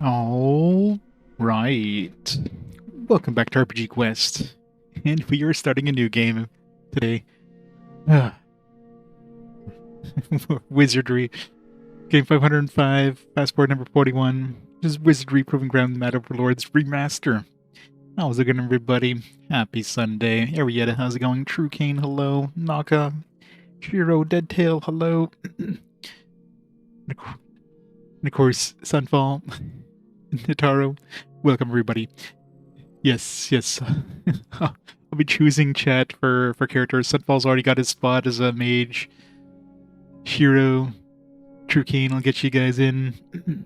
All right. Welcome back to RPG Quest. And we are starting a new game today. Wizardry. Game 505, passport number 41. This is Wizardry Proving Ground Overlord's Remaster. How's it going, everybody? Happy Sunday. Arietta, how's it going? True Kane, hello. Naka. Shiro, Deadtail, hello. And of course, Sunfall. Nitaro, welcome everybody. Yes. I'll be choosing chat for characters. Sunfall's already got his spot as a mage. Shiro, True Kane, I'll get you guys in.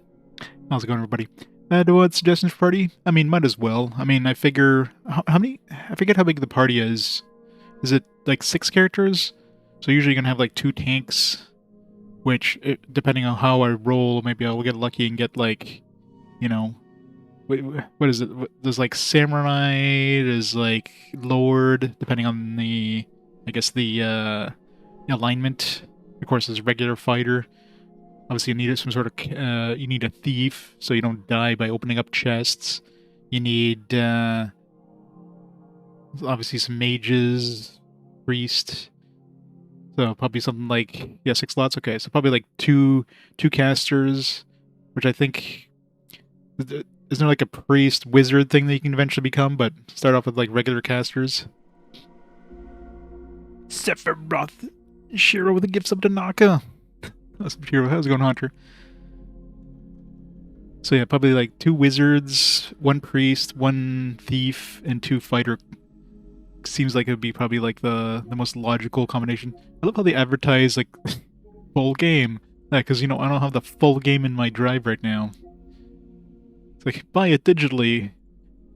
How's it going, everybody? What suggestions for party? I mean, might as well. I mean, I figure how many? I forget how big the party is. Is it like 6 characters? So usually you're gonna have like 2 tanks, which depending on how I roll, maybe I'll get lucky and get like, you know, what is it? There's like samurai, there's like lord, depending on the, I guess the alignment. Of course, there's regular fighter. Obviously, you need some sort of you need a thief, so you don't die by opening up chests. You need obviously some mages, priest. So probably something like 6 slots. Okay, so probably like two casters, which I think. Isn't there like a priest wizard thing that you can eventually become, but start off with like regular casters? Sephiroth, Shiro with the gifts of Tanaka. How's Shiro? How's it going, Hunter? So yeah, probably like 2 wizards, 1 priest, 1 thief, and 2 fighter. Seems like it would be probably like the most logical combination. I love how they advertise like full game. Because, I don't have the full game in my drive right now. Like, buy it digitally.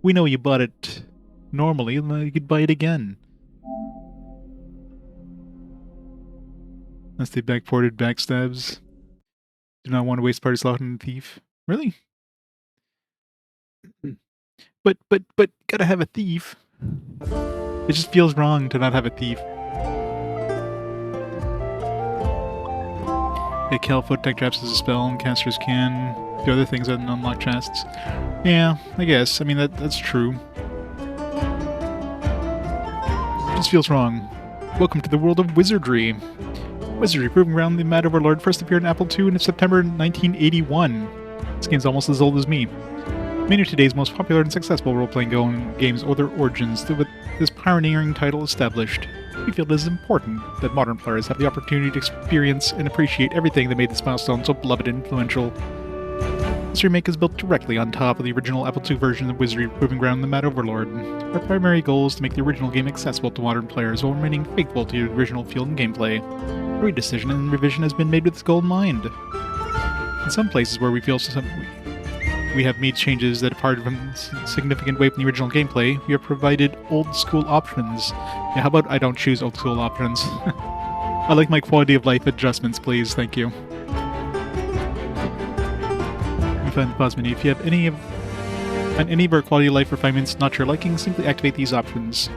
We know you bought it normally, you could buy it again. Unless they backported backstabs. Do not want to waste party slot on the thief. Really? But, gotta have a thief. It just feels wrong to not have a thief. A Calfoot deck traps as a spell, and casters can do other things that unlock chests. Yeah, I guess. I mean, that's true. It just feels wrong. Welcome to the world of Wizardry. Wizardry Proving Ground, the Overlord first appeared on Apple II in September 1981. This game's almost as old as me. Many of today's most popular and successful role-playing games owe their origins with this pioneering title established. We feel it is important that modern players have the opportunity to experience and appreciate everything that made this milestone so beloved and influential. This remake is built directly on top of the original Apple II version of Wizardry Proving Ground the Mad Overlord. Our primary goal is to make the original game accessible to modern players while remaining faithful to the original feel and gameplay. Every decision and revision has been made with this goal in mind. In some places where we feel we have made changes that departed from significant way from the original gameplay, we have provided old-school options. Yeah, how about I don't choose old-school options? I like my quality of life adjustments, please. Thank you. Find the pause menu. If you have any of our quality of life refinements not your liking, simply activate these options.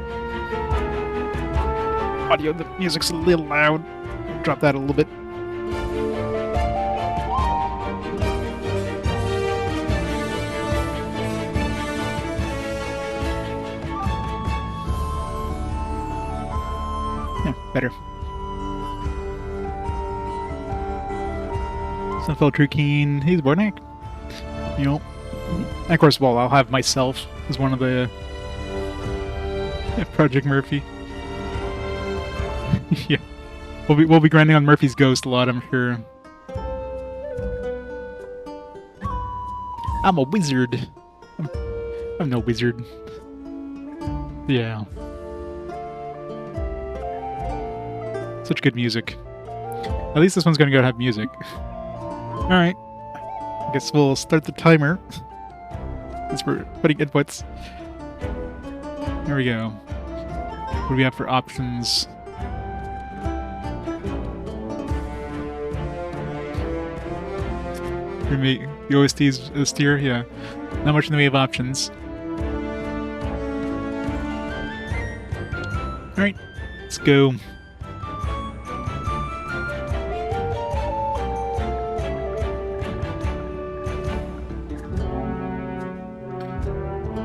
Audio, the music's a little loud. Drop that a little bit. Yeah, better. Sunfell True Keen. He's Werdna. Of course, well, I'll have myself as one of the Project Murphy. Yeah, we'll be grinding on Murphy's Ghost a lot, I'm sure. I'm a wizard. I'm no wizard. Yeah. Such good music. At least this one's gonna go have music. All right. I guess we'll start the timer as we're putting inputs. There we go. What do we have for options? The OST's a steer? Yeah. Not much in the way of options. Alright, let's go.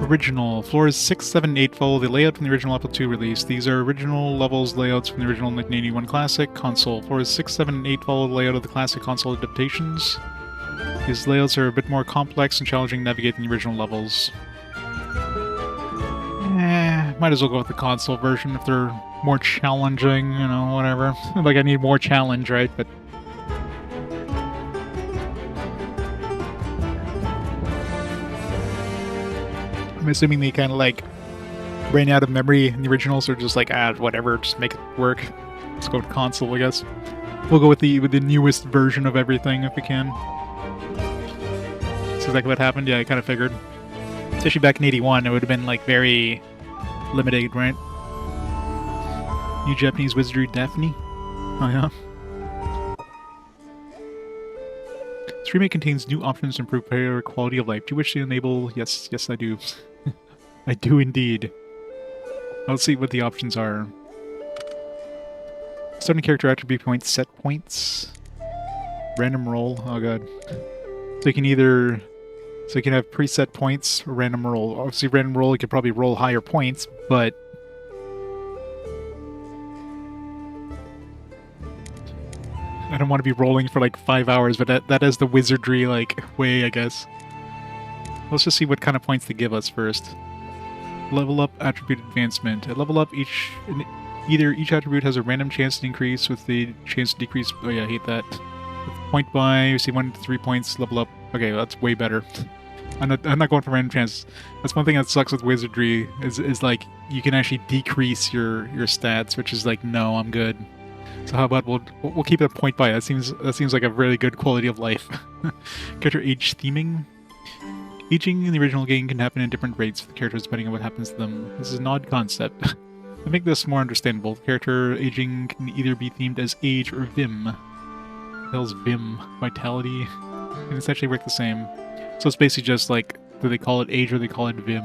Original. Floors 6, 7, 8 follow the layout from the original Apple II release. These are original levels layouts from the original 1981 Classic console. Floors 6, 7, and 8 follow the layout of the Classic console adaptations. These layouts are a bit more complex and challenging to navigate than the original levels. Might as well go with the console version if they're more challenging, you know, whatever. Like, I need more challenge, right? But I'm assuming they kind of like ran out of memory in the originals, or just like, whatever, just make it work. Let's go with console, I guess. We'll go with the newest version of everything if we can. That's exactly what happened. Yeah, I kind of figured. Especially back in 81, it would have been like very limited, right? New Japanese Wizardry Daphne. Oh yeah. This remake contains new options to improve player quality of life. Do you wish to enable? Yes, yes I do. I do indeed. Let's see what the options are. Starting character attribute points, set points, random roll. Oh god. So you can either, so you can have preset points or random roll. Obviously, random roll you could probably roll higher points, but I don't want to be rolling for like 5 hours. But that is the wizardry like way, I guess. Let's just see what kind of points they give us first. Level up attribute advancement. At level up, each attribute has a random chance to increase with the chance to decrease. Oh yeah, I hate that. With point buy, you see 1 to 3 points. Level up. Okay, well, that's way better. I'm not going for random chance. That's one thing that sucks with wizardry is like you can actually decrease your stats, which is like, no, I'm good. So how about we'll keep it a point buy. That seems like a really good quality of life. Character age theming. Aging in the original game can happen at different rates for the characters depending on what happens to them. This is an odd concept. To make this more understandable, the character aging can either be themed as age or vim. The hell's vim? Vitality? And it's actually work the same. So it's basically just like, do they call it age or they call it vim?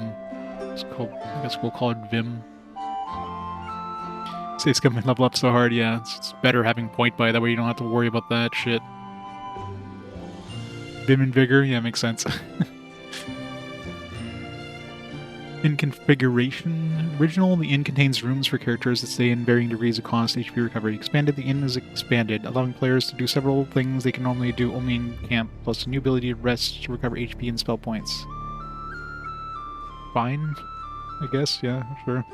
It's called, I guess we'll call it vim. Say it's gonna level up so hard, yeah. It's better having point buy, that way you don't have to worry about that shit. Vim and vigor? Yeah, makes sense. In configuration. Original, the inn contains rooms for characters that stay in varying degrees of cost HP recovery. Expanded, the inn is expanded, allowing players to do several things they can normally do only in camp, plus a new ability to rest to recover HP and spell points. Fine, I guess, yeah, sure.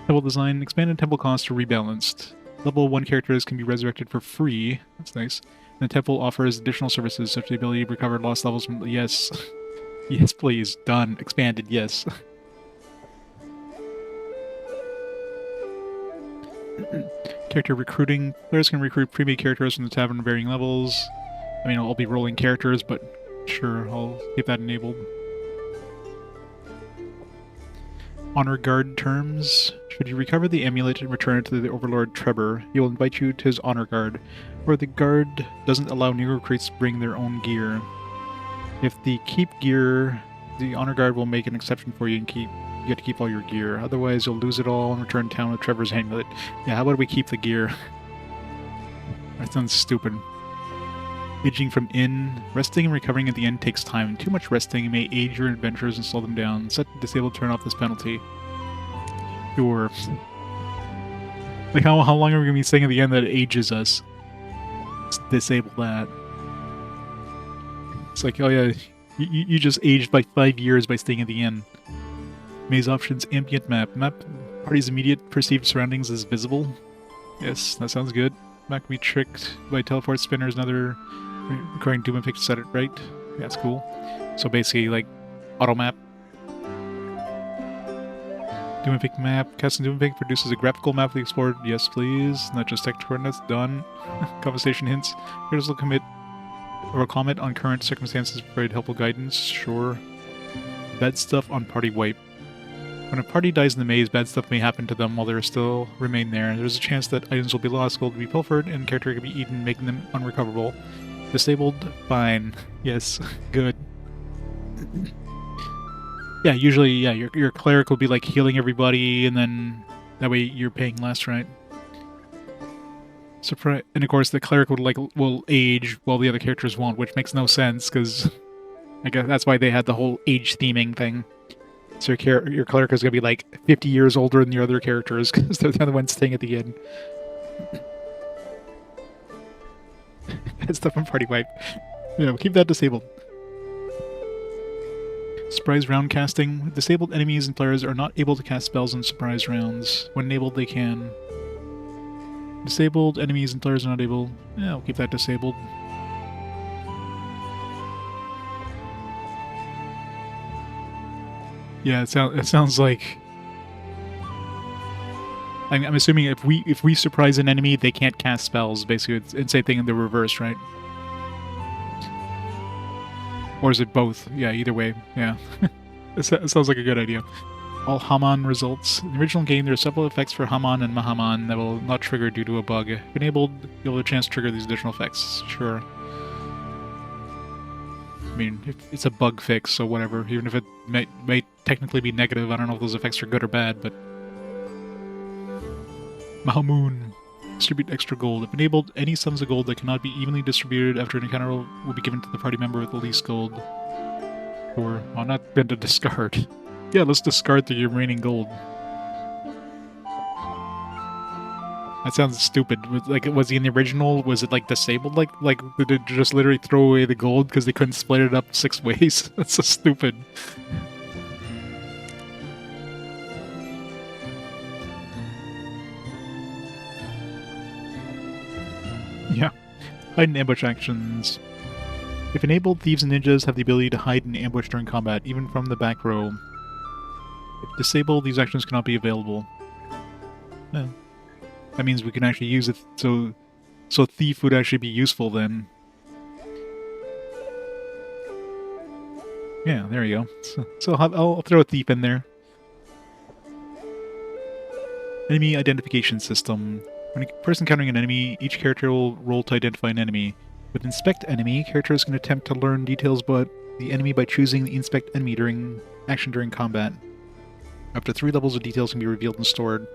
Temple design, expanded temple costs are rebalanced. Level 1 characters can be resurrected for free, that's nice. And the temple offers additional services, such as the ability to recover lost levels from... Yes. Yes, please. Done. Expanded, yes. Character recruiting. Players can recruit pre-made characters from the tavern at varying levels. I mean, I'll be rolling characters, but sure, I'll keep that enabled. Honor Guard terms. Should you recover the amulet and return it to the Overlord Trebor, he will invite you to his Honor Guard, where the guard doesn't allow new recruits to bring their own gear. If they keep gear, the Honor Guard will make an exception for you and you get to keep all your gear. Otherwise, you'll lose it all and return to town with Trevor's amulet. Yeah, how about we keep the gear? That sounds stupid. Aging from inn. Resting and recovering at the end takes time. Too much resting may age your adventures and slow them down. Set to disable, turn off this penalty. Sure. Like, how long are we going to be saying at the end that it ages us? Let's disable that. It's like, oh yeah, you just aged by 5 years by staying at the inn. Maze options, ambient map. Map party's immediate perceived surroundings is visible. Yes, that sounds good. Map can be tricked by teleport spinners and other requiring Doom and Pick to set it right. Yeah, that's cool. So basically, like, auto map. Doom and Pick map. Casting Doom and Pick produces a graphical map of the explored. Yes, please. Not just text coordinates. Done. Conversation hints. Here's will commit or comment on current circumstances to provide helpful guidance. Sure. Bad stuff on party wipe. When a party dies in the maze, bad stuff may happen to them while they still remain there. There's a chance that items will be lost, gold will be pilfered, and character can be eaten, making them unrecoverable. Disabled? Fine. Yes. Good. Yeah, usually, yeah, your cleric will be like healing everybody, and then that way you're paying less, right? And of course, the cleric will age while the other characters won't, which makes no sense, because I guess that's why they had the whole age theming thing. So your cleric is going to be like 50 years older than your other characters because they're the ones staying at the end. That's stuff on party wipe. Yeah, keep that disabled. Surprise round casting. Disabled enemies and players are not able to cast spells in surprise rounds. When enabled, they can. Disabled enemies and players are not able. Yeah, I'll keep that disabled. Yeah, it sounds like. I'm assuming if we surprise an enemy, they can't cast spells. Basically, it's same thing in the reverse, right? Or is it both? Yeah, either way. Yeah, it sounds like a good idea. All Haman results. In the original game, there are several effects for Haman and Mahaman that will not trigger due to a bug. If enabled, you'll have a chance to trigger these additional effects. Sure. I mean, it's a bug fix, so whatever. Even if it may technically be negative, I don't know if those effects are good or bad, but... Mahamoon. Distribute extra gold. If enabled, any sums of gold that cannot be evenly distributed after an encounter will be given to the party member with the least gold. Or, well, not meant to discard. Yeah, let's discard the remaining gold. That sounds stupid. Like, was he in the original? Was it, like, disabled? Like did it just literally throw away the gold because they couldn't split it up 6 ways? That's so stupid. Yeah. Hide and ambush actions. If enabled, thieves and ninjas have the ability to hide and ambush during combat, even from the back row. If disabled, these actions cannot be available. Yeah. That means we can actually use it, so thief would actually be useful then. Yeah, there you go. So I'll throw a thief in there. Enemy identification system. When a person encountering an enemy, each character will roll to identify an enemy. With Inspect Enemy, characters can attempt to learn details about the enemy by choosing the Inspect Enemy during combat. Up to 3 levels of details can be revealed and stored.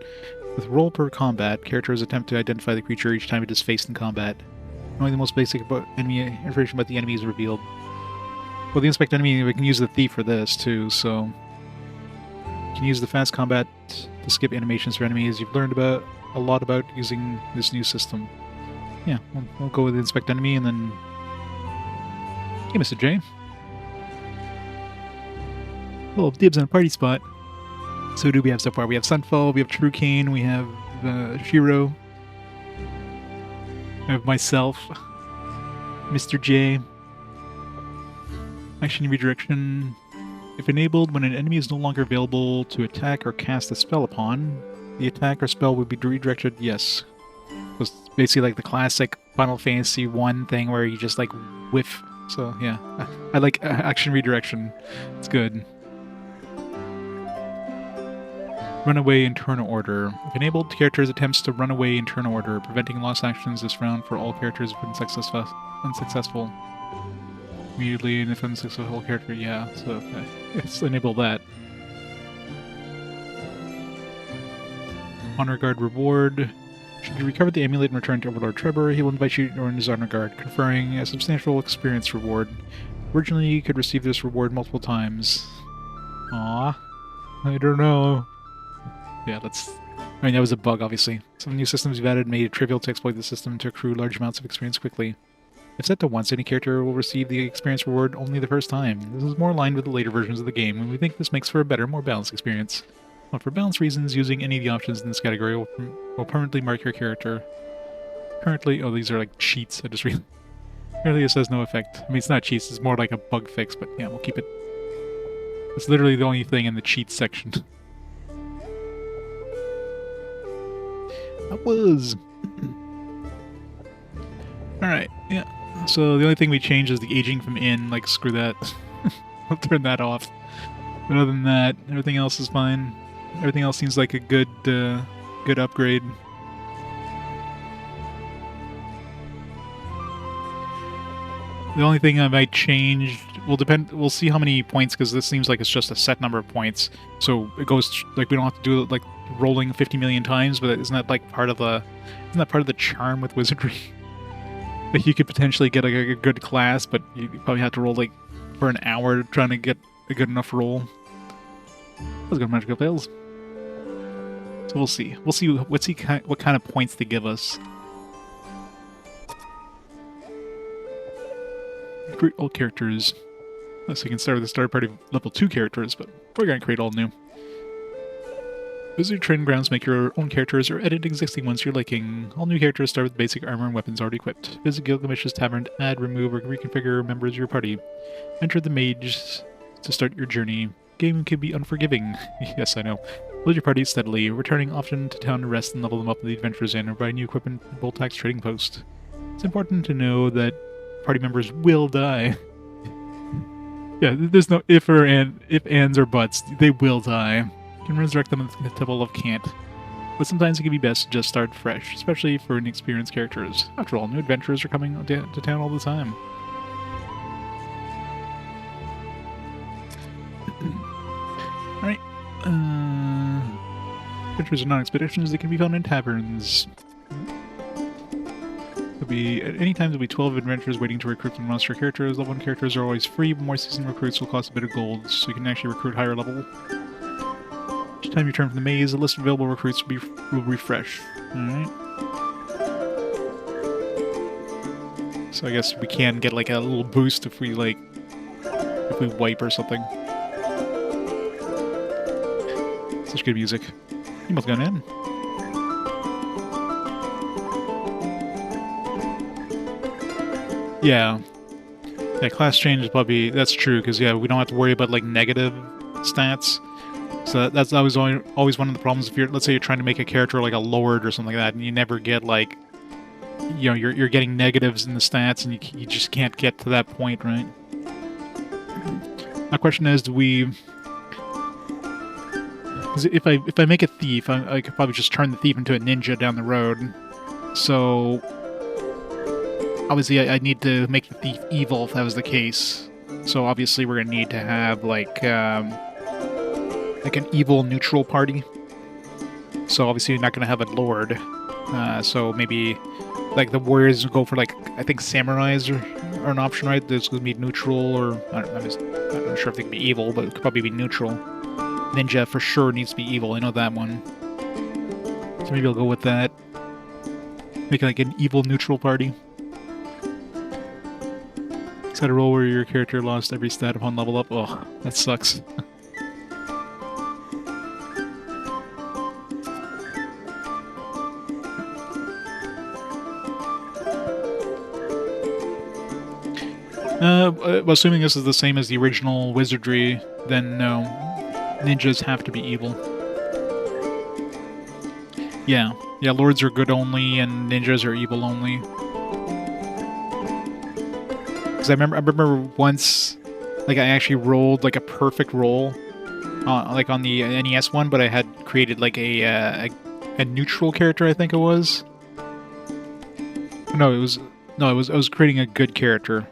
With roll per combat, characters attempt to identify the creature each time it is faced in combat. Only the most basic information about the enemy is revealed. Well, the Inspect Enemy, we can use the Thief for this too, so... You can use the fast combat to skip animations for enemies. You've learned a lot about using this new system. Yeah, we'll go with Inspect Enemy and then... Hey, Mr. J. Well, dibs on a party spot. So who do we have so far? We have Sunfall, we have True Kane, we have Shiro. I have myself, Mr. J. Action redirection. If enabled, when an enemy is no longer available to attack or cast a spell upon, the attack or spell would be redirected, yes. So it's basically like the classic Final Fantasy 1 thing where you just like whiff. So yeah, I like action redirection. It's good. Runaway in turn order. If enabled, characters attempts to run away in turn order, preventing lost actions this round for all characters if unsuccessful. Immediately, and if unsuccessful character, yeah, so let's enable that. Honor Guard reward. Should you recover the amulet and return to Overlord Trebor, he will invite you to join his Honor Guard, conferring a substantial experience reward. Originally, you could receive this reward multiple times. Aww. I don't know. Yeah, I mean, that was a bug, obviously. Some new systems you've added made it trivial to exploit the system to accrue large amounts of experience quickly. If set to once, any character will receive the experience reward only the first time. This is more aligned with the later versions of the game, and we think this makes for a better, more balanced experience. But for balance reasons, using any of the options in this category will permanently mark your character. Currently, oh, these are like cheats. I just really... Apparently this has no effect. I mean, it's not cheats, it's more like a bug fix, but yeah, we'll keep it. It's literally the only thing in the cheats section. That was... Alright, yeah. So the only thing we changed is the aging from in, like, screw that. I'll turn that off. But other than that, everything else is fine. Everything else seems like a good upgrade. The only thing I might change will depend. We'll see how many points, because this seems like it's just a set number of points. So it goes like we don't have to do it like rolling 50 million times. But isn't that like part of the? Isn't that part of the charm with Wizardry? Like you could potentially get like a good class, but you probably have to roll like for an hour trying to get a good enough roll. Let's go magical fails. So we'll see. We'll see what kind of points they give us. Create all characters. So you can start with the starter party of level 2 characters, but we're going to create all new. Wizardry training grounds make your own characters or edit existing ones you're liking. All new characters start with basic armor and weapons already equipped. Visit Gilgamesh's Tavern to add, remove, or reconfigure members of your party. Enter the mage to start your journey. Game can be unforgiving. Yes, I know. Build your party steadily, returning often to town to rest and level them up in the Adventurers Inn or buy new equipment at Boltax Trading Post. It's important to know that party members will die. Yeah, there's no if, ands, or buts. They will die. You can resurrect them in the Temple of Can't. But sometimes it can be best to just start fresh, especially for inexperienced characters. After all, new adventurers are coming to town all the time. Alright. Adventures are not expeditions. They can be found in taverns. At any time, there'll be 12 adventurers waiting to recruit from monster characters. Level 1 characters are always free, but more seasoned recruits will cost a bit of gold, so you can actually recruit higher level. Each time you return from the maze, a list of available recruits will refresh. Alright. So I guess we can get like a little boost if we wipe or something. Such good music. You must have gone in. Yeah. Yeah, class change is probably... That's true, because, yeah, we don't have to worry about, like, negative stats. So that's always one of the problems if you're... Let's say you're trying to make a character like a lord or something like that, and you never get, like... You know, you're getting negatives in the stats, and you just can't get to that point, right? My question is, do we... If I make a thief, I could probably just turn the thief into a ninja down the road. So... Obviously, I need to make the thief evil if that was the case. So obviously, we're gonna need to have like an evil neutral party. So obviously, you're not gonna have a lord. So maybe like the warriors go for like I think samurais are an option, right? There's gonna be neutral, or I'm not sure if they can be evil, but it could probably be neutral. Ninja for sure needs to be evil. I know that one. So maybe I'll go with that. Make like an evil neutral party. Had a roll where your character lost every stat upon level up. Oh, that sucks. Assuming this is the same as the original Wizardry, then no. Ninjas have to be evil. Yeah. Yeah, lords are good only, and ninjas are evil only. Because I remember once, like, I actually rolled, like, a perfect roll, like, on the NES one, but I had created, like, a neutral character, I think it was. No, I was creating a good character,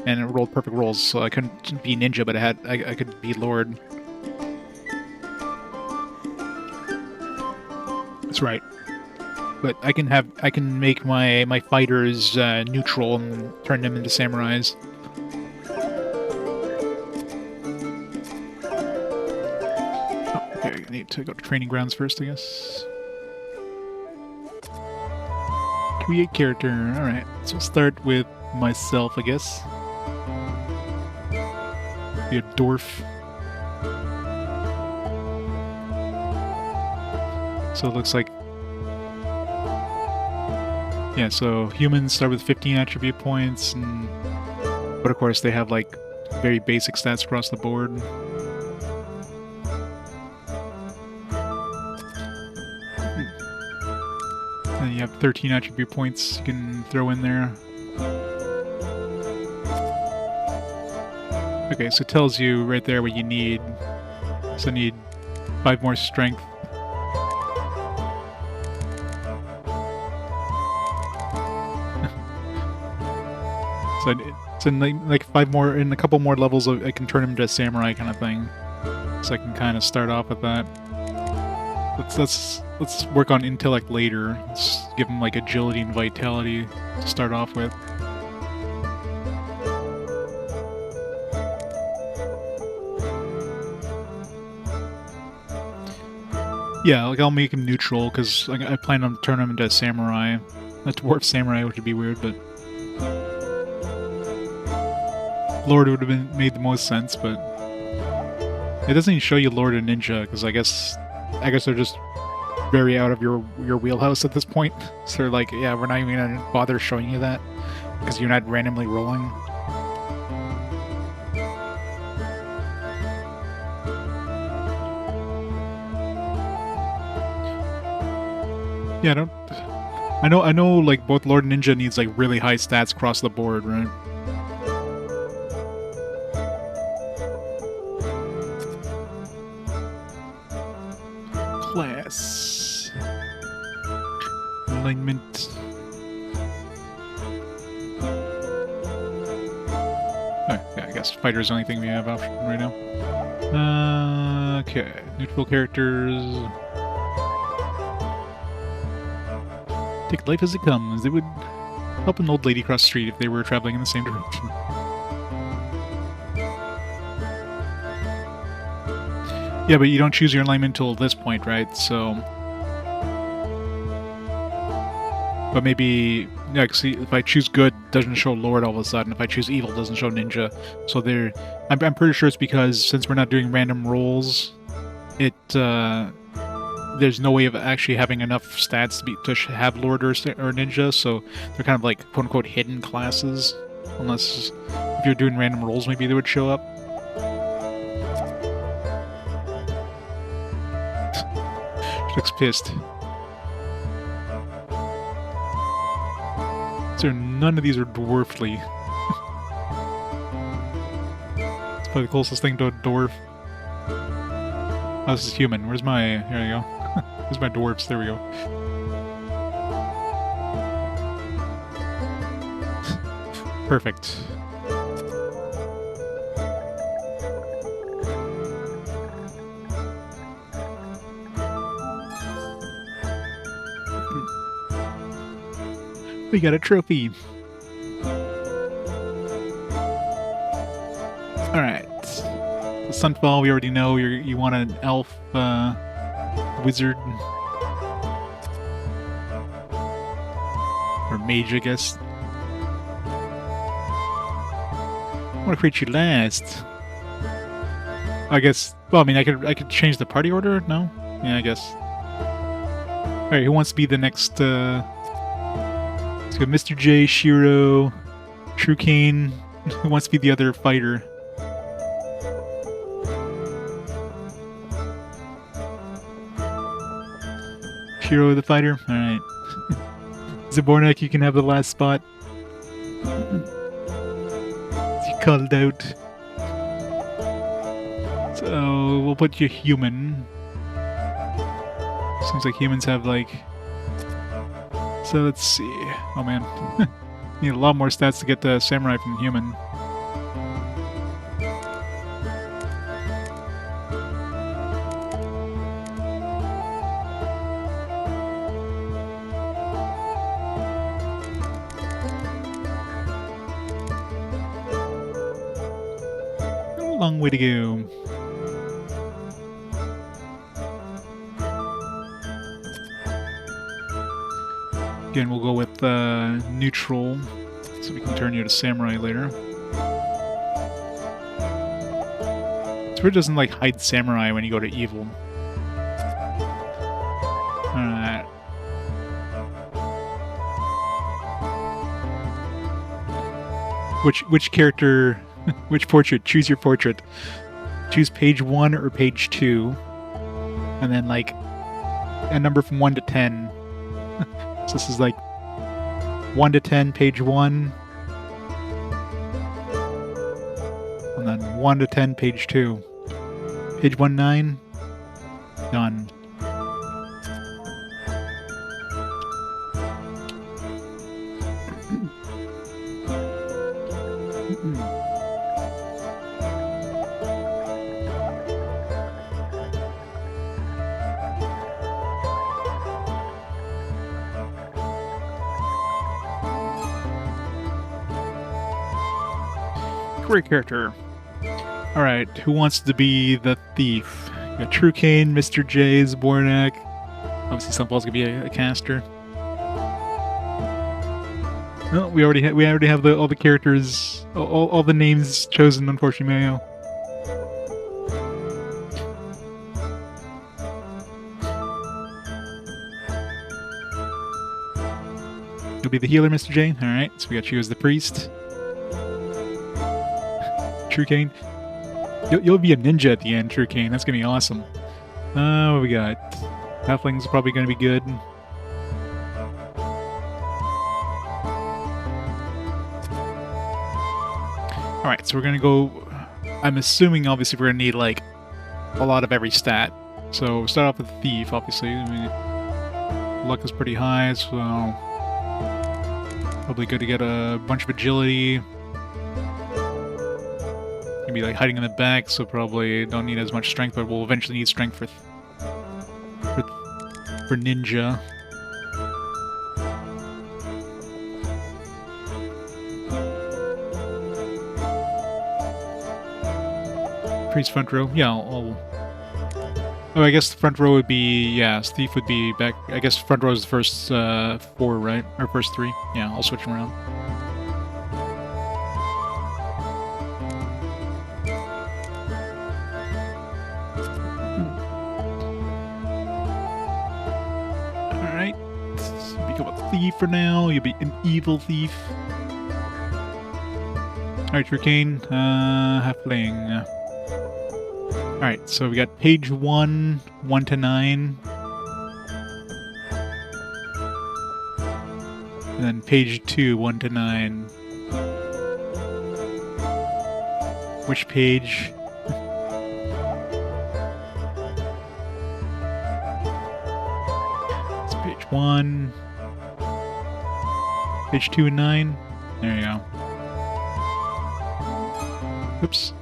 and it rolled perfect rolls, so I couldn't be ninja, but I could be lord. That's right. But I can make my fighters neutral and turn them into samurais. Oh, okay, I need to go to training grounds first, I guess. Create character. Alright, so we'll start with myself, I guess. Be a dwarf. So it looks like... Yeah, so humans start with 15 attribute points, but of course they have like very basic stats across the board. And you have 13 attribute points you can throw in there. Okay, so it tells you right there what you need. So I need 5 more strength. So in like 5 more, in a couple more levels, I can turn him into a samurai kind of thing. So I can kind of start off with that. Let's work on intellect later. Let's give him like agility and vitality to start off with. Yeah, like I'll make him neutral because like, I plan on turning him into a samurai, a dwarf samurai, which would be weird, but Lord would have been made the most sense. But it doesn't even show you Lord and Ninja because I guess they're just very out of your wheelhouse at this point. So they're like, yeah, we're not even gonna bother showing you that because you're not randomly rolling. Yeah, I know, like, both Lord and Ninja needs, like, really high stats across the board, right? Class. Alignment. Oh, yeah, I guess fighter is the only thing we have option right now. Okay. Neutral characters. Take life as it comes. It would help an old lady cross the street if they were traveling in the same direction. Yeah, but you don't choose your alignment until this point, right? So... But maybe... Yeah, see, if I choose good, it doesn't show Lord all of a sudden. If I choose evil, it doesn't show Ninja. So there... I'm pretty sure it's because, since we're not doing random rolls, it, there's no way of actually having enough stats to have Lord or Ninja, so they're kind of like quote-unquote hidden classes. Unless if you're doing random rolls, maybe they would show up. She looks pissed. So none of these are dwarfly. It's probably the closest thing to a dwarf. Oh, this is human. Where's my... There you go. Where's my dwarves? There we go. Perfect. We got a trophy. Alright. The Sunfall, we already know you want an elf wizard. Or mage, I guess. I want to create you last. I guess... Well, I mean, I could change the party order? No? Yeah, I guess. Alright, who wants to be the next, Let's go Mr. J, Shiro, True Kane. Who wants to be the other fighter? Shiro the fighter? Alright. Zabornak, you can have the last spot. You called out. So, we'll put you human. Seems like humans have, like... So, let's see. Oh, man. Need a lot more stats to get the samurai from the human. Long way to go. Again, we'll go with neutral, so we can turn you to samurai later. Twitch doesn't like hide samurai when you go to evil. Alright. Which character, which portrait? Choose your portrait. Choose page 1 or page 2. And then like a number from 1 to 10. So this is like 1 to 10, page 1. And then 1 to 10, page 2. Page 1, 9. Done. Great character. Alright, who wants to be the thief? We got True Kane, Mr. J, Zbornak. Obviously, Sunfall's gonna be a caster. No, we already have all the characters, all the names chosen. Unfortunately, Mayo. You'll be the healer, Mr. J. All right, so we got you as the priest. True Kane. You'll be a ninja at the end, True Kane. That's gonna be awesome. What we got? Halfling's probably gonna be good. Alright, so we're gonna go... I'm assuming, obviously, we're gonna need, like, a lot of every stat. So, start off with Thief, obviously. I mean, luck is pretty high, so... Probably good to get a bunch of agility. Gonna be, like, hiding in the back, so probably don't need as much strength, but we'll eventually need strength for Ninja. Priest front row. Yeah, Oh, I guess the front row would be... Yeah, Thief would be back... I guess front row is the first 4, right? Or first 3. Yeah, I'll switch them around. Alright. Become a thief for now. You'll be an evil thief. Alright, True Kane. Halfling. Alright, so we got page 1, 1 to 9. And then page 2, 1 to 9. Which page? It's page 1. Page 2 and 9. There you go. Oops.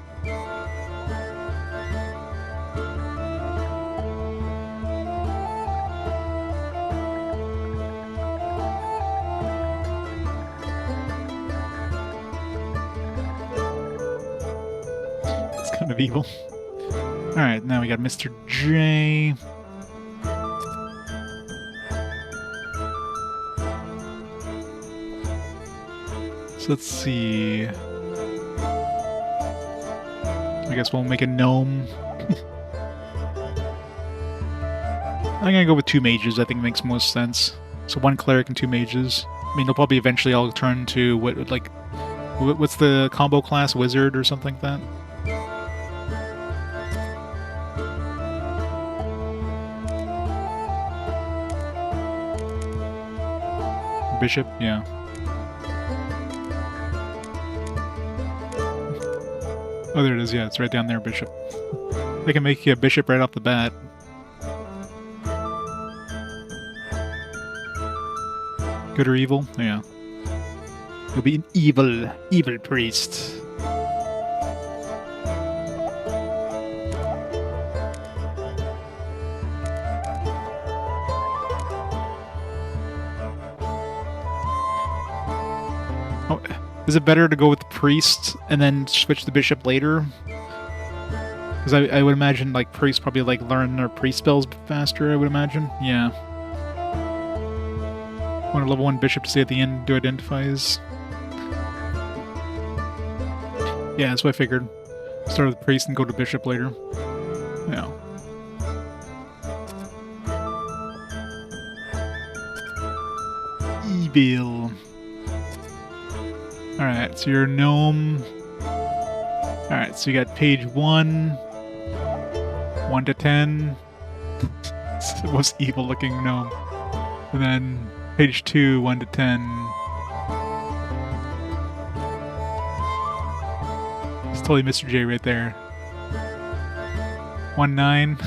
Kind of evil. Alright, now we got Mr. J. So let's see. I guess we'll make a gnome. I'm gonna go with 2 mages. I think it makes most sense. So 1 cleric and 2 mages. I mean, they'll probably eventually all turn to what's the combo class? Wizard or something like that? Bishop, yeah. Oh, there it is, yeah, it's right down there, Bishop. They can make you a Bishop right off the bat. Good or evil? Yeah. You'll be an evil priest. Oh, is it better to go with the priest and then switch the bishop later? Because I would imagine, like, priests probably, like, learn their priest spells faster, I would imagine. Yeah. Want a level 1 bishop to say at the end to identify as... Yeah, that's what I figured. Start with the priest and go to bishop later. Yeah. Evil. Alright, so you're a gnome. Alright, so you got page 1. 1 to 10. It's the most evil looking gnome. And then page 2, 1 to 10. It's totally Mr. J right there. 1, 9.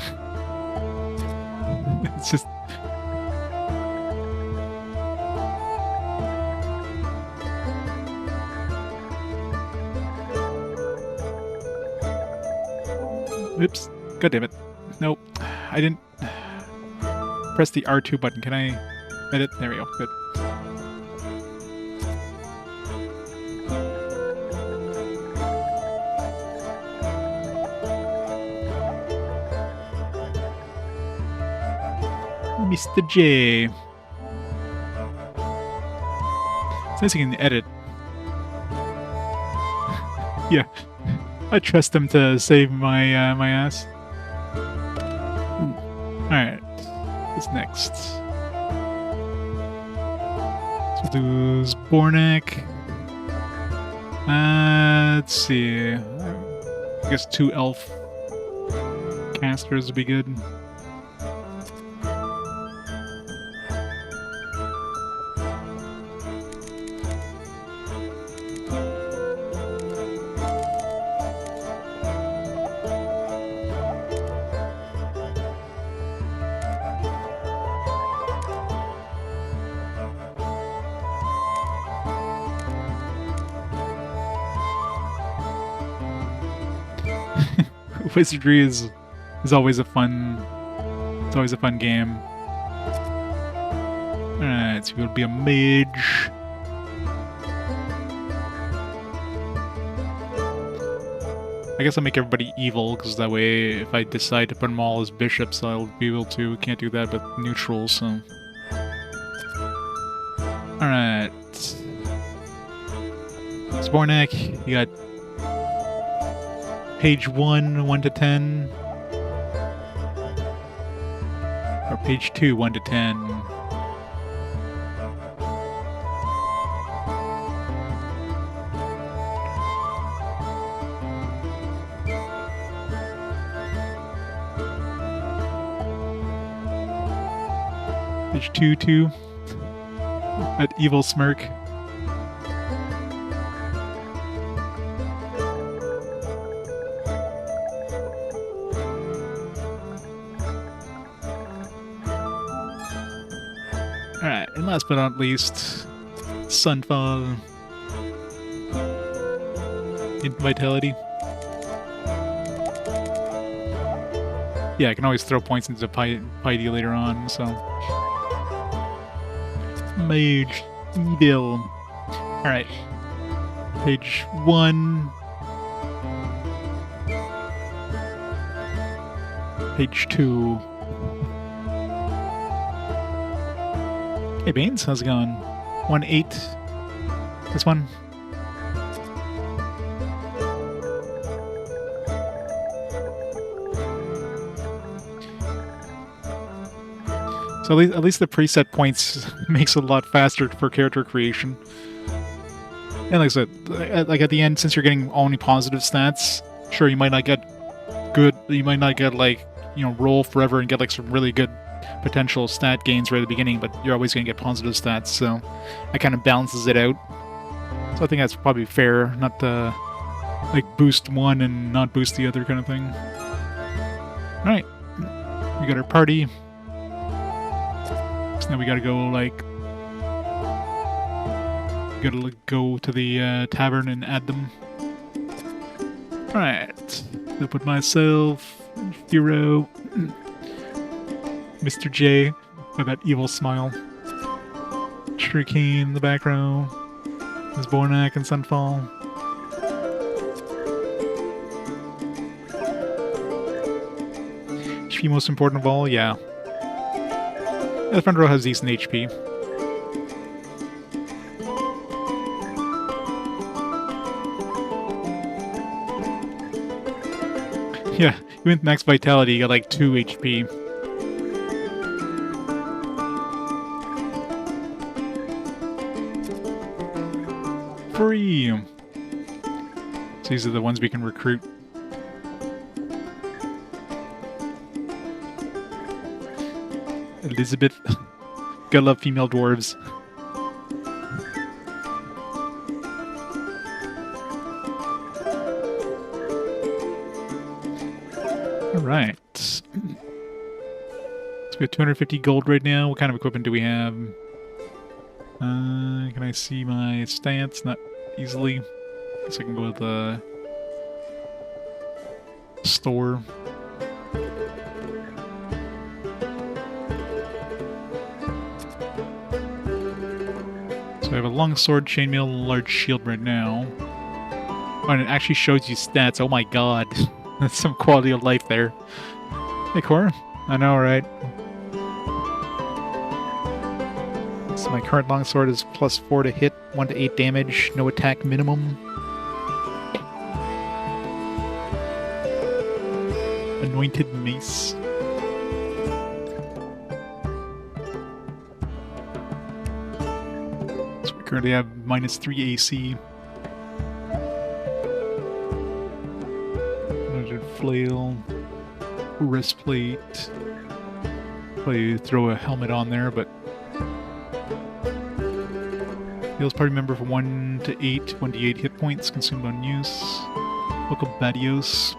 It's just... Oops. God damn it. Nope. I didn't press the R2 button. Can I edit? There we go. Good. Mr. J. It's nice you can edit. Yeah, I trust him to save my my ass. All right, what's next? So we'll do Zbornak. Let's see. I guess 2 elf casters would be good. Wizardry is always a fun. It's always a fun game. All right, so we'll be a mage. I guess I'll make everybody evil, because that way, if I decide to put them all as bishops, I'll be able to. Can't do that with neutrals, so. All right. Zbornak, you got page 1, 1 to 10. Or page 2, 1 to 10. Page 2, 2. That evil smirk. Alright, and last but not least, Sunfall. In Vitality. Yeah, I can always throw points into Piety later on, so. Mage. Evil. Alright. Page 1. Page 2. Hey Baines, how's it going? 1-8. This one. So at least the preset points makes it a lot faster for character creation. And like I said, like at the end, since you're getting only positive stats, sure you might not get good. You might not get like, you know, roll forever and get like some really good potential stat gains right at the beginning, but you're always going to get positive stats, so that kind of balances it out. So I think that's probably fair, not to like boost one and not boost the other kind of thing. Alright, we got our party. So now we gotta go like... gotta go to the tavern and add them. Alright, I'll put myself, Hero, Mr. J, with that evil smile. Shrieking in the back row. Zbornak and Sunfall. HP most important of all, yeah. The front row has decent HP. Yeah, you went max vitality, you got like 2 HP. Free! So these are the ones we can recruit. Elizabeth. Gotta love female dwarves. Alright. So we have 250 gold right now. What kind of equipment do we have? Can I see my stats? Not easily. Guess I can go with the store. So I have a long sword, chainmail, and a large shield right now. Oh, and it actually shows you stats. Oh my god. That's some quality of life there. Hey, Cora. I know, right? So my current longsword is +4 to hit, 1 to 8 damage, no attack minimum. Anointed mace. So we currently have -3 AC. Anointed flail. Wristplate. Probably throw a helmet on there, but heals party member for 1 to 8, 1d8 hit points consumed on use. Book of Badios.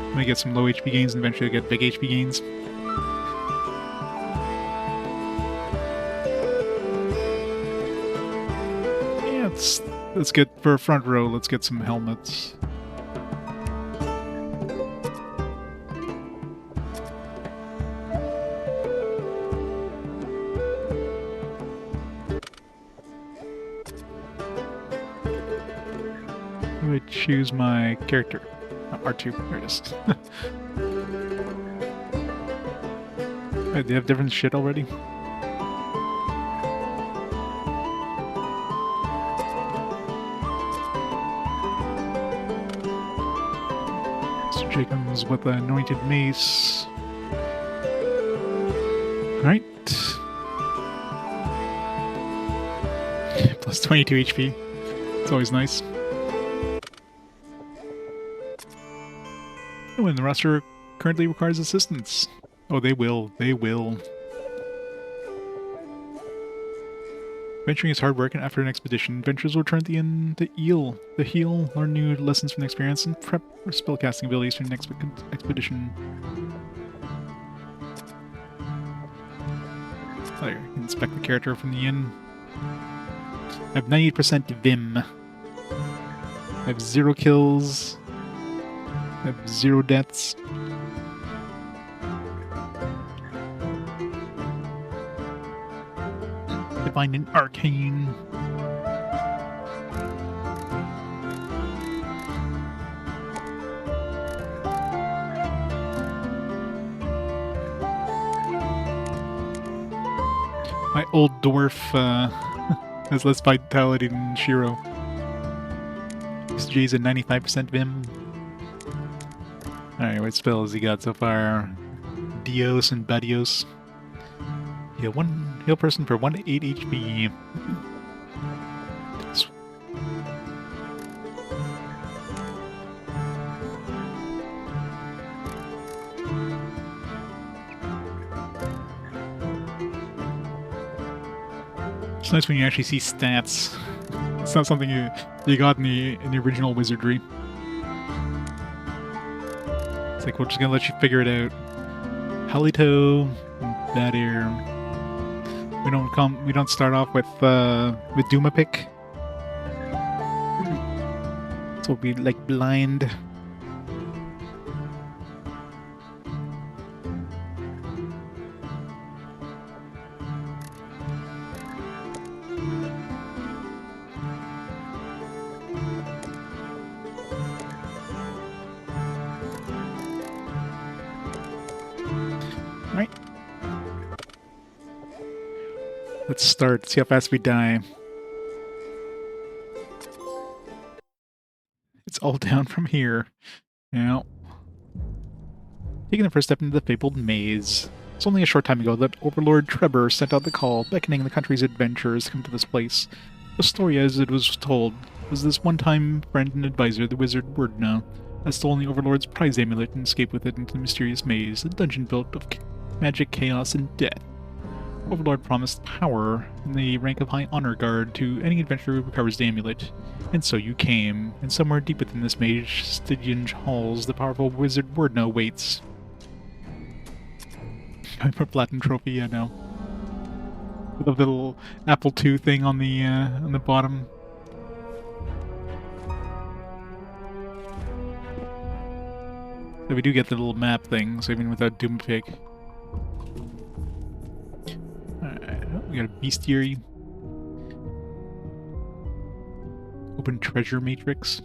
I'm gonna get some low HP gains and eventually get big HP gains. Yeah, let's get for front row. Let's get some helmets. I'm gonna choose my character. R2, there it is. Wait, they have different shit already? So Jacobs with the anointed mace. Alright. Plus 22 HP. It's always nice. Oh, and the roster currently requires assistance. Oh, they will. They will. Venturing is hard work, and after an expedition, adventurers will return at the end to the heal, learn new lessons from the experience, and prep for spellcasting abilities for the next expedition. So there, you can inspect the character from the inn. I have 98% Vim. I have 0 kills. I have 0 deaths. Divine and Arcane. My old dwarf has less vitality than Shiro. Jay's at 95% Vim. Alright, what spell has he got so far? Dios and Badios. Yeah, one heal person for 1 to 8 HP. It's nice when you actually see stats. It's not something you got in the original Wizardry. It's like, we're just gonna let you figure it out. Halito, Bad Air. We don't start off with Duma pick. So we'll be like blind. Let's start, see how fast we die. It's all down from here. Yeah. Taking the first step into the fabled maze. It's only a short time ago that Overlord Trebor sent out the call, beckoning the country's adventurers to come to this place. The story as it was told was this one-time friend and advisor, the wizard Werdna, had stolen the Overlord's prize amulet and escaped with it into the mysterious maze, a dungeon built of magic, chaos, and death. Overlord promised power and the rank of High Honor Guard to any adventurer who recovers the amulet. And so you came, and somewhere deep within this mage Stygian halls, the powerful wizard Werdna waits. Going for Platinum Trophy, I know. With a little Apple II thing on the bottom. So we do get the little map thing, so even without Doompick. We got a bestiary. Open treasure matrix.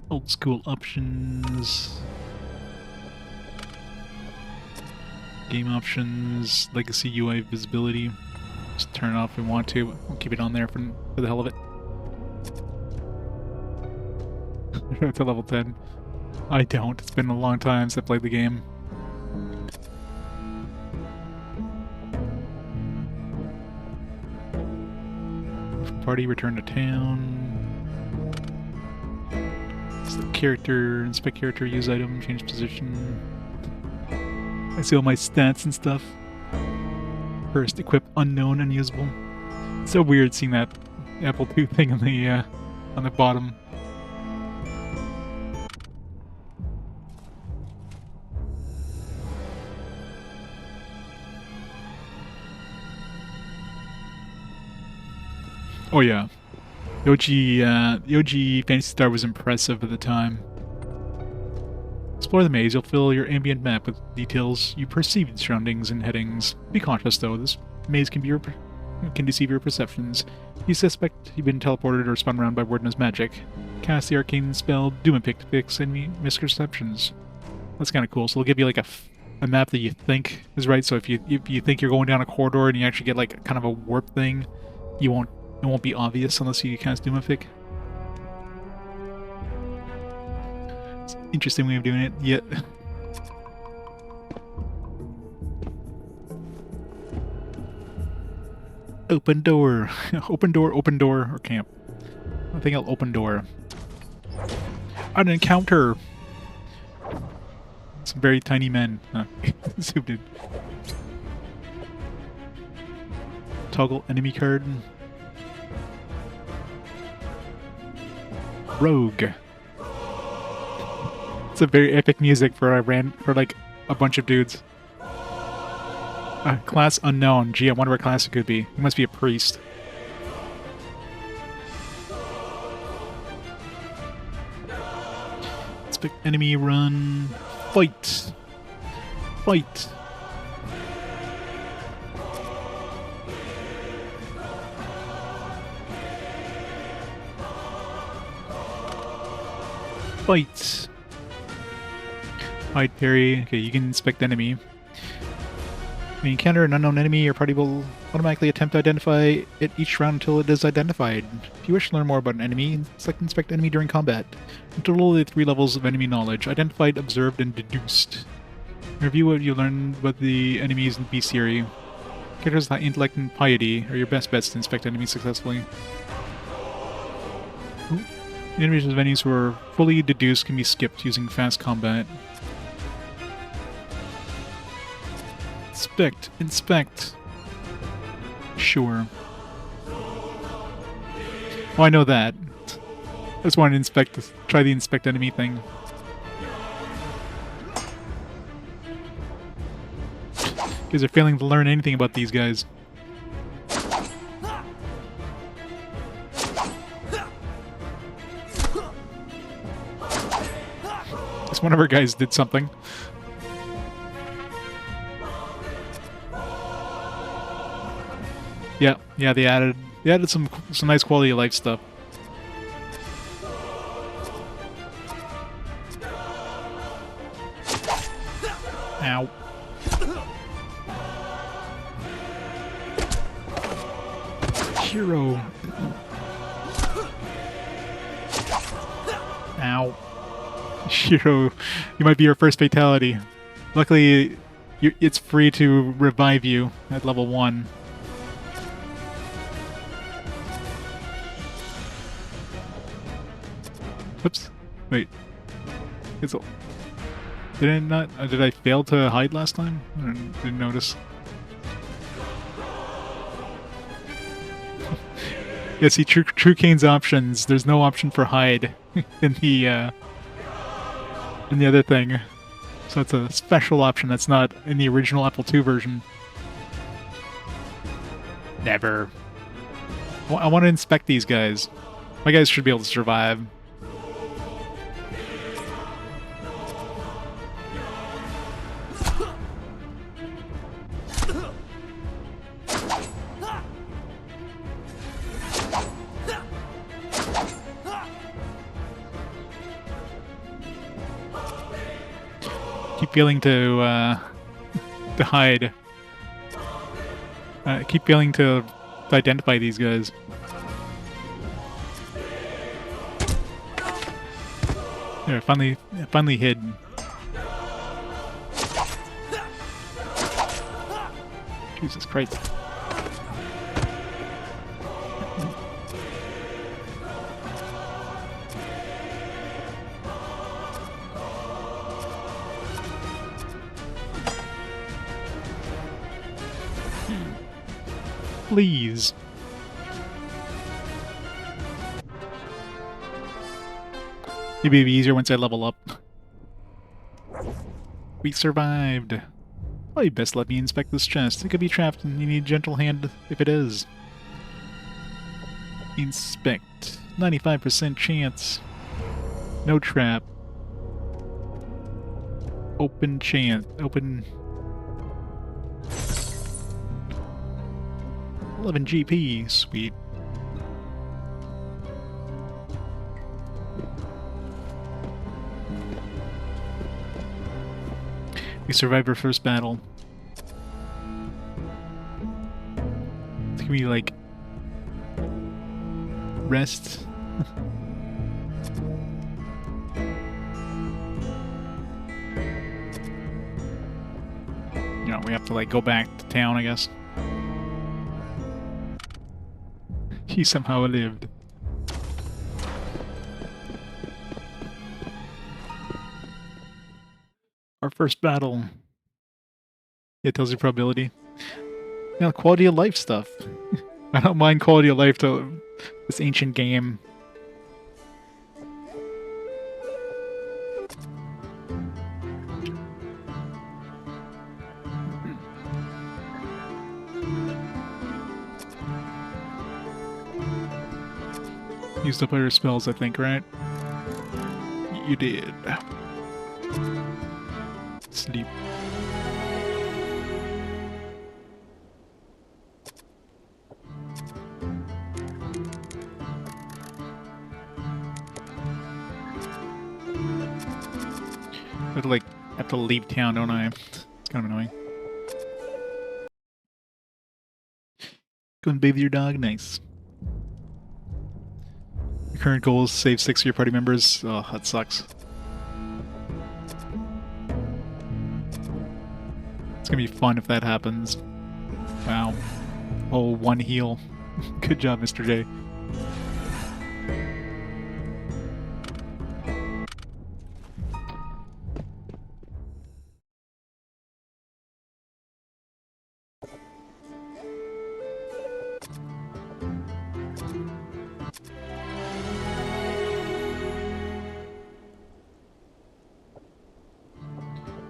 Old school options. Game options, legacy UI visibility. Just turn it off if we want to. We'll keep it on there for the hell of it. To level 10. I don't. It's been a long time since I played the game. Party, return to town. Select character, inspect character, use item, change position. I see all my stats and stuff. First, equip unknown, unusable. It's so weird seeing that Apple II thing on the bottom. Oh yeah, the OG Phantasy Star was impressive at the time. Explore the maze, you'll fill your ambient map with details you perceive in surroundings and headings. Be cautious though, this maze can deceive your perceptions. You suspect you've been teleported or spun around by Werdna's magic. Cast the arcane spell Doom and Pick to fix any misconceptions. That's kind of cool, so they'll give you like a map that you think is right, so if you think you're going down a corridor and you actually get like kind of a warp thing, it won't be obvious unless you cast Doom and Pick. Interesting way of doing it, yet. Open door. Open door, or camp. I think I'll open door. An encounter! Some very tiny men. Zoomed in. Toggle enemy card. Rogue. It's a very epic music for like a bunch of dudes. Class unknown. Gee, I wonder what class it could be. He must be a priest. Expect enemy, run, fight, fight. Fight. Hide, parry. Okay, you can inspect enemy. When you encounter an unknown enemy, your party will automatically attempt to identify it each round until it is identified. If you wish to learn more about an enemy, select Inspect Enemy during combat. In total, there are 3 levels of enemy knowledge: identified, observed, and deduced. Review what you learned about the enemies in bestiary. Characters with high intellect and piety are your best bets to inspect enemies successfully. Enemies with enemies who are fully deduced can be skipped using fast combat. Inspect. Sure. Oh, I know that. I just wanted to try the inspect enemy thing. Because they're failing to learn anything about these guys. Guess one of our guys did something. Yeah, they added some nice quality of life stuff. Ow. Hero. Ow. Hero, you might be your first fatality. Luckily, it's free to revive you at level 1. Oops. Wait. Did I fail to hide last time? I didn't notice. Yeah, see, True Kane's options. There's no option for hide in the other thing. So it's a special option that's not in the original Apple II version. Never. I want to inspect these guys. My guys should be able to survive. failing to hide. I keep failing to identify these guys. There, finally hid. Jesus Christ. Please. Maybe it'll be easier once I level up. We survived. Oh, you best let me inspect this chest. It could be trapped and you need a gentle hand if it is. Inspect. 95% chance. No trap. Open chance. Open. 11 GP. Sweet. We survived our first battle. Can we, like, rest? You know, we have to, like, go back to town, I guess. He somehow lived. Our first battle. It tells you probability. You know, quality of life stuff. I don't mind quality of life to this ancient game. Used up all your spells, I think, right? You did. Sleep. I'd like have to leave town, don't I? It's kind of annoying. Go and bathe your dog, nice. Your current goal is to save 6 of your party members. Oh, that sucks. It's gonna be fun if that happens. Wow. Oh, 1 heal. Good job, Mr. J.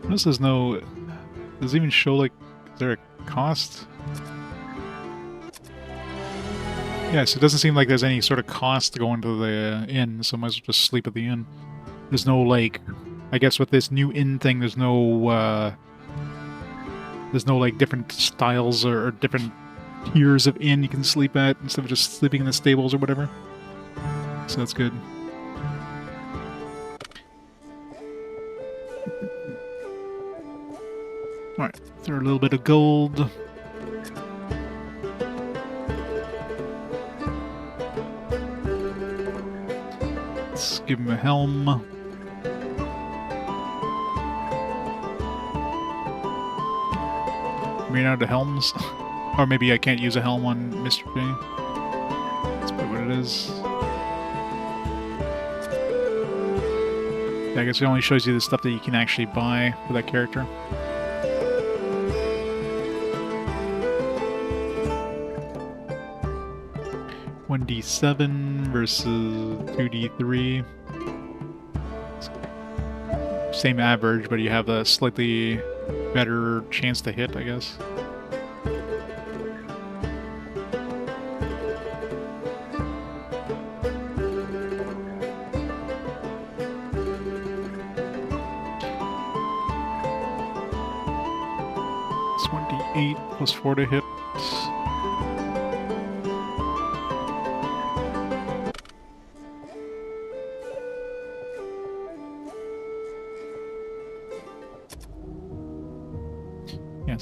Notice there's no... Does it even show, like, is there a cost? Yeah, so it doesn't seem like there's any sort of cost to go into the inn, so I might as well just sleep at the inn. There's no, like... I guess with this new inn thing, there's no, like, different styles or different tiers of inn you can sleep at instead of just sleeping in the stables or whatever. So that's good. Alright, throw a little bit of gold. Let's give him a helm. Ran out of helms? Or maybe I can't use a helm on Mr. J. That's probably what it is. Yeah, I guess it only shows you the stuff that you can actually buy for that character. $1d7 versus 2d3. Same average, but you have a slightly better chance to hit, I guess. It's 1d8 plus 4 to hit.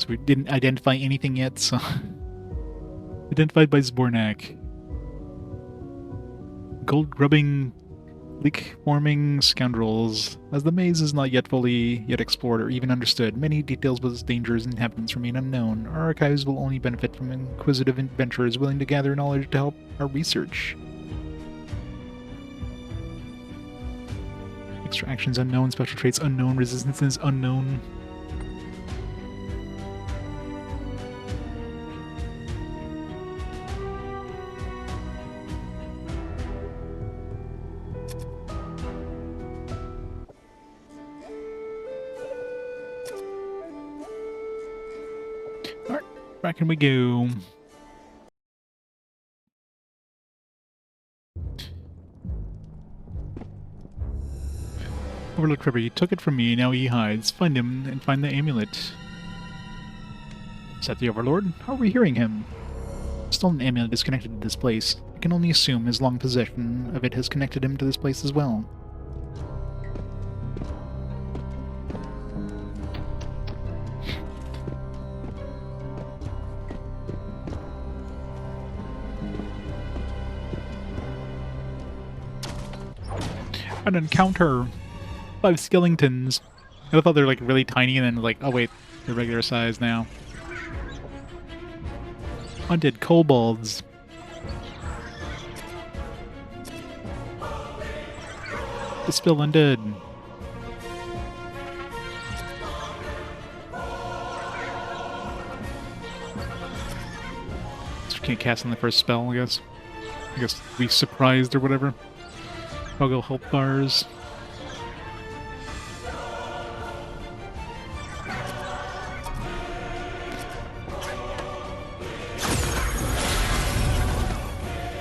So we didn't identify anything yet, so... Identified by Zbornak. Gold-grubbing, leak-forming scoundrels. As the maze is not yet fully explored or even understood, many details about its dangers and inhabitants remain unknown. Our archives will only benefit from inquisitive adventurers willing to gather knowledge to help our research. Extra actions unknown, special traits unknown, resistances unknown. Alright, back can we go. Overlord Trebor, he took it from me, now he hides. Find him and find the amulet. Is that the Overlord? How are we hearing him? Stolen amulet is connected to this place. I can only assume his long possession of it has connected him to this place as well. An encounter! 5 skeletons. I thought they were like really tiny and then like, oh wait, they're regular size now. Undead kobolds. Dispel undead. Just can't cast on the first spell, I guess. I guess we surprised or whatever. Toggle health bars.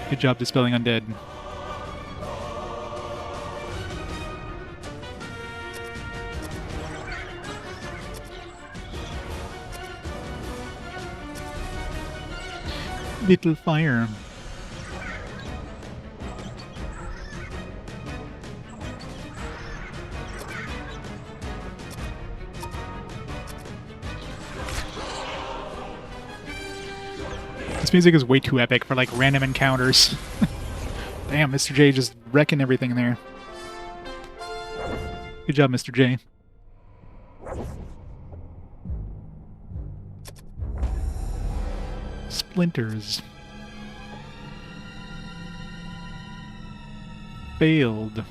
Good job dispelling undead. Little fire. This music is way too epic for like random encounters. Damn, Mr. J just wrecking everything there. Good job, Mr. J. Splinters. Failed.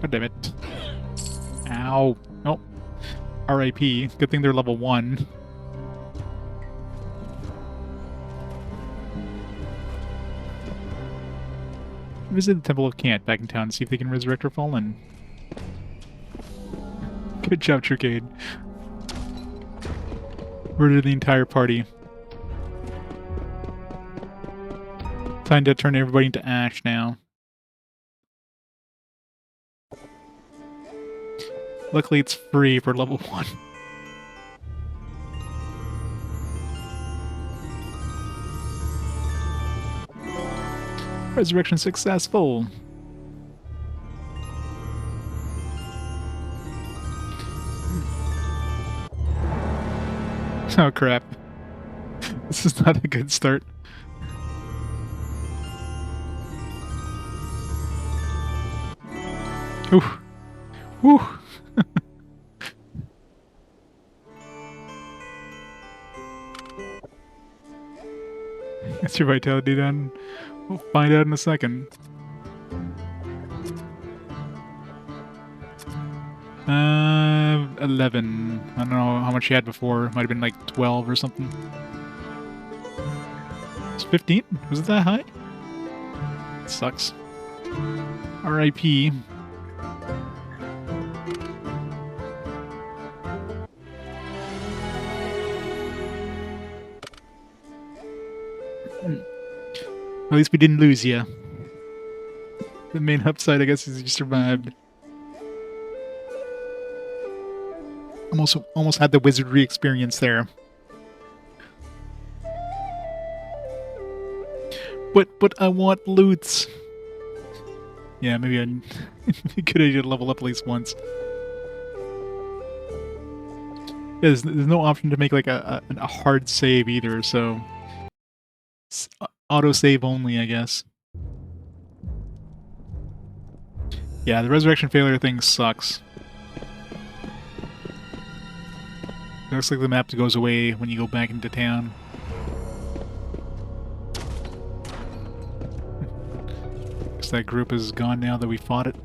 God damn it. Ow. Nope. R.I.P. Good thing they're level 1. Visit the Temple of Cant back in town to see if they can resurrect her fallen. Good job, Trucade. Murdered the entire party. Time to turn everybody into ash now. Luckily, it's free for level 1. Resurrection successful. Oh crap. This is not a good start. Ooh. Whew. What's your vitality done? We'll find out in a second. 11. I don't know how much you had before. Might have been like 12 or something. It's 15? Was it that high? It sucks. R.I.P. At least we didn't lose you. The main upside, I guess, is you survived. Almost had the wizardry experience there. But I want loots. Yeah, maybe I could have leveled up at least once. Yeah, there's no option to make like a hard save either, so it's auto save only, I guess. Yeah, the resurrection failure thing sucks. It looks like the map goes away when you go back into town. Guess that group is gone now that we fought it.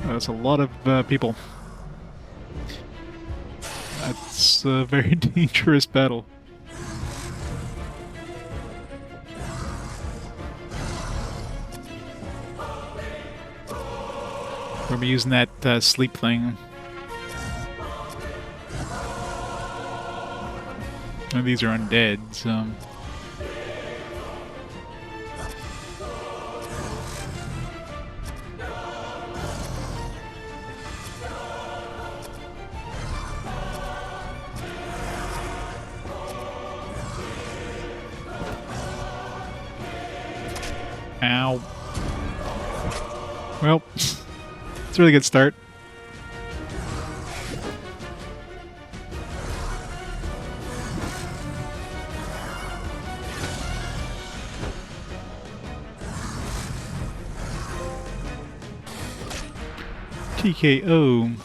That's a lot of people. That's a very dangerous battle. We're be using that sleep thing. And these are undead, so... Ow. Well, it's a really good start. TKO.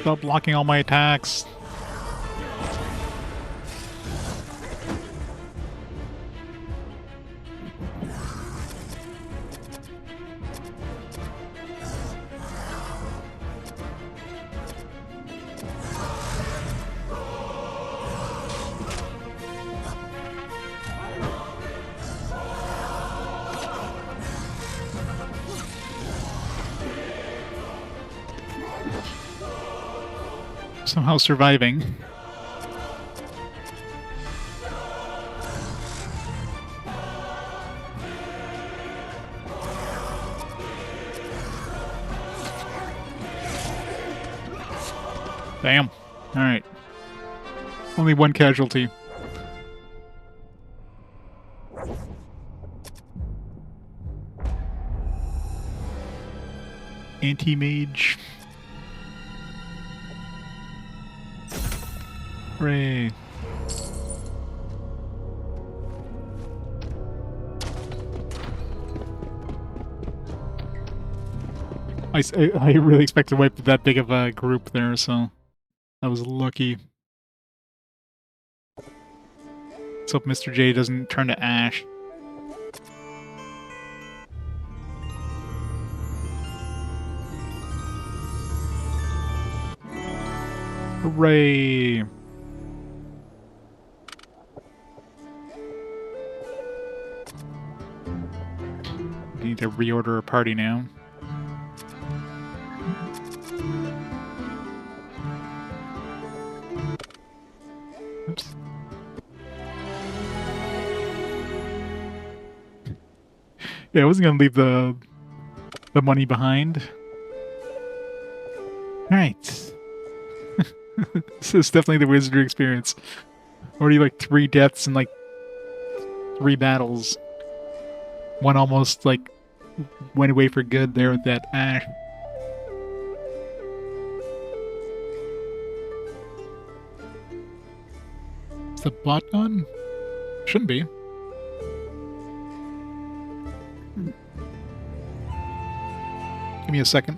Stop blocking all my attacks. Somehow surviving. Damn. Alright. Only one casualty. Anti-mage. Hooray. I really expect to wipe that big of a group there, so I was lucky. Let's hope Mr. J doesn't turn to ash. Hooray! We need to reorder a party now. Oops. Yeah, I wasn't gonna leave the money behind. Alright. This is definitely the Wizardry experience. Already like 3 deaths and like 3 battles. One almost like went away for good there with that ash. Is the bot gone? Shouldn't be. Give me a second.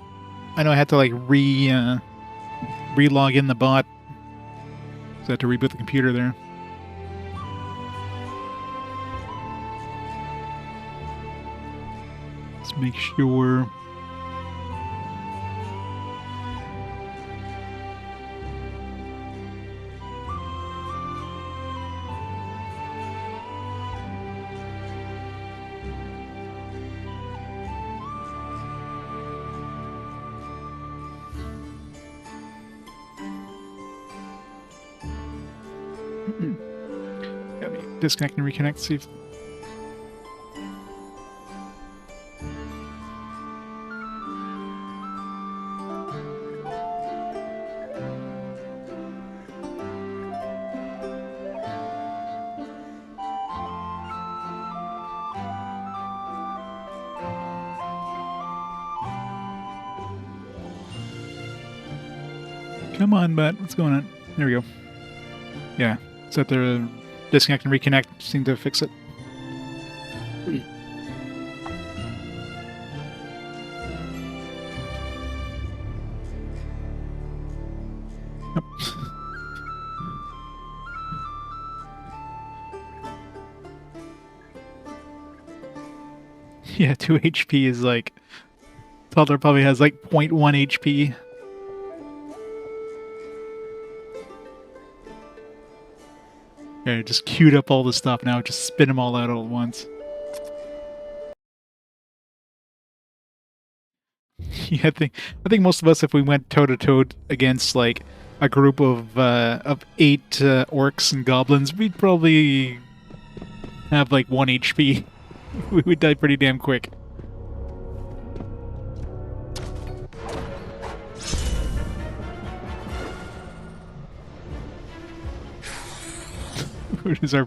I know I had to like re-log in the bot. So I had to reboot the computer there. Let's make sure. Let me disconnect and reconnect, see if... Come on, bud. What's going on? There we go. Yeah. Set the disconnect and reconnect seemed to fix it. Yep. Yeah, 2 HP is like... Toddler probably has like 0.1 HP. Yeah, just queued up all the stuff now, just spin them all out all at once. Yeah, I think most of us, if we went toe-to-toe against like a group of 8 orcs and goblins, we'd probably have like 1 HP. We would die pretty damn quick. Where is our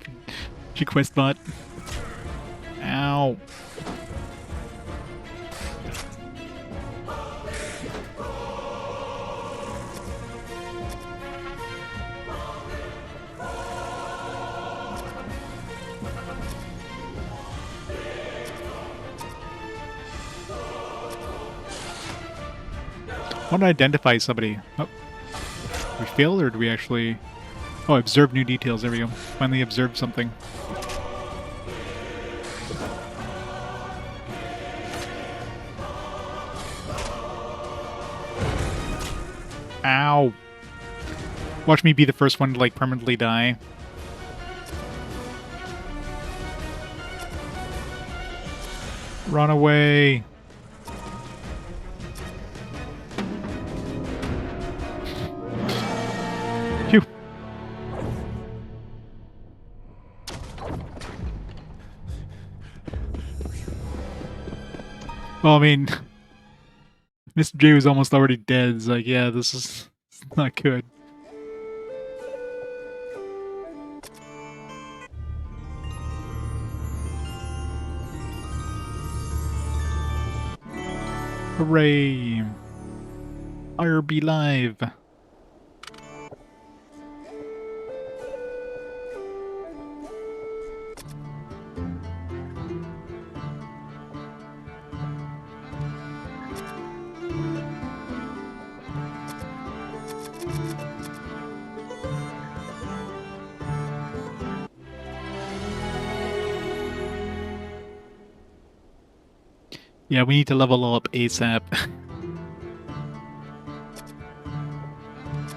quest bot? Ow. I want to identify somebody. Oh. We failed, or do we actually... Oh, observe new details. There we go. Finally observed something. Ow. Watch me be the first one to, like, permanently die. Run away. Phew. Well, I mean, Mr. J was almost already dead. It's like, yeah, this is not good. Hooray! IRB Live! Yeah, we need to level up ASAP.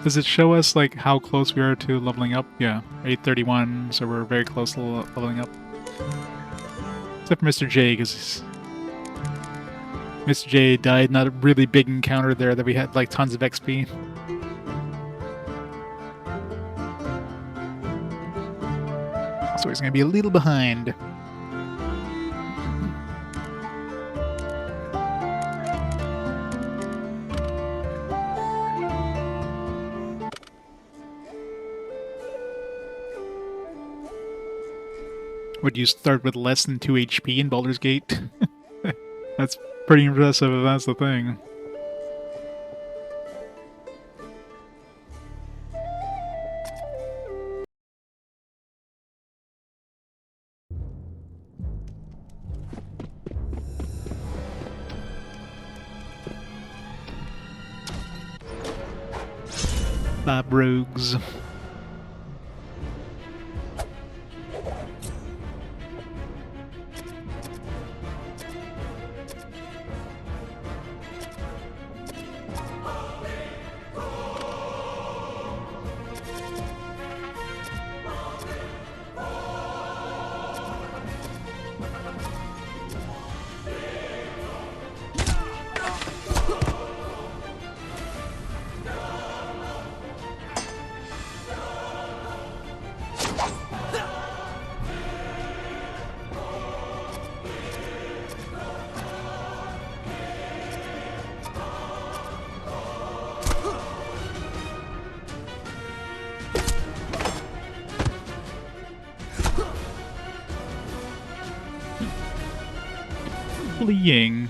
Does it show us, like, how close we are to leveling up? Yeah, 831, so we're very close to leveling up. Except for Mr. J, because Mr. J died in a really big encounter there that we had, like, tons of XP. So he's gonna be a little behind. Would you start with less than 2 HP in Baldur's Gate? That's pretty impressive if that's the thing. Bob Rogues. fleeing.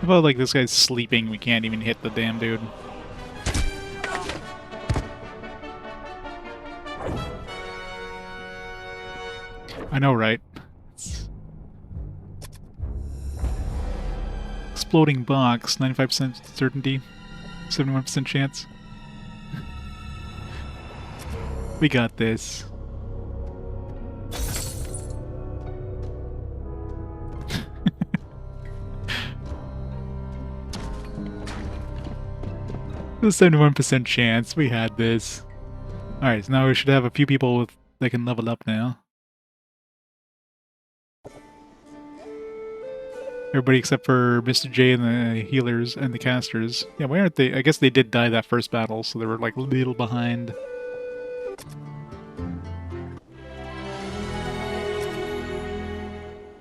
How about, like, this guy's sleeping, we can't even hit the damn dude. I know, right? Exploding box, 95% certainty, 71% chance. We got this. The 71% chance, we had this. Alright, so now we should have a few people that can level up now. Everybody except for Mr. J and the healers and the casters. Yeah, why aren't they? I guess they did die that first battle, so they were like a little behind.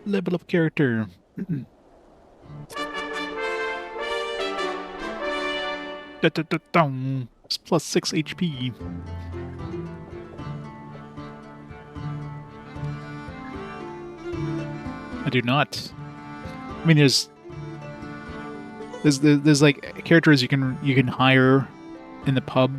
Level up character. It's plus 6 HP. I do not. I mean, there's like characters you can hire in the pub.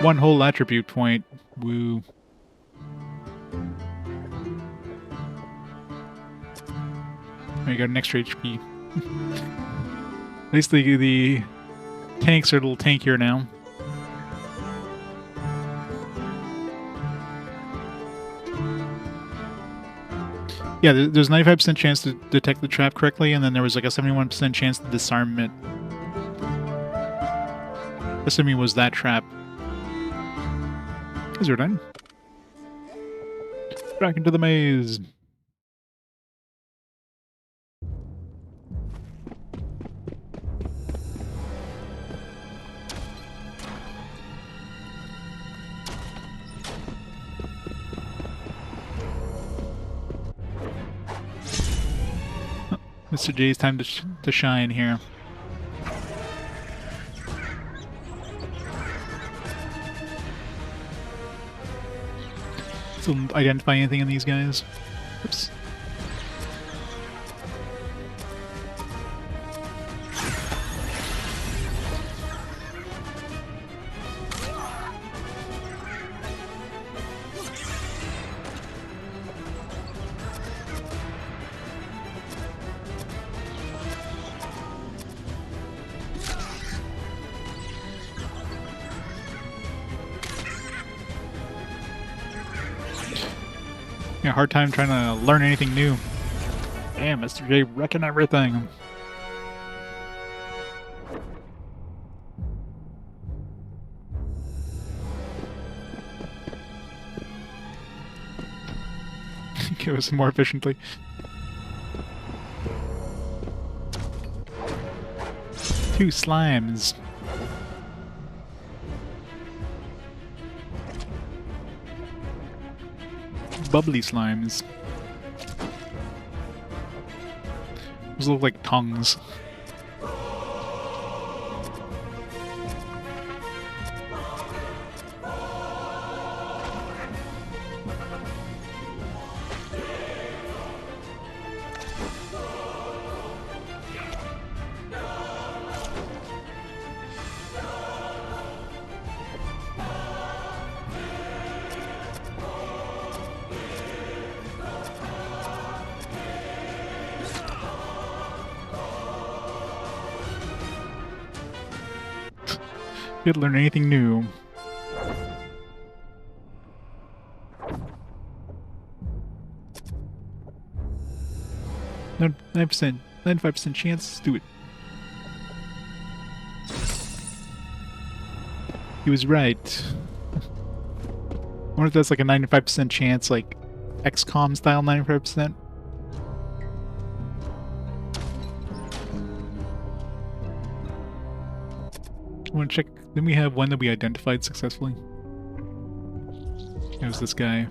One whole attribute point. Woo. There you go, an extra HP. At least the tanks are a little tankier now. Yeah, there's 95% chance to detect the trap correctly, and then there was like a 71% chance to disarm it. Assuming it was that trap. Guys are done. Back into the maze. Mr. J's time to shine here. Still identify anything in these guys? Oops. Yeah, hard time trying to learn anything new. Damn, Mr. J wrecking everything. Kill us more efficiently. Two slimes. Bubbly slimes. Those look like tongues. Didn't learn anything new. No, 9%, 95% chance. Do it. He was right. I wonder if that's like a 95% chance, like XCOM style 95%. I want to check. Then we have one that we identified successfully. It was this guy.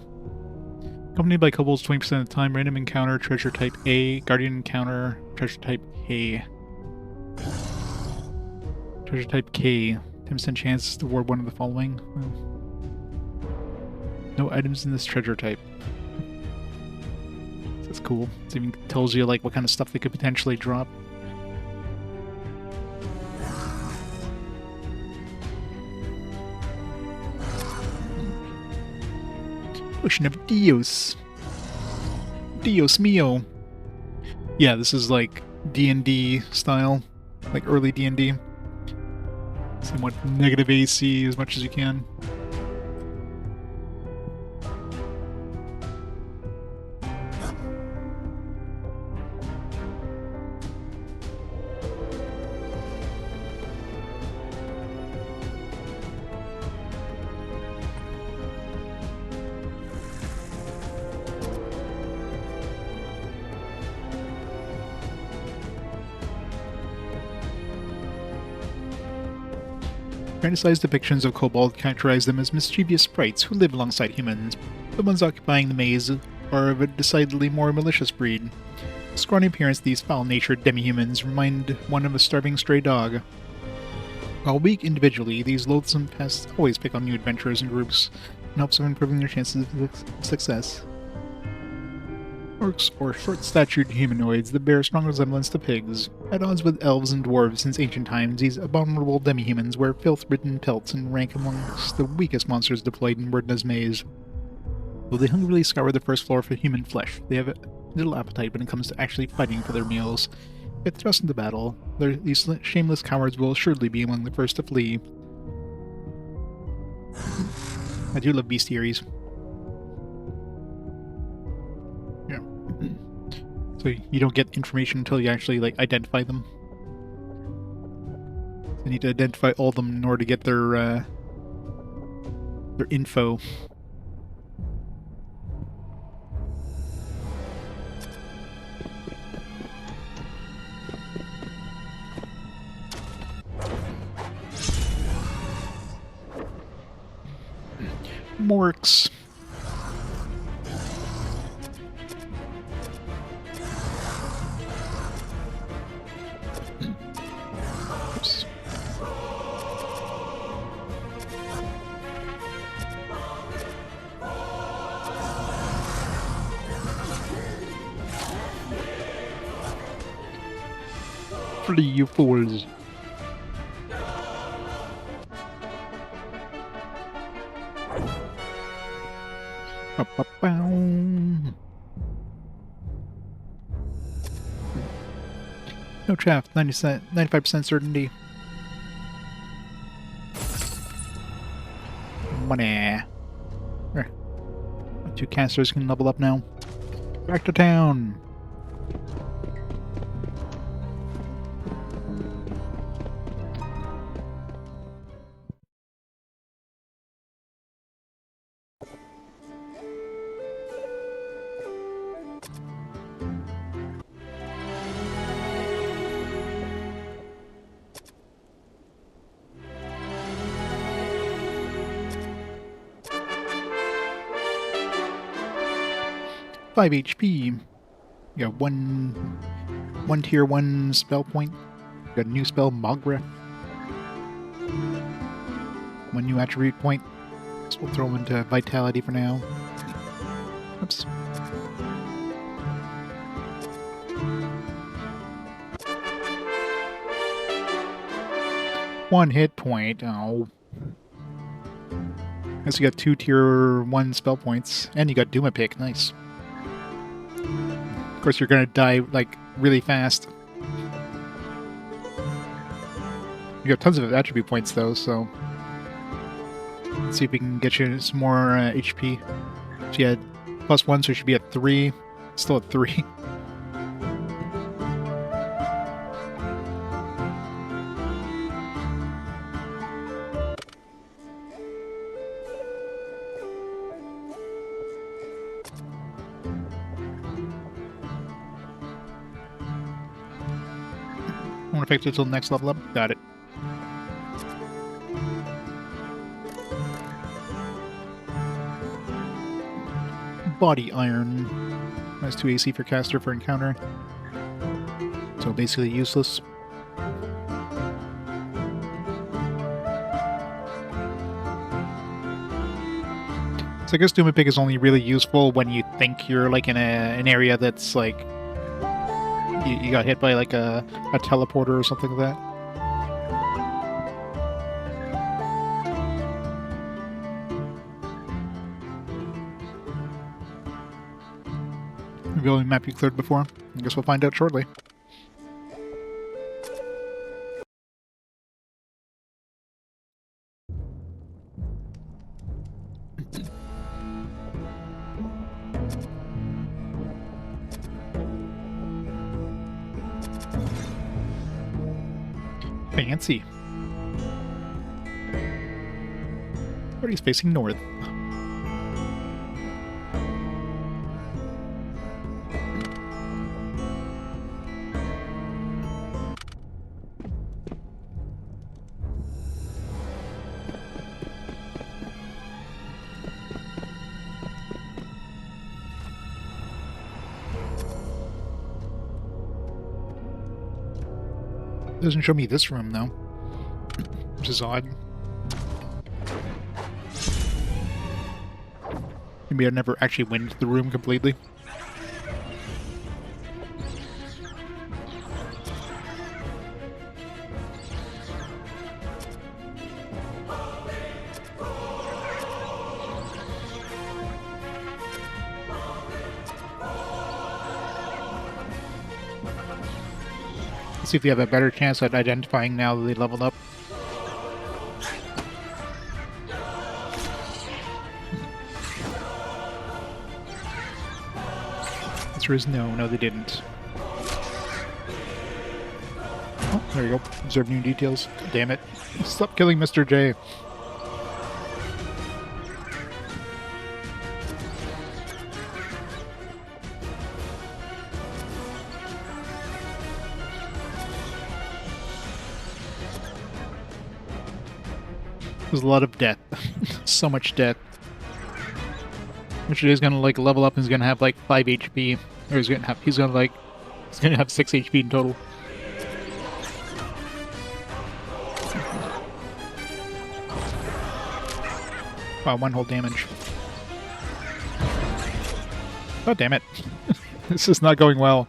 Accompanied by kobolds 20% of the time. Random encounter, treasure type A. Guardian encounter, treasure type A. Treasure type K. 10% chance to award one of the following. No items in this treasure type. That's cool. It even tells you like what kind of stuff they could potentially drop. Potion of Dios. Dios mio. Yeah, this is like D&D style. Like early D&D. Somewhat negative AC as much as you can. Fantasized depictions of kobold characterize them as mischievous sprites who live alongside humans. The ones occupying the maze are of a decidedly more malicious breed. Scrawny appearance, these foul-natured demi-humans remind one of a starving stray dog. While weak individually, these loathsome pests always pick on new adventurers in groups in hopes of improving their chances of success. Orcs, or short-statured humanoids that bear a strong resemblance to pigs. At odds with elves and dwarves since ancient times, these abominable demi-humans wear filth-ridden pelts and rank amongst the weakest monsters deployed in Werdna's maze. Though they hungrily scour the first floor for human flesh, they have little appetite when it comes to actually fighting for their meals. If thrust into battle, these shameless cowards will assuredly be among the first to flee. I do love bestiaries. Yeah. So you don't get information until you actually like identify them. So you need to identify all of them in order to get their info. Morks. Oops. Flee, you fools. No chaff, 95% certainty. Money. There. My 2 casters can level up now. Back to town. Five HP. You got one tier 1 spell point. You got a new spell, Mogra. 1 new attribute point. So we'll throw them into Vitality for now. Oops. One hit point. Oh. Guess you got 2 tier 1 spell points. And you got Doom Pick. Nice. Of course, you're gonna die, like, really fast. You got tons of attribute points, though, so... Let's see if we can get you some more HP. So you had +1, so you should be at 3. Still at 3. Won't affect it until the next level up. Got it. Body Iron. Minus 2 AC for caster for encounter. So basically useless. So I guess Doom and Pig is only really useful when you think you're like in an area that's like you got hit by like a teleporter or something like that. Maybe only map you cleared before. I guess we'll find out shortly. Fancy. Party's facing north. Doesn't show me this room though, which is odd. Maybe I never actually went into the room completely. See if you have a better chance at identifying now that they leveled up. Answer is no, they didn't. Oh, there you go. Observe new details. Damn it. Stop killing Mr. J. There's a lot of death. So much death. Mr. J is gonna like level up and he's gonna have like 5 HP. Or he's gonna have 6 HP in total. Wow, 1 whole damage. Oh damn it. This is not going well.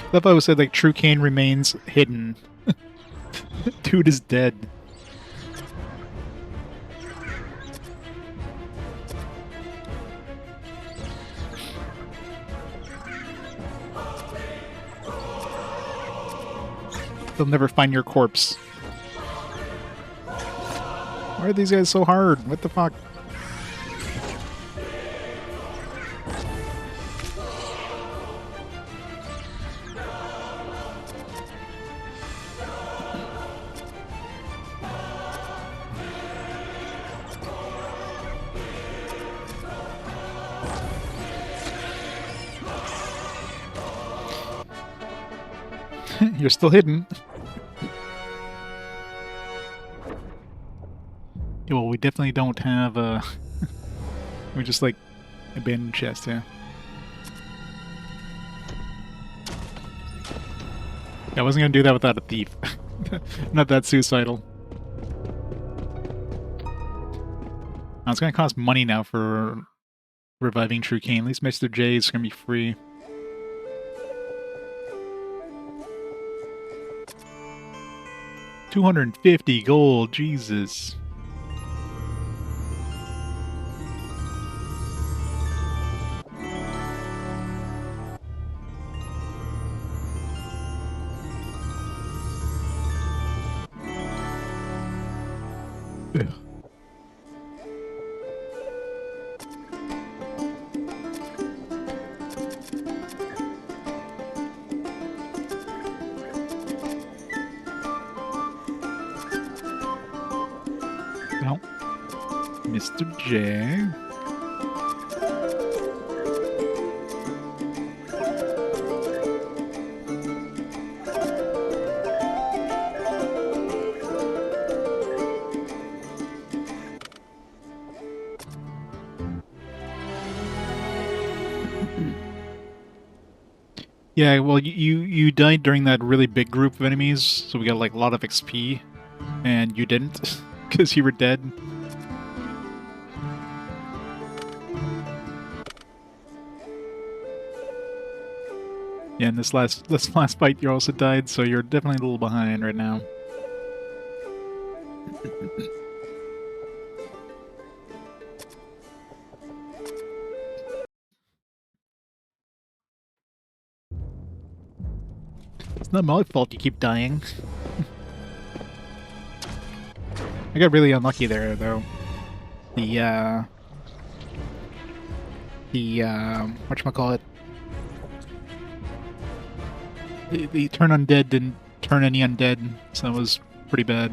I thought I would say like True Cane remains hidden. Dude is dead. They'll never find your corpse. Why are these guys so hard? What the fuck? You're still hidden. Yeah, well, we definitely don't have we just like abandoned chest, yeah. I wasn't gonna do that without a thief. Not that suicidal. Now, it's gonna cost money now for reviving True Cane. At least Mr. J is gonna be free. $250 gold, Jesus. Ugh. Well, Mr. J. Yeah, well, you died during that really big group of enemies, so we got like a lot of XP, and you didn't because you were dead. Yeah, and this last fight you also died, so you're definitely a little behind right now. It's not my fault you keep dying. I got really unlucky there, though. Whatchamacallit? The turn undead didn't turn any undead, so that was pretty bad.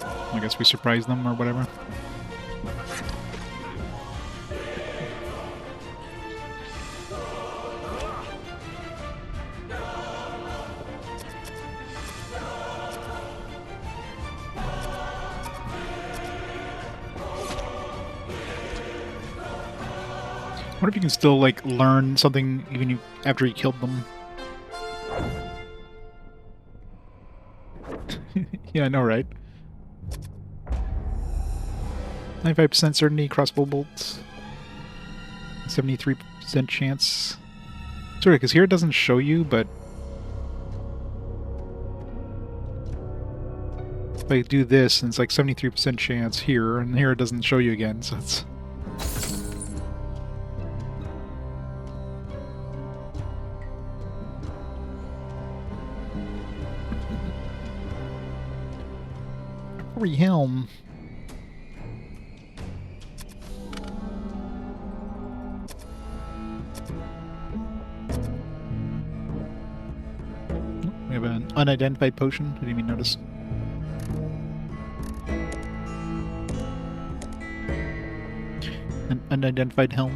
I guess we surprised them or whatever. I wonder if you can still, like, learn something even after you killed them. Yeah, I know, right? 95% certainty, crossbow bolts. 73% chance. Sorry, because here it doesn't show you, but if I do this, and it's like 73% chance here, and here it doesn't show you again, so it's... Helm. We have an unidentified potion. I didn't even notice. An unidentified helm.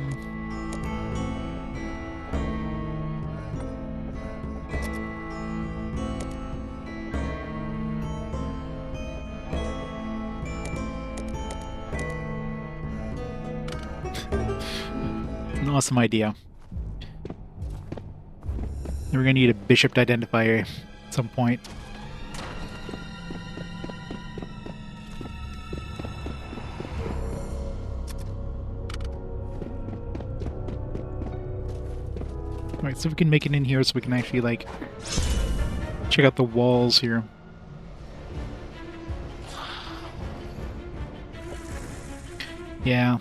An awesome idea. We're gonna need a bishop to identify her at some point. Alright, so we can make it in here so we can actually, like, check out the walls here. Yeah.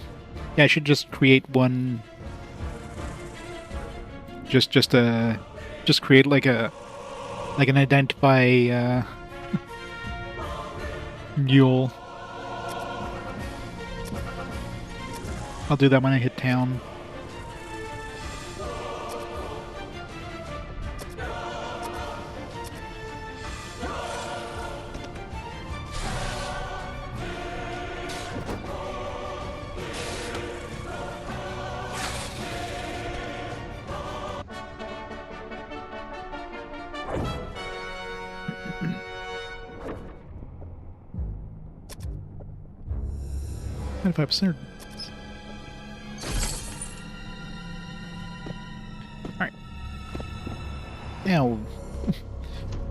Yeah, I should just create one... Just create like an identify mule. I'll do that when I hit town. %. Alright. Now,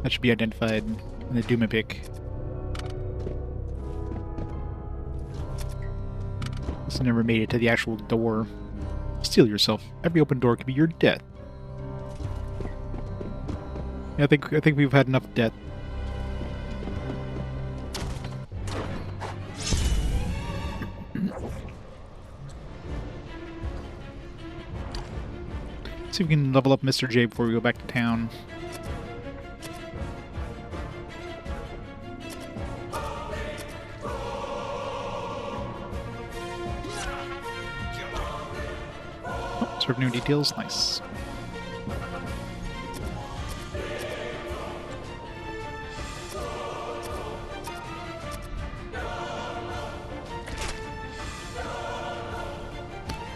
that should be identified in the Doom Epic. This never made it to the actual door. Steel yourself. Every open door could be your death. Yeah, I think we've had enough death. See if we can level up Mr. J before we go back to town. Oh, sort of new details. Nice.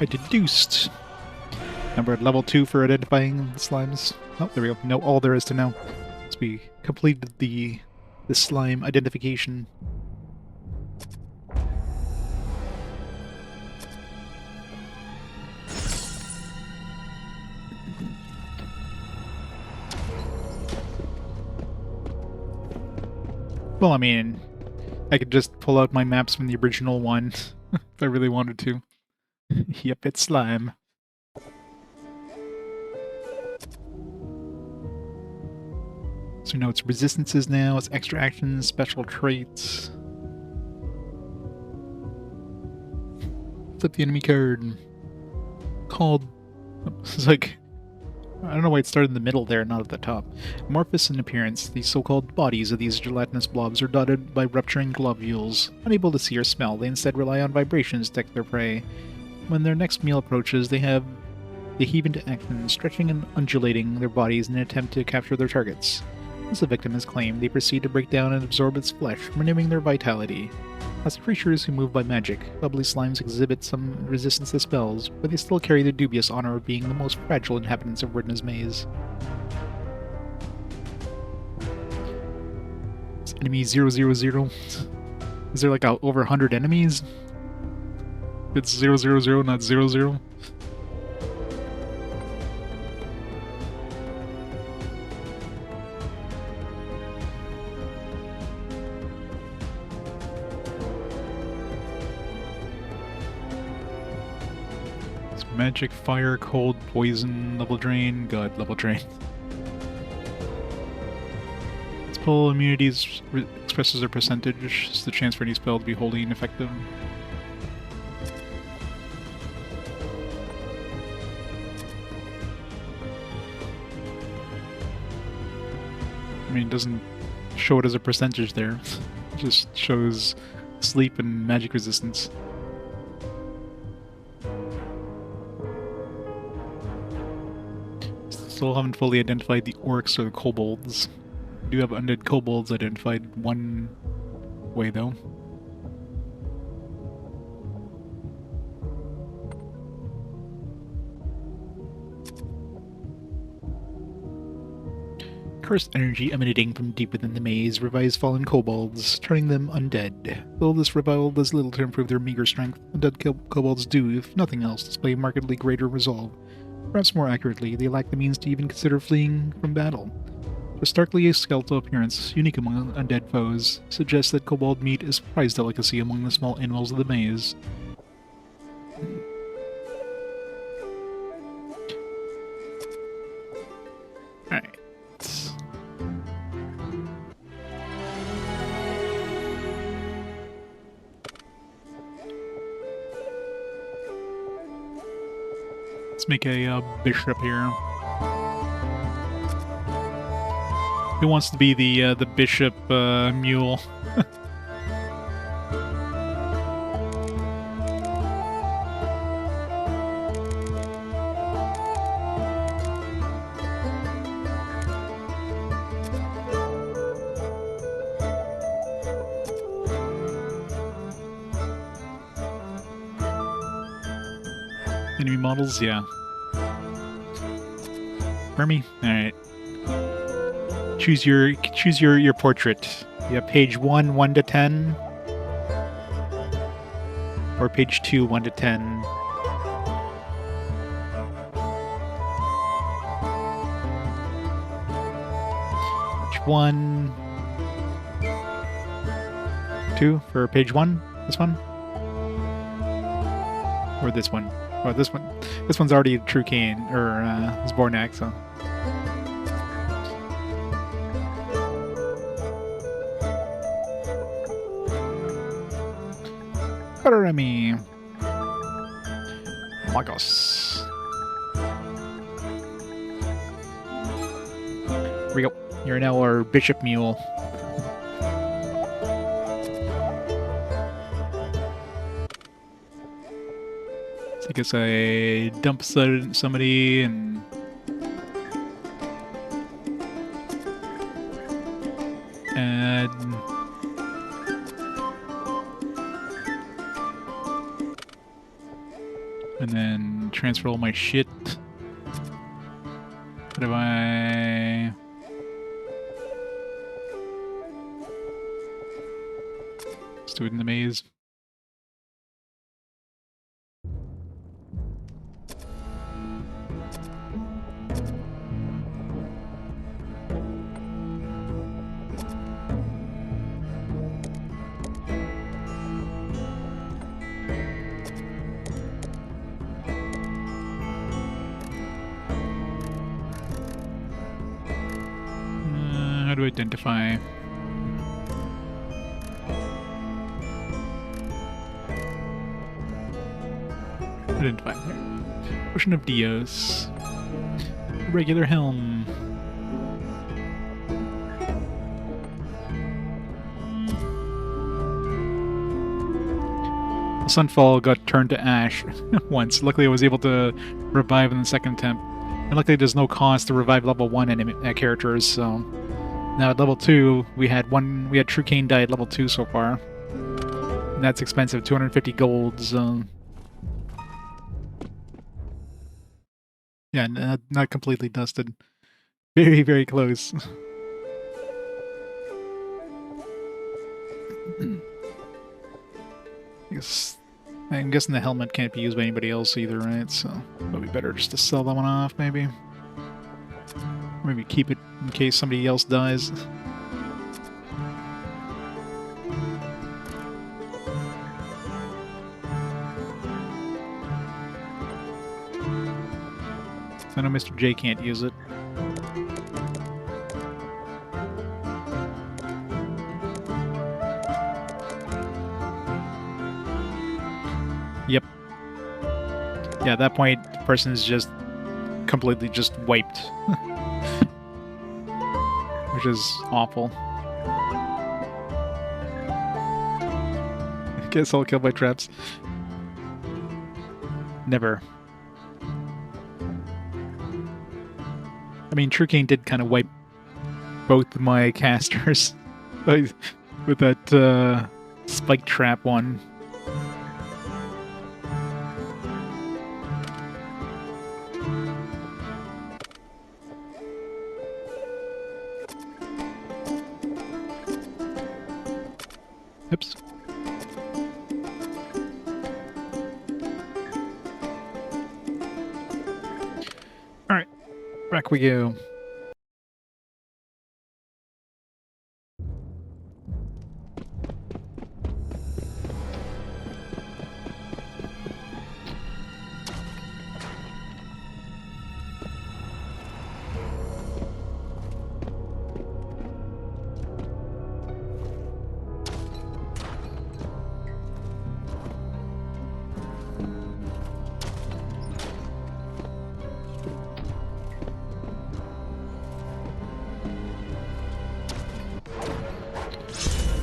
I deduced. And we're at level 2 for identifying the slimes. Oh, there we go. Know all there is to know. So we completed the slime identification. Well, I mean, I could just pull out my maps from the original one if I really wanted to. Yep, it's slime. So we know its resistances now, its extra actions, special traits. Flip the enemy card. Called... It's like... I don't know why it started in the middle there, not at the top. Amorphous in appearance, the so-called bodies of these gelatinous blobs are dotted by rupturing globules. Unable to see or smell, they instead rely on vibrations to detect their prey. When their next meal approaches, they heave into action, stretching and undulating their bodies in an attempt to capture their targets. Once the victim is claimed, they proceed to break down and absorb its flesh, renewing their vitality. As creatures who move by magic, bubbly slimes exhibit some resistance to spells, but they still carry the dubious honor of being the most fragile inhabitants of Werdna's maze. It's enemy 000. Is there like over 100 enemies? It's 000, not 00. Magic, fire, cold, poison, level drain, god, level drain. Spell immunities expresses their percentage, it's the chance for any spell to be wholly ineffective. I mean, it doesn't show it as a percentage there, it just shows sleep and magic resistance. Still haven't fully identified the orcs or the kobolds. We do have undead kobolds identified one way though. Cursed energy emanating from deep within the maze revives fallen kobolds, turning them undead. Though this revival does little to improve their meager strength, undead kobolds do, if nothing else, display markedly greater resolve. Perhaps more accurately, they lack the means to even consider fleeing from battle. Their starkly skeletal appearance, unique among undead foes, suggests that kobold meat is a prized delicacy among the small animals of the maze. Alright. Let's make a bishop here. Who wants to be the bishop mule? Enemy models, yeah. Hermie? Alright. Choose your portrait. You have page 1, 1 to 10. Or page 2, 1 to 10. Page 1. 2 for page 1? This one? Or this one? Oh, this one. This one's already True Kane, or Zbornak, so. Remy. Magos. Here we go. You're now our bishop mule. So I guess I dump somebody and add and then transfer all my shit. What have I? Let's do it in the maze. to identify. Identify there. Potion of Dios. Regular helm. Sunfall got turned to ash once. Luckily, I was able to revive in the second attempt. And luckily, there's no cost to revive level 1 characters, so... Now at level 2, we had True Cane die at level 2 so far. And that's expensive, 250 gold, so... Yeah, not completely dusted. Very, very close. I'm guessing the helmet can't be used by anybody else either, right? So it'll be better just to sell that one off, maybe. Maybe keep it in case somebody else dies. I know Mr. J can't use it. Yep. Yeah, at that point, the person is just completely just wiped. Which is awful. I guess I'll kill by traps. Never. I mean, True Cane did kind of wipe both my casters with that spike trap one. Oops. Alright, back we go.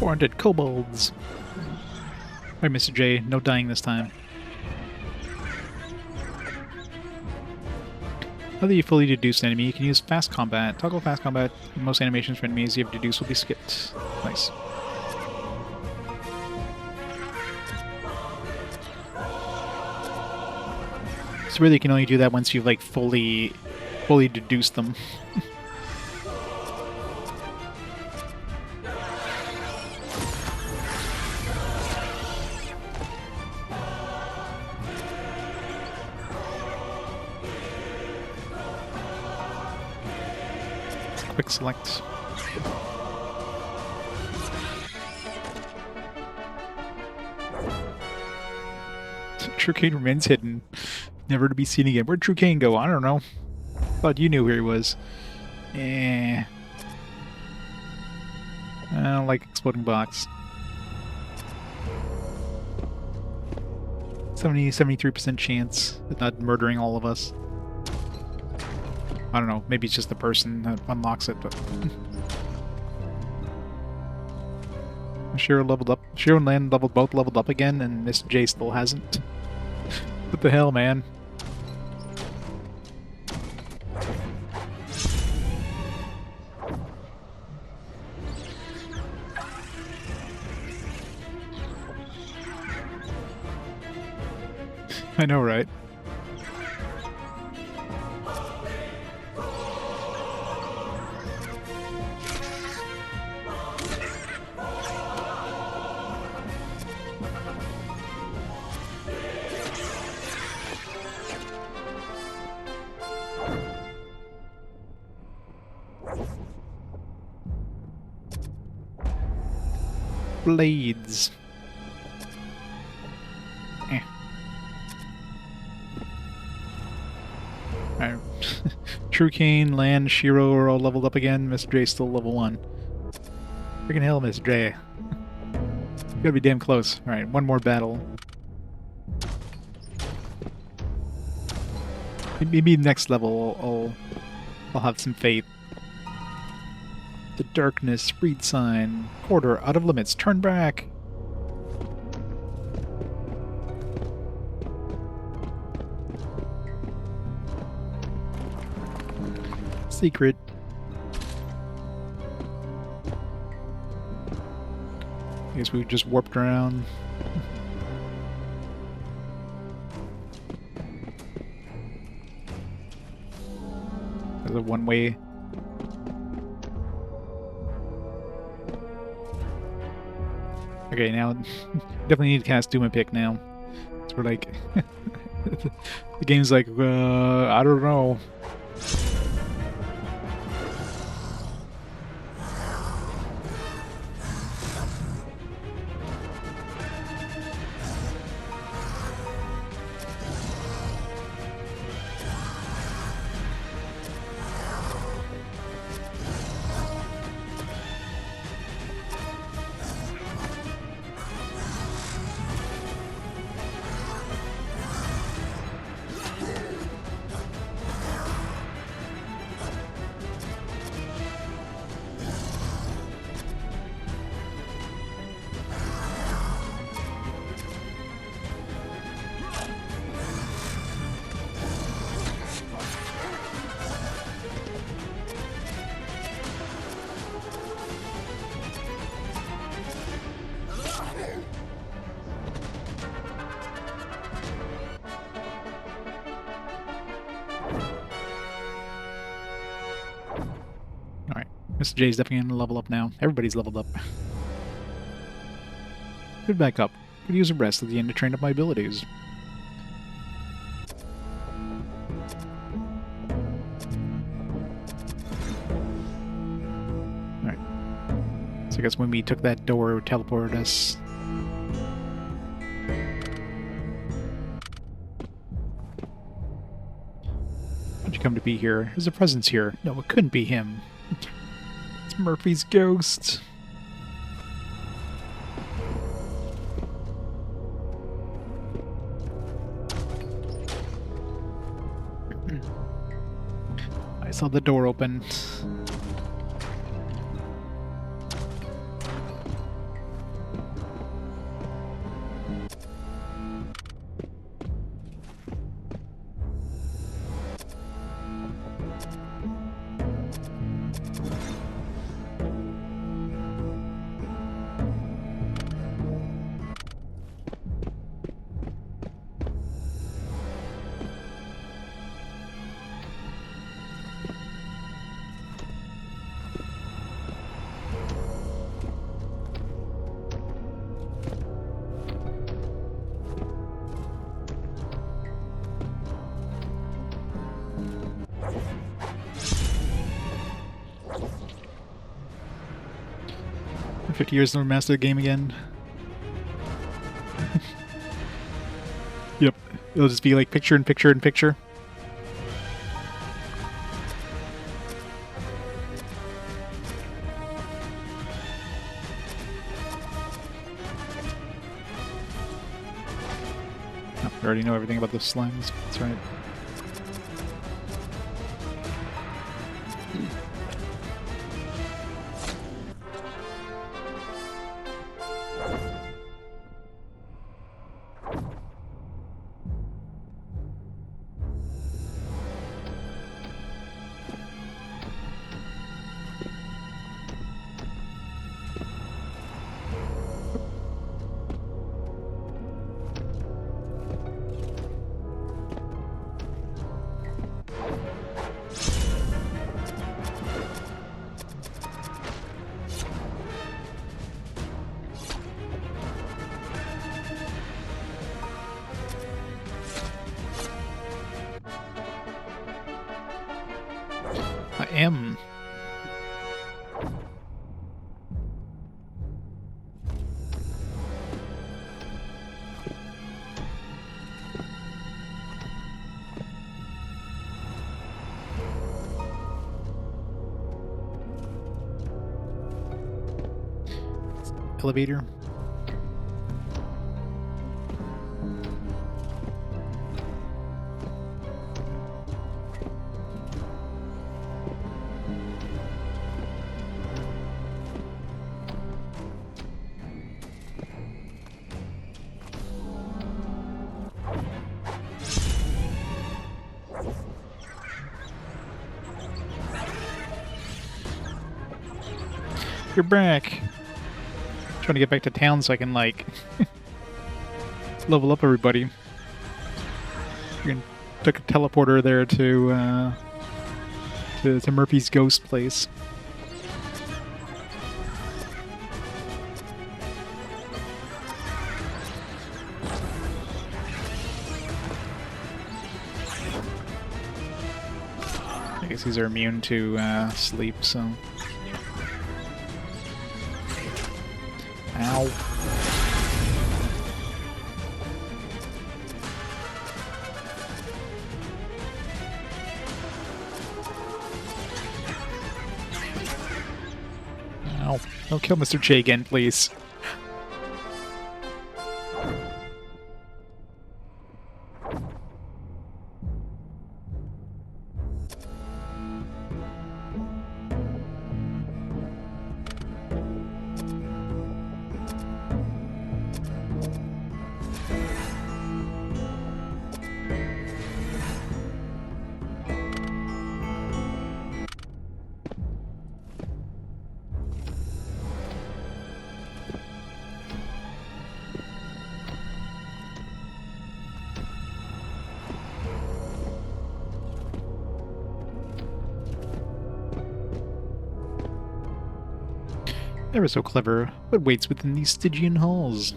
Undead kobolds. Alright, Mr. J, no dying this time. Now that you fully deduced an enemy, you can use fast combat. Toggle fast combat. Most animations for enemies you have deduced will be skipped. Nice. So really you can only do that once you've like fully deduced them. Quick select. True Cane remains hidden, never to be seen again. Where'd True Cane go? I don't know. Thought you knew where he was. I don't like exploding box. 73% chance of not murdering all of us. I don't know, maybe it's just the person that unlocks it, but... Shiro leveled up. Shiro and Lan both leveled up again, and Mr. J still hasn't. What the hell, man? I know, right? Blades. True Kane, Lan, Shiro are all leveled up again. Mr. J still level 1. Freaking hell, Mr. J. Gotta be damn close. Alright, one more battle. Maybe next level I'll have some faith. The darkness, freed sign, quarter, out of limits, turn back! Secret. I guess we just warped around. There's a one-way. Okay, now definitely need to cast Doom and Pick now. So we're like, the game's like, I don't know. Mr. J's definitely gonna level up now. Everybody's leveled up. Good back up. Could use a rest at the end to train up my abilities. Alright. So I guess when we took that door, it teleported us. How'd you come to be here? There's a presence here. No, it couldn't be him. It's Murphy's ghost. I saw the door open. In 50 years to remaster the game again. Yep. It'll just be like picture in picture in picture. Oh, I already know everything about the slimes. That's right. I am. elevator. You're back. Trying to get back to town so I can, like, level up everybody. Took a teleporter there to Murphy's ghost place. I guess these are immune to sleep, so... Ow. Ow. Don't kill Mr. J again, please. Ever so clever. What waits within these Stygian halls?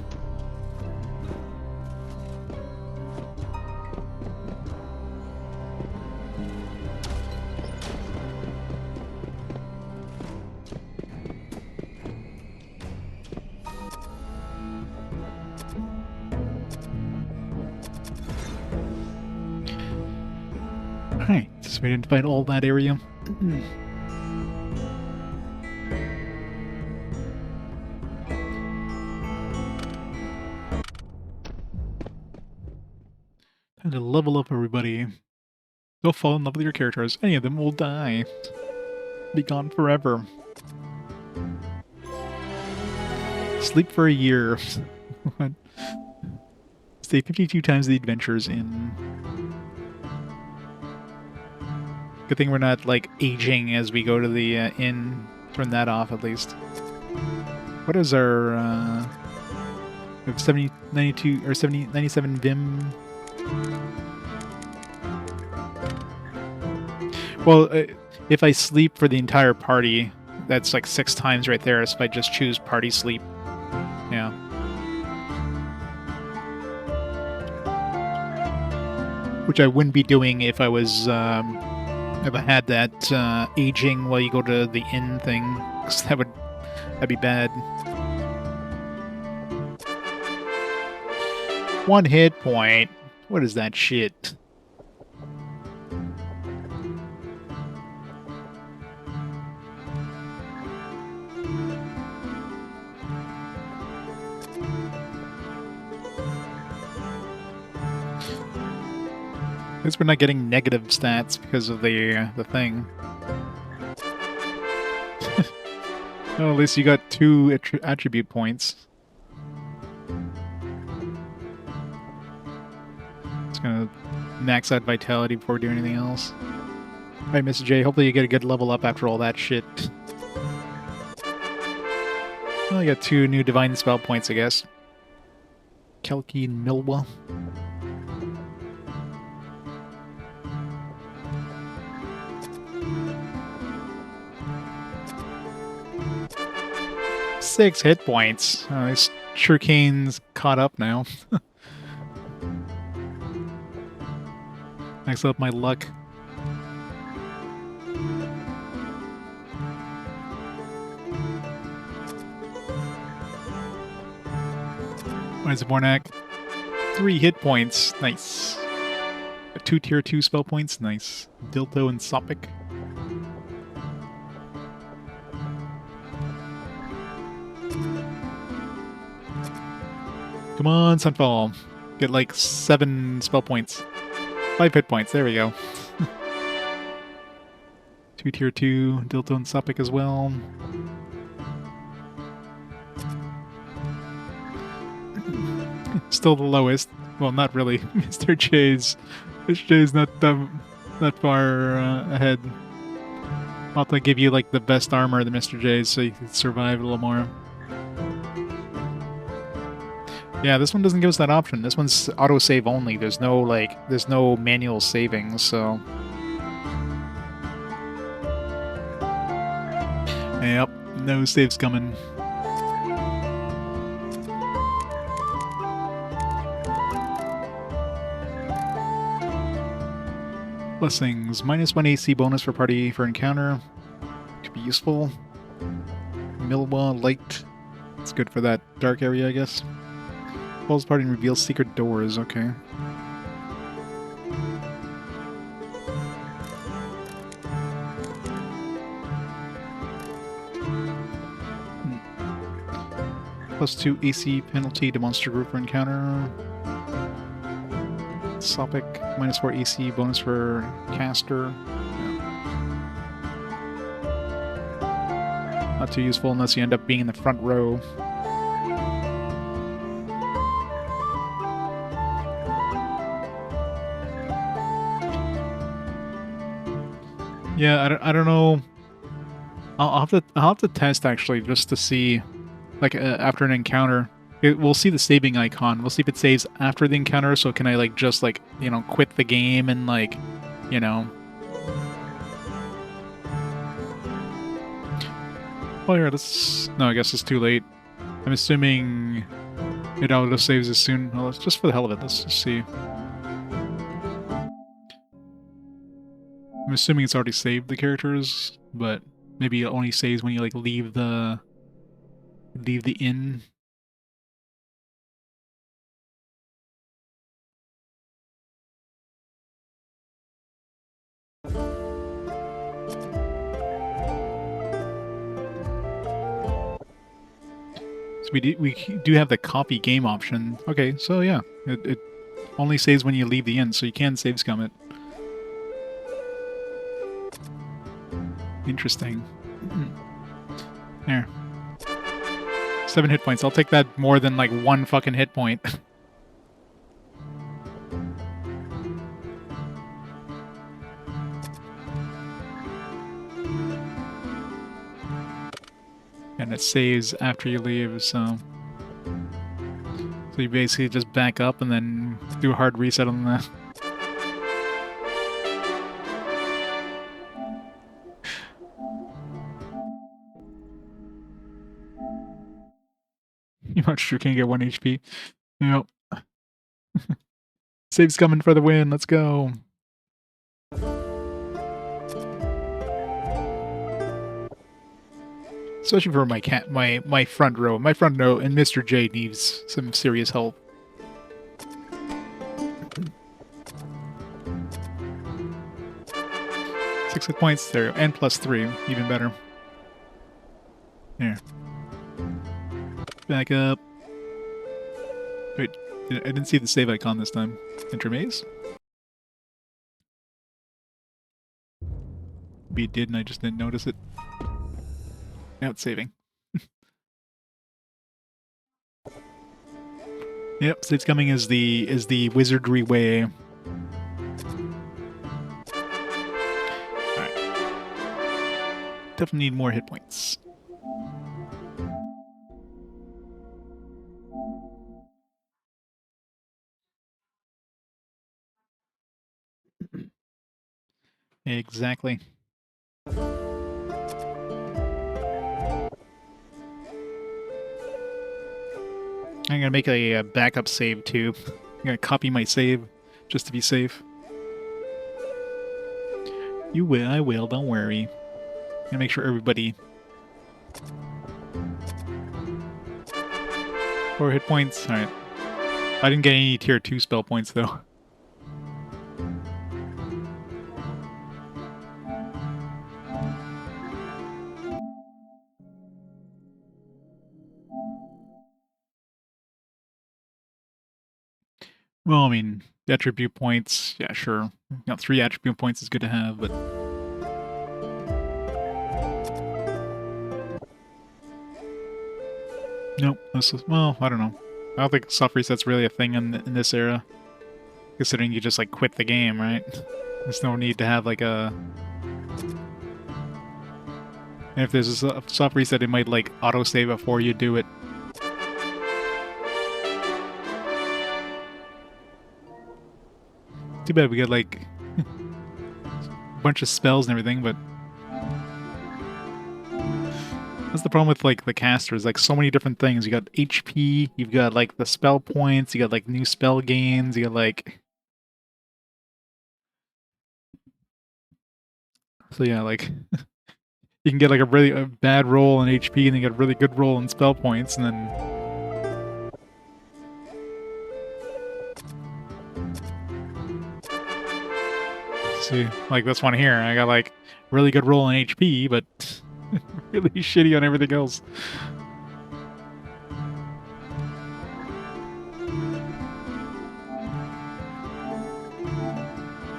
Alright, so we didn't find all that area. Time to level up everybody. Don't fall in love with your characters. Any of them will die. Be gone forever. Sleep for a year. Stay 52 times the adventures in... Good thing we're not, like, aging as we go to the inn. Turn that off, at least. What is our, we have 70, 92, or 70, 97 Vim... Well, if I sleep for the entire party, that's like 6 times right there, so if I just choose party sleep. Yeah. Which I wouldn't be doing if I was, if I had that aging while you go to the inn thing, because that'd be bad. 1 hit point. What is that shit? At least we're not getting negative stats because of the thing. Well, at least you got 2 attribute points. Just gonna max out vitality before we do anything else. Alright, Mr. J, hopefully you get a good level up after all that shit. Well, I got 2 new divine spell points, I guess. Kelki and Milwa. Six hit points. Oh, this Shuriken's caught up now. Max up my luck. What is it, Bornak? 3 hit points. Nice. 2 tier 2 spell points. Nice. Dilto and Sophic. Come on, Sunfall. Get like 7 spell points. 5 hit points. There we go. 2 tier 2. Dilto and Sophic as well. Still the lowest. Well, not really. Mr. J's not that far ahead. I'll have to give you like the best armor, the Mr. J's, so you can survive a little more. Yeah, this one doesn't give us that option. This one's autosave only. There's no manual saving, so. Yep, no saves coming. Blessings. -1 AC bonus for party for encounter. Could be useful. Milwa Light. It's good for that dark area, I guess. Calls party and reveals secret doors. Okay. +2 AC penalty to monster group for encounter. Sophic, -4 AC bonus for caster. Yeah. Not too useful unless you end up being in the front row. Yeah, I don't know. I'll have to test actually just to see, like after an encounter. We'll see the saving icon. We'll see if it saves after the encounter, so can I, like, just, like, you know, quit the game and, like, you know... Oh, yeah, this... No, I guess it's too late. I'm assuming it auto-saves as soon... Well, just for the hell of it, let's just see. I'm assuming it's already saved the characters, but maybe it only saves when you, like, leave the inn. So we do have the copy game option. Okay, so yeah, it only saves when you leave the inn, so you can save scum it. Interesting. There. 7 hit points. I'll take that more than like 1 fucking hit point. And it saves after you leave, so... So you basically just back up and then do a hard reset on that. You monster can't get 1 HP. Yep. Save's coming for the win. Let's go. Especially for my front row. My front row and Mr. J needs some serious help. Six hit points there, and +3, even better. There. Back up. Wait, I didn't see the save icon this time. Enter maze? Maybe it did and I just didn't notice it. Now it's saving. Yep, save's coming as the wizardry way. Alright. Definitely need more hit points. Exactly. I'm gonna make a backup save too. I'm gonna copy my save just to be safe. You will, I will, don't worry. I'm gonna make sure everybody... 4 hit points, alright. I didn't get any tier 2 spell points though. Well, I mean, attribute points, yeah, sure. 3 attribute points is good to have, but nope. This is, well, I don't know. I don't think soft reset's really a thing in this era, considering you just like quit the game, right? There's no need to have like a. And if there's a soft reset, it might like autosave before you do it. Too bad we got like a bunch of spells and everything, but that's the problem with like the casters. Like so many different things. You got HP, you've got like the spell points, you got like new spell gains, you got like. So yeah, like you can get like a really bad roll in HP, and then get a really good roll in spell points, and then. See, like this one here, I got like really good roll in HP, but really shitty on everything else.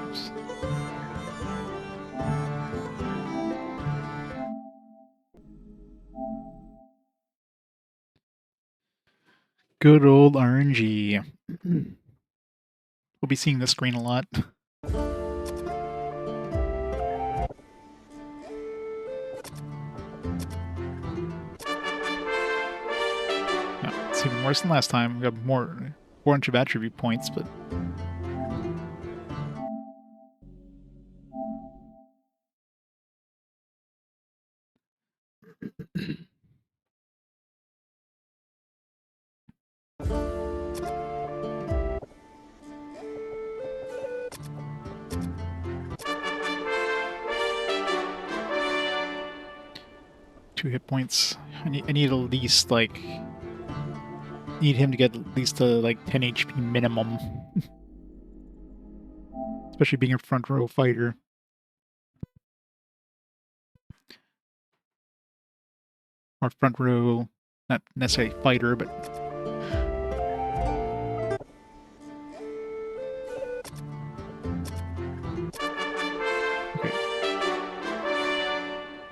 Oops. Good old RNG. We'll be seeing this screen a lot. Yeah, it's even worse than last time. We got more 400 attribute points, but 2 hit points. I need at least like need him to get at least to like 10 HP minimum. Especially being a front row fighter. Or front row, not necessarily fighter, but okay.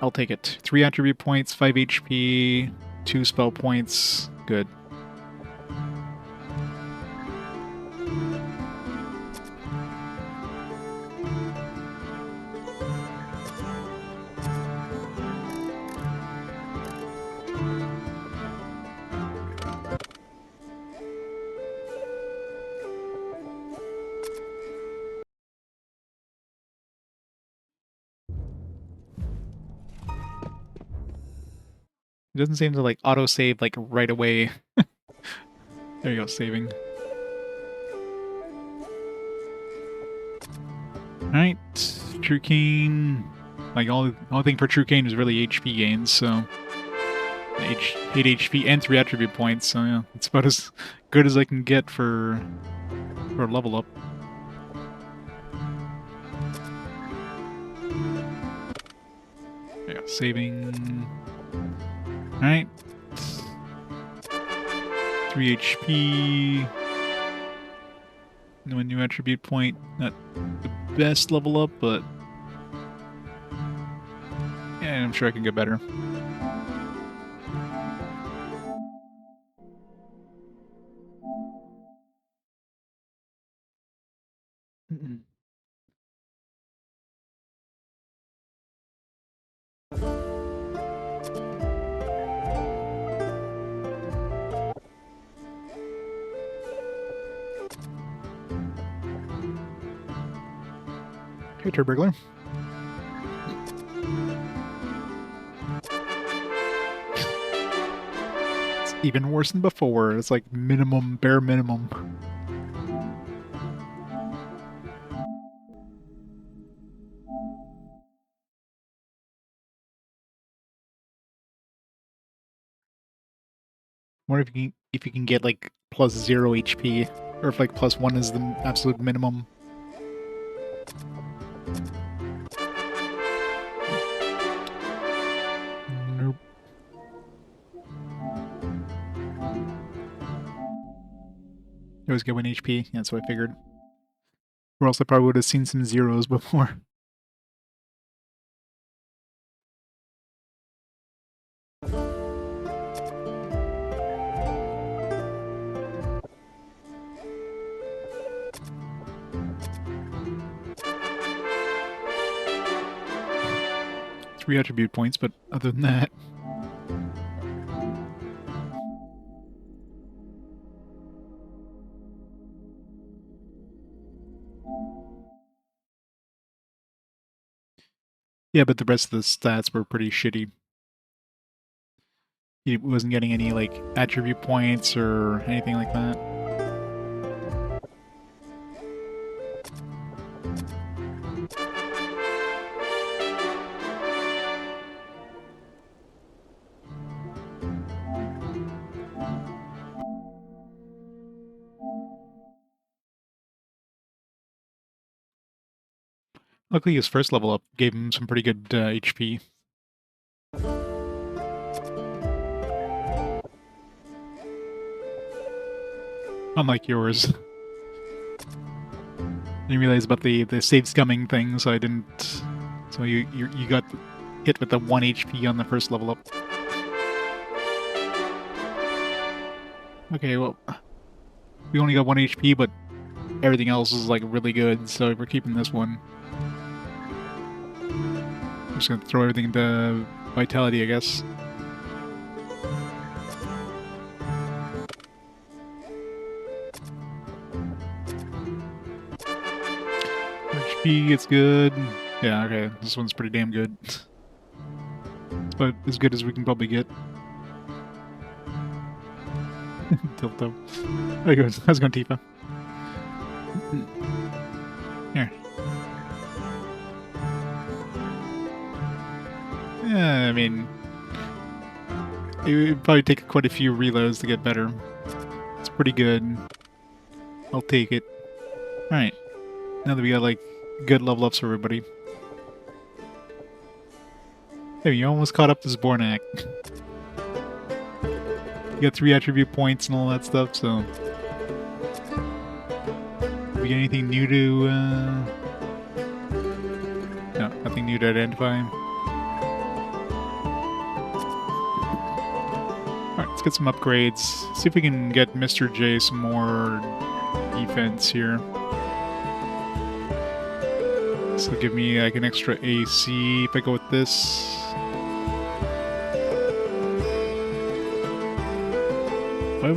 I'll take it. 3 attribute points, 5 HP, 2 spell points. Good. It doesn't seem to like auto-save like right away. There you go, saving. Alright, True Cane. Like, only thing for True Cane is really HP gains, so. 8 HP and 3 attribute points, so yeah. It's about as good as I can get for a level up. Yeah, saving. Alright. 3 HP. No new attribute point. Not the best level up, but yeah, I'm sure I can get better. Hey, Turburglar. It's even worse than before. It's like minimum, bare minimum. I wonder if you can get like plus 0 HP, or if like plus 1 is the absolute minimum. Nope. always get 1 HP. Yeah, that's what I figured. Or else I probably would have seen some zeros before. Three attribute points, but other than that... Yeah, but the rest of the stats were pretty shitty. He wasn't getting any, like, attribute points or anything like that. Luckily, his first level up gave him some pretty good HP. Unlike yours. I didn't realize about the save scumming thing, so I didn't... So you got hit with the 1 HP on the first level up. Okay, well... We only got 1 HP, but everything else is, like, really good, so we're keeping this one. I'm just gonna throw everything into Vitality, I guess. HP, it's good. Yeah, okay, this one's pretty damn good. But as good as we can probably get. Tilto. How's it going, Tifa? Here. Yeah, I mean... It would probably take quite a few reloads to get better. It's pretty good. I'll take it. Alright. Now that we got, like, good level ups for everybody. Hey, you almost caught up to Zbornak. You got 3 attribute points and all that stuff, so... We get anything new to, No, nothing new to identify. Alright, let's get some upgrades. See if we can get Mr. J some more defense here. This will give me like an extra AC if I go with this. Why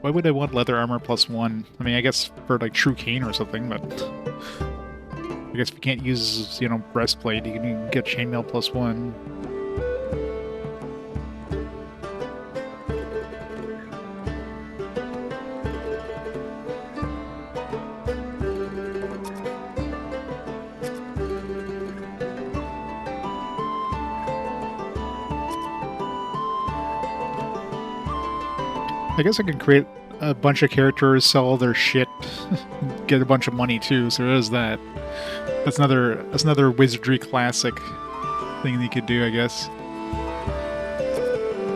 would I want leather armor +1? I mean, I guess for like true cane or something, but I guess if you can't use, you know, breastplate, you can get chainmail +1. I guess I can create a bunch of characters, sell all their shit, get a bunch of money too, so there is that. That's another Wizardry classic thing that you could do, I guess.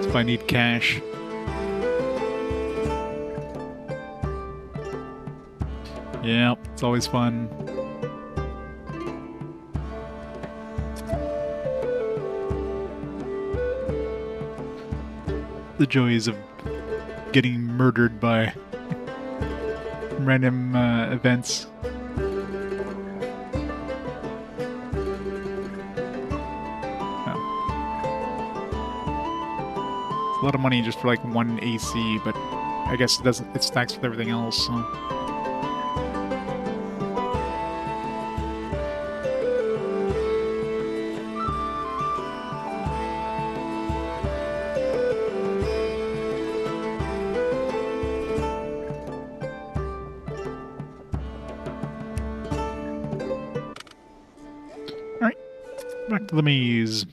If I need cash. Yeah, it's always fun. The joys of getting murdered by random events. Oh. It's a lot of money just for like 1 AC, but I guess it stacks with everything else, so. Back to the maze.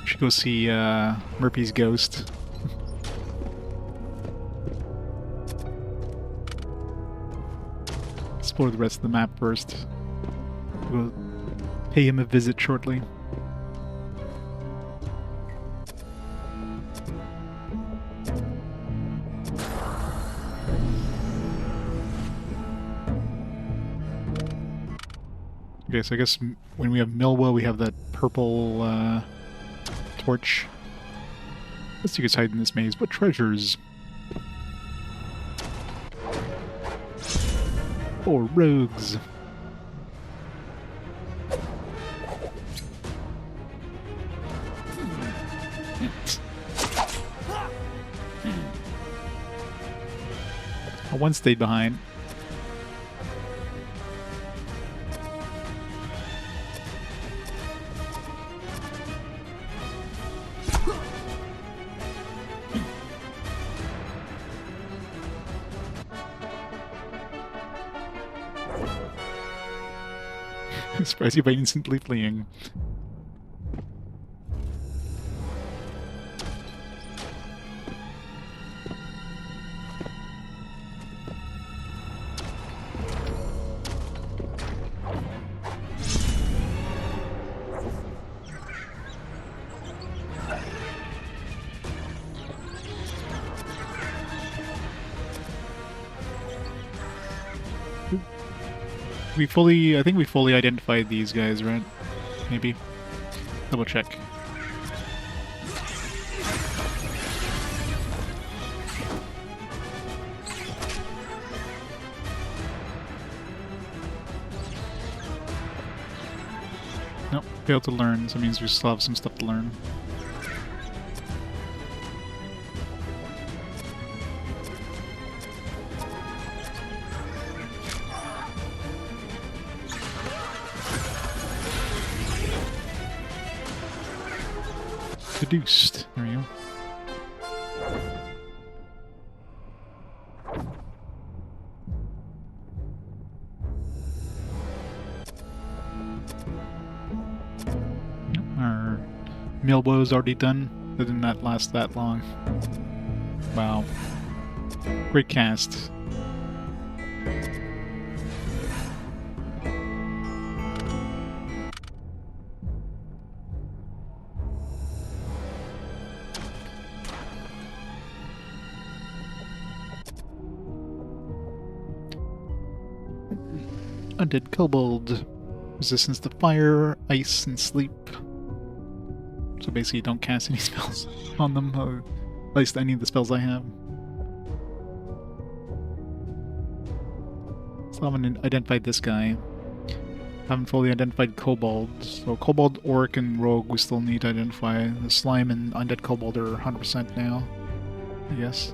Should go see Murphy's ghost. explore the rest of the map first. We'll pay him a visit shortly. Okay, so I guess when we have Milwa, we have that purple torch. Let's see what's hiding in this maze. What treasures? Or rogues. One stayed behind. Surprise you by instantly fleeing. I think we fully identified these guys, right? Maybe. Double check. Nope, failed to learn, so it means we still have some stuff to learn. Seduced. There we go. Our Milwo's already done. That did not last that long. Wow. Great cast. Undead Kobold. Resistance to fire, ice, and sleep. So basically don't cast any spells on them, or at least any of the spells I have. So I haven't identified this guy. Haven't fully identified Kobold. So Kobold, Orc, and Rogue we still need to identify. The Slime and Undead Kobold are 100% now, I guess.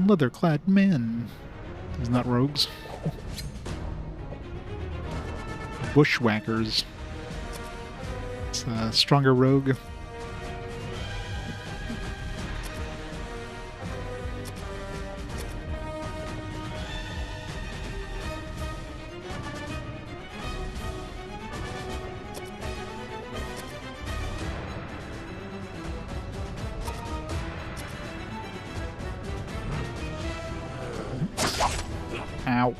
Leather-clad men. These not rogues. Bushwhackers. It's a stronger rogue. Ow.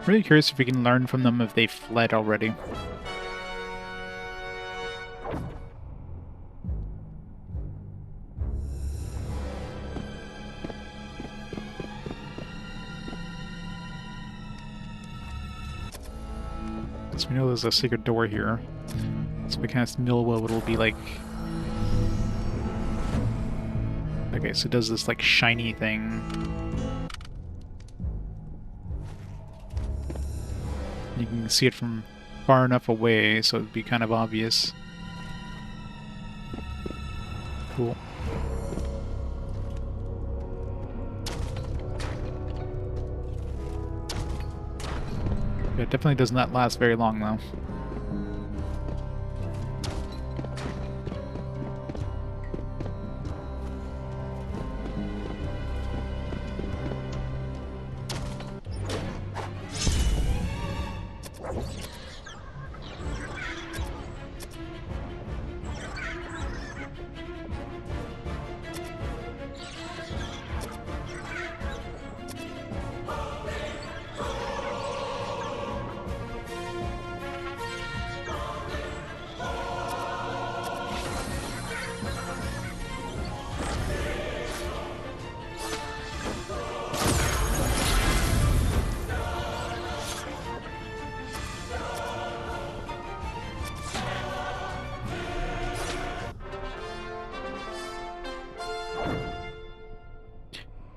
Really curious if we can learn from them if they fled already. We know there's a secret door here. So if we cast Milwa, it'll be like... Okay, so it does this like shiny thing. You can see it from far enough away, so it'd be kind of obvious. Cool. Yeah, it definitely does not last very long, though.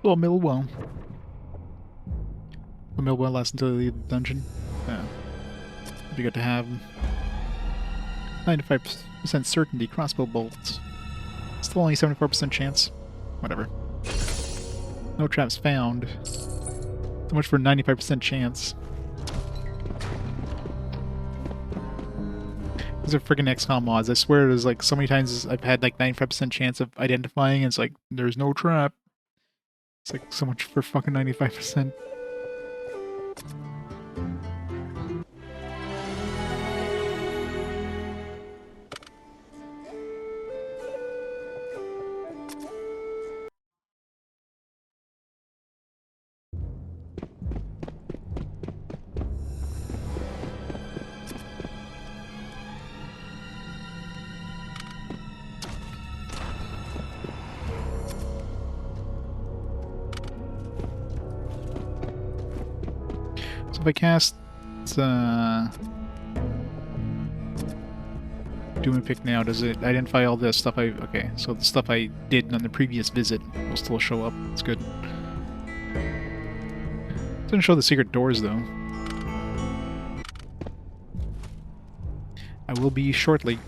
Well, Millwell. The Millwell lasts until you leave the dungeon. Yeah. It'd be good to have. 95% certainty crossbow bolts. Still only 74% chance. Whatever. No traps found. So much for 95% chance. These are freaking XCOM mods. I swear there's like so many times I've had like 95% chance of identifying and it's like, there's no trap. It's like so much for fucking 95%. So if I cast Doom and Pick now, does it identify all the stuff okay, so the stuff I did on the previous visit will still show up. It's good. It doesn't show the secret doors though. I will be shortly.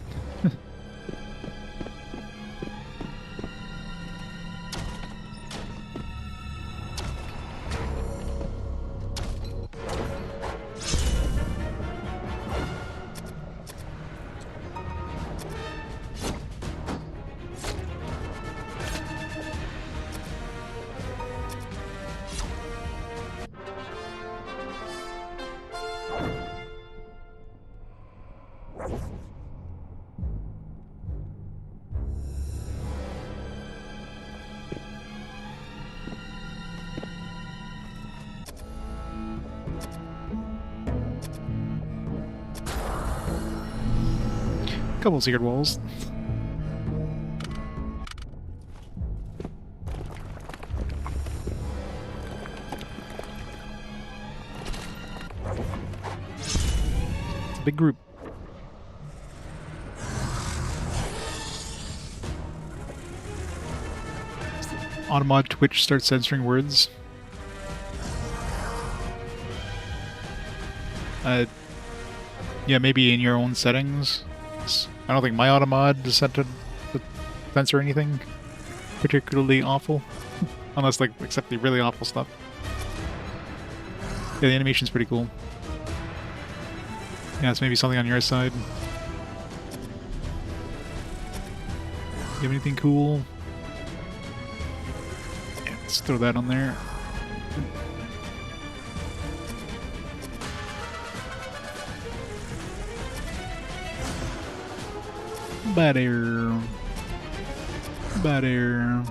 Couple of secret walls. It's a big group. Automod Twitch starts censoring words. Yeah, maybe in your own settings. I don't think my Automod is set to censor anything particularly awful. Unless, like, except the really awful stuff. Yeah, the animation's pretty cool. Yeah, it's maybe something on your side. You have anything cool? Yeah, let's throw that on there. Bad air. Bad air.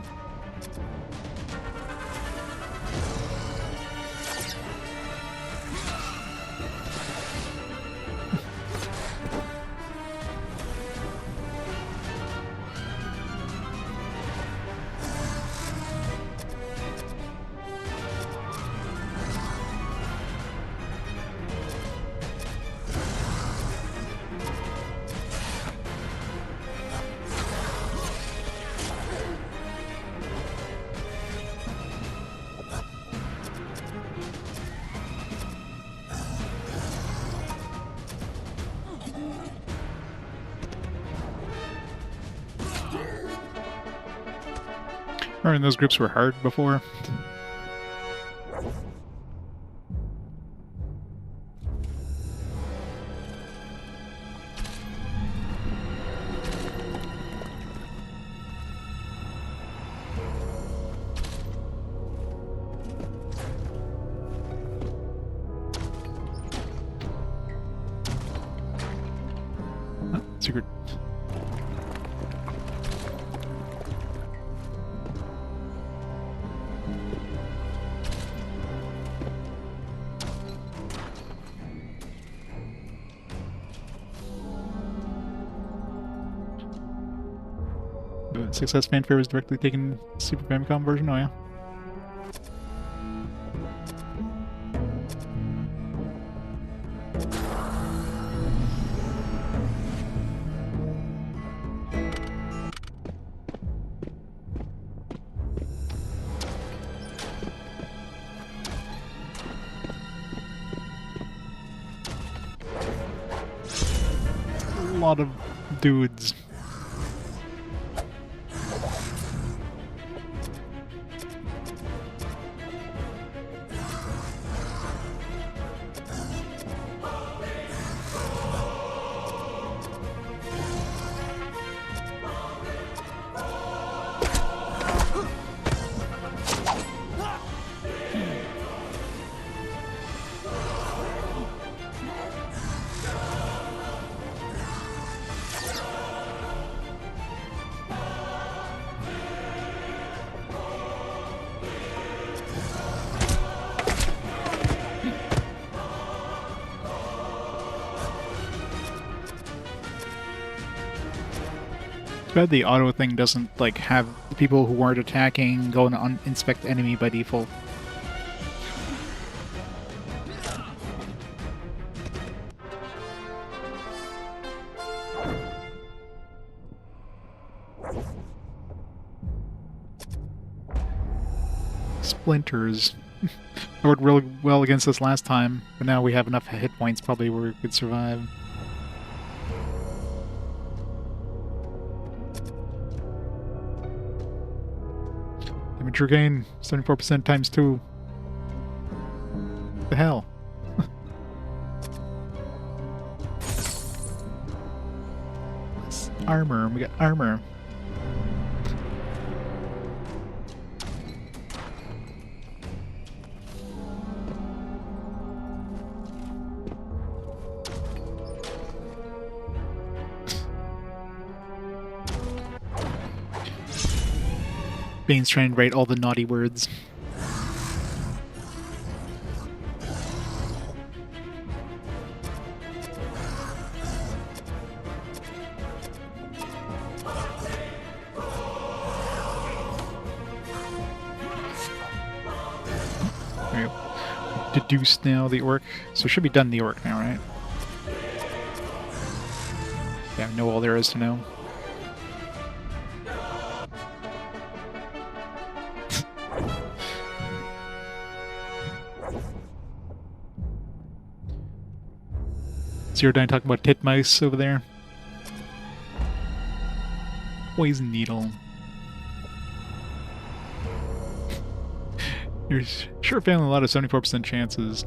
Remember when those groups were hard before? Secret. The Success Fanfare was directly taken Super Famicom version? Oh yeah. A lot of dudes. Too bad the auto thing doesn't, like, have the people who weren't attacking go and inspect enemy by default. Splinters. It worked really well against us last time, but now we have enough hit points probably where we could survive. Damage regain, 74% times 2. What the hell? Armor, we got armor. Bane's trying to write all the naughty words. There we go. Deduce now the orc. So it should be done the orc now, right? Yeah, know all there is to know. Zero Dine talking about titmice over there. Poison needle. You're sure failing a lot of 74% chances.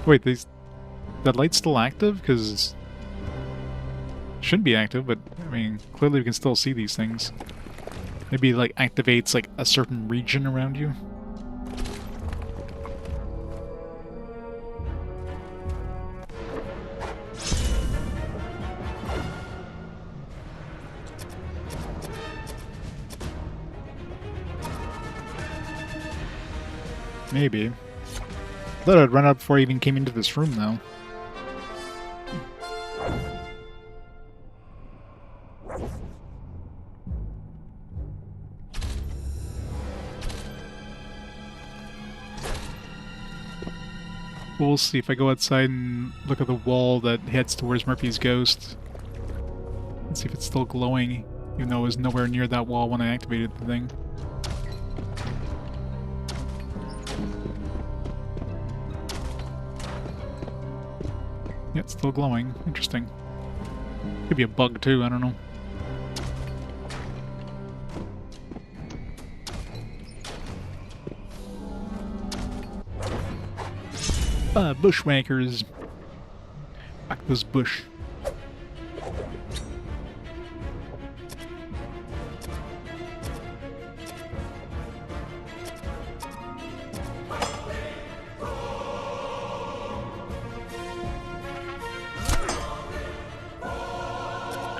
Wait, that light's still active? Because shouldn't be active, but I mean, clearly we can still see these things. Maybe it, like, activates, like, a certain region around you. Maybe. I thought I'd run out before I even came into this room, though. We'll see if I go outside and look at the wall that heads towards Murphy's ghost. Let's see if it's still glowing, even though it was nowhere near that wall when I activated the thing. Yeah, it's still glowing. Interesting. Could be a bug too, I don't know. Bushwhackers. Back this bush.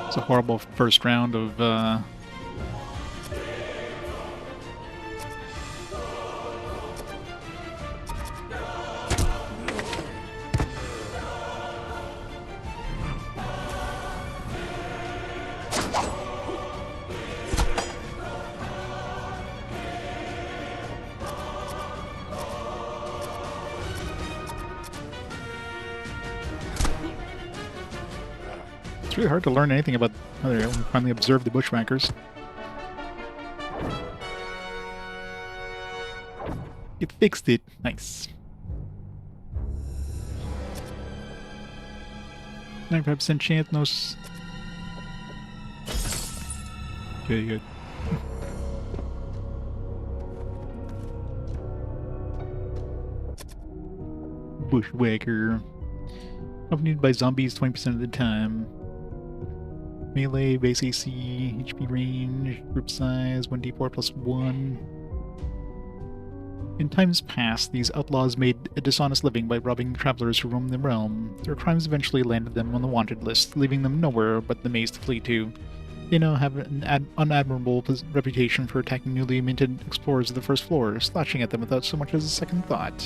It's a horrible first round of it's really hard to learn anything about. Oh, there we finally observed the bushwhackers. You fixed it. Nice. 95% chance, no. Okay, good. Bushwhacker. Accompanied by zombies 20% of the time. Melee, base AC, HP range, group size, 1d4 plus 1. In times past, these outlaws made a dishonest living by robbing travelers who roamed the realm. Their crimes eventually landed them on the wanted list, leaving them nowhere but the maze to flee to. They now have an unadmirable reputation for attacking newly minted explorers of the first floor, slashing at them without so much as a second thought.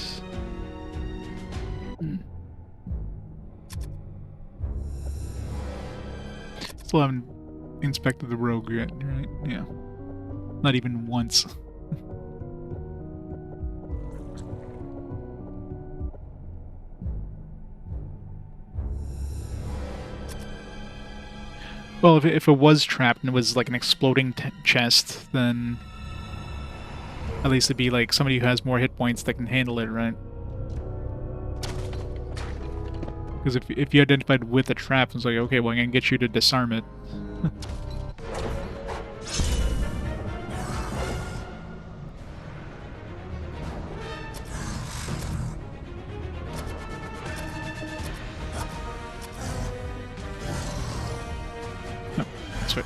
Still haven't inspected the rogue yet, right? Yeah. Not even once. Well, if it was trapped and it was like an exploding chest, then at least it'd be like somebody who has more hit points that can handle it, right? Because if you identified with a trap, it's like, okay, well, I'm gonna get you to disarm it. Oh, that's right.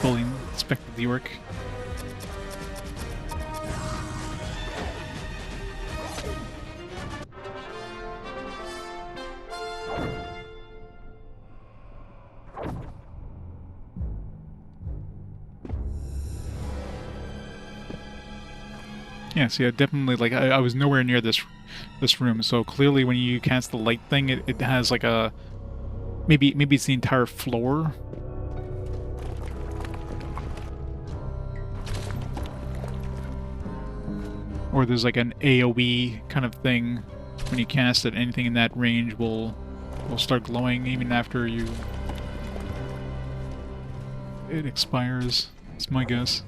Fully inspected the orc. Yeah, see, I definitely, like, I was nowhere near this room, so clearly when you cast the light thing, it has, like, a... Maybe it's the entire floor? Or there's, like, an AoE kind of thing. When you cast it, anything in that range will start glowing even after it expires. That's my guess.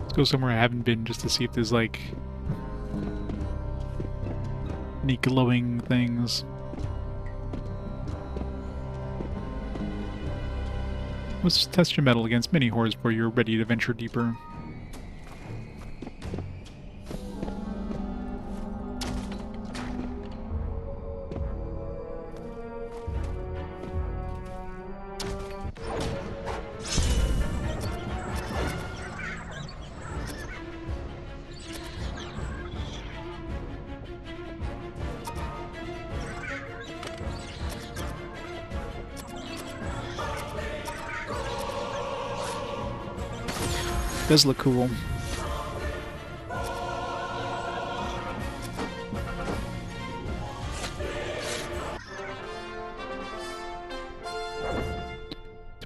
Let's go somewhere I haven't been just to see if there's, like, any glowing things. Let's test your metal against mini horrors before you're ready to venture deeper. Does look cool.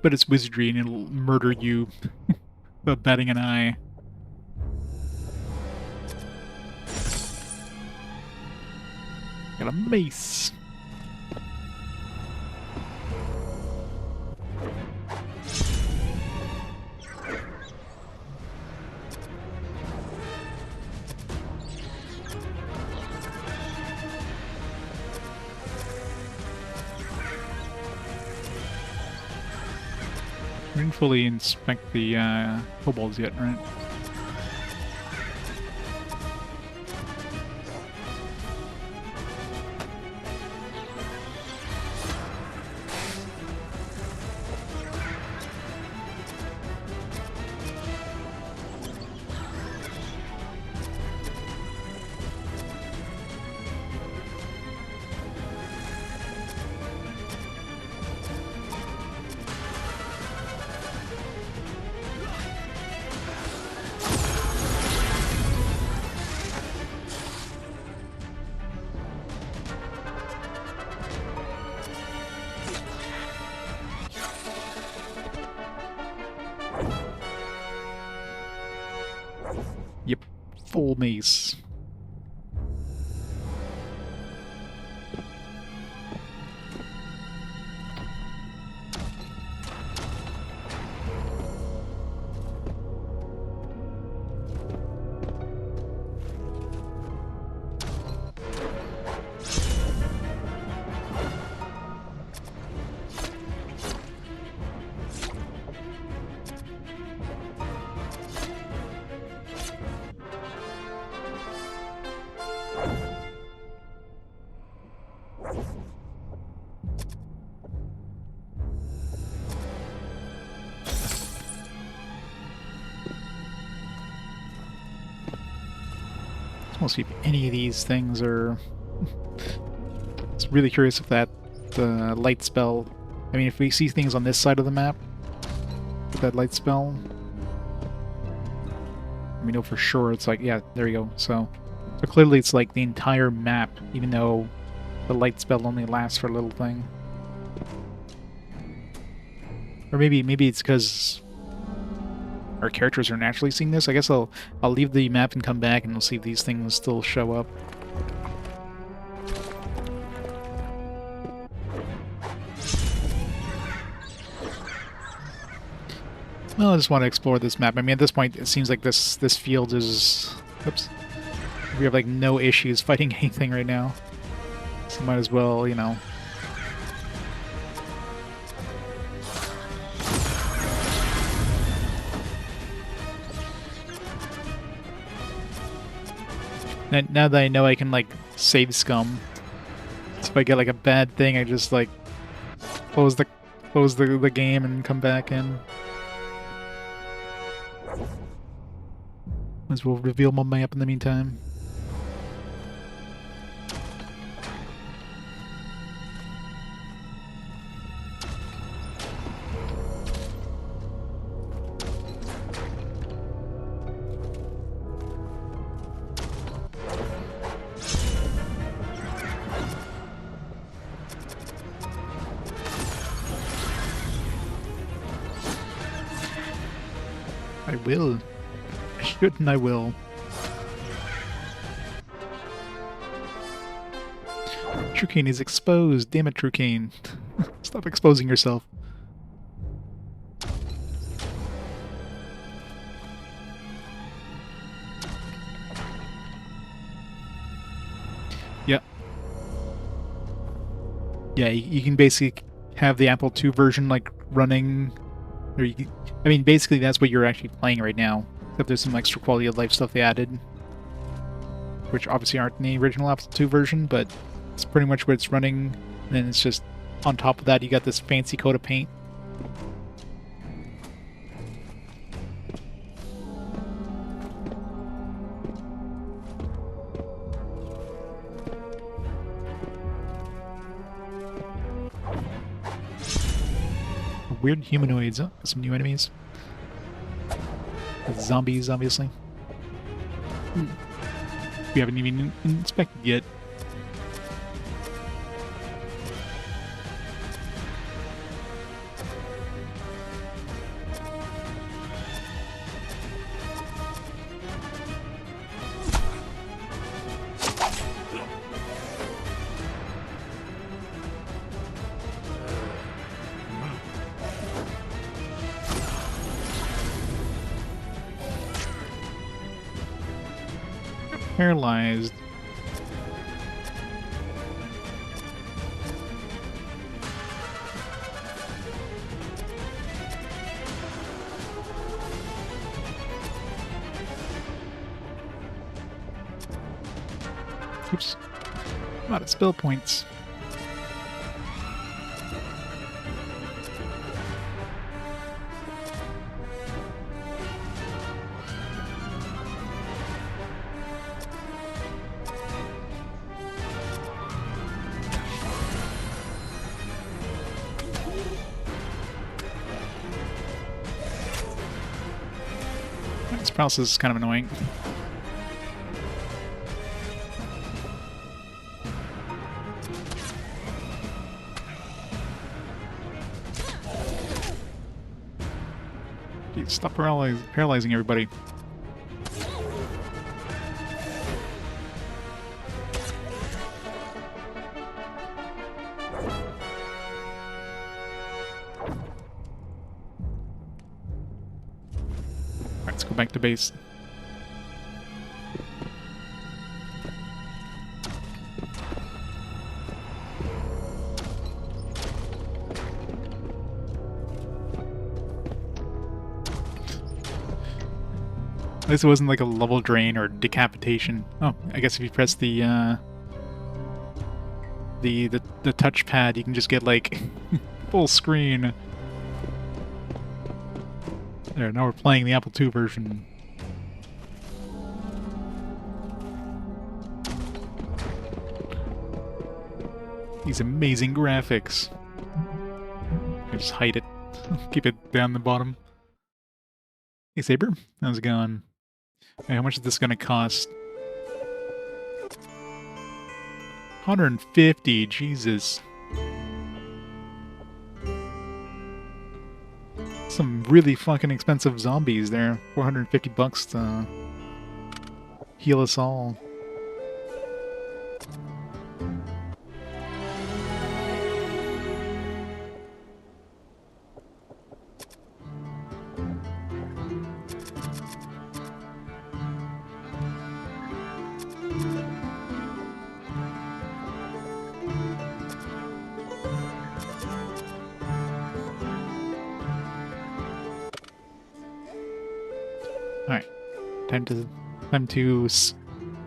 But it's wizardry and it'll murder you without batting an eye. Got a mace. We didn't fully inspect the kobolds yet, right? Yep, full mace. We'll see if any of these things are... It's really curious if that light spell... I mean, if we see things on this side of the map with that light spell, we know for sure it's like, yeah, there you go. So clearly it's like the entire map, even though the light spell only lasts for a little thing. Or maybe it's because our characters are naturally seeing this. I guess I'll leave the map and come back and we'll see if these things still show up. Well, I just want to explore this map. I mean, at this point, it seems like this field is... Oops. We have, like, no issues fighting anything right now. So might as well, you know... Now that I know I can, like, save scum. So if I get, like, a bad thing, I just, like, close the game and come back in. Might as well reveal my map in the meantime. I will. I should and I will. Trucane is exposed. Damn it, Trucane. Stop exposing yourself. Yeah. Yeah, you can basically have the Apple II version, like, running... Or you can, I mean, basically that's what you're actually playing right now. Except there's some extra quality of life stuff they added. Which obviously aren't in the original Apple II version, but it's pretty much what it's running. And then it's just, on top of that, you got this fancy coat of paint. Weird humanoids, huh? Some new enemies. Zombies, obviously. We haven't even inspected yet. Paralyzed. Oops. I'm out of spell points. This paralysis is kind of annoying. Dude, stop paralyzing everybody. Alright, let's go back to base. At least it wasn't like a level drain or decapitation. Oh, I guess if you press the touchpad, you can just get like full screen. There, now we're playing the Apple II version. These amazing graphics. I just hide it. Keep it down the bottom. Hey Saber, how's it going? Hey, how much is this gonna cost? 150, Jesus. Some really fucking expensive zombies there. 450 bucks to heal us all. Alright, time to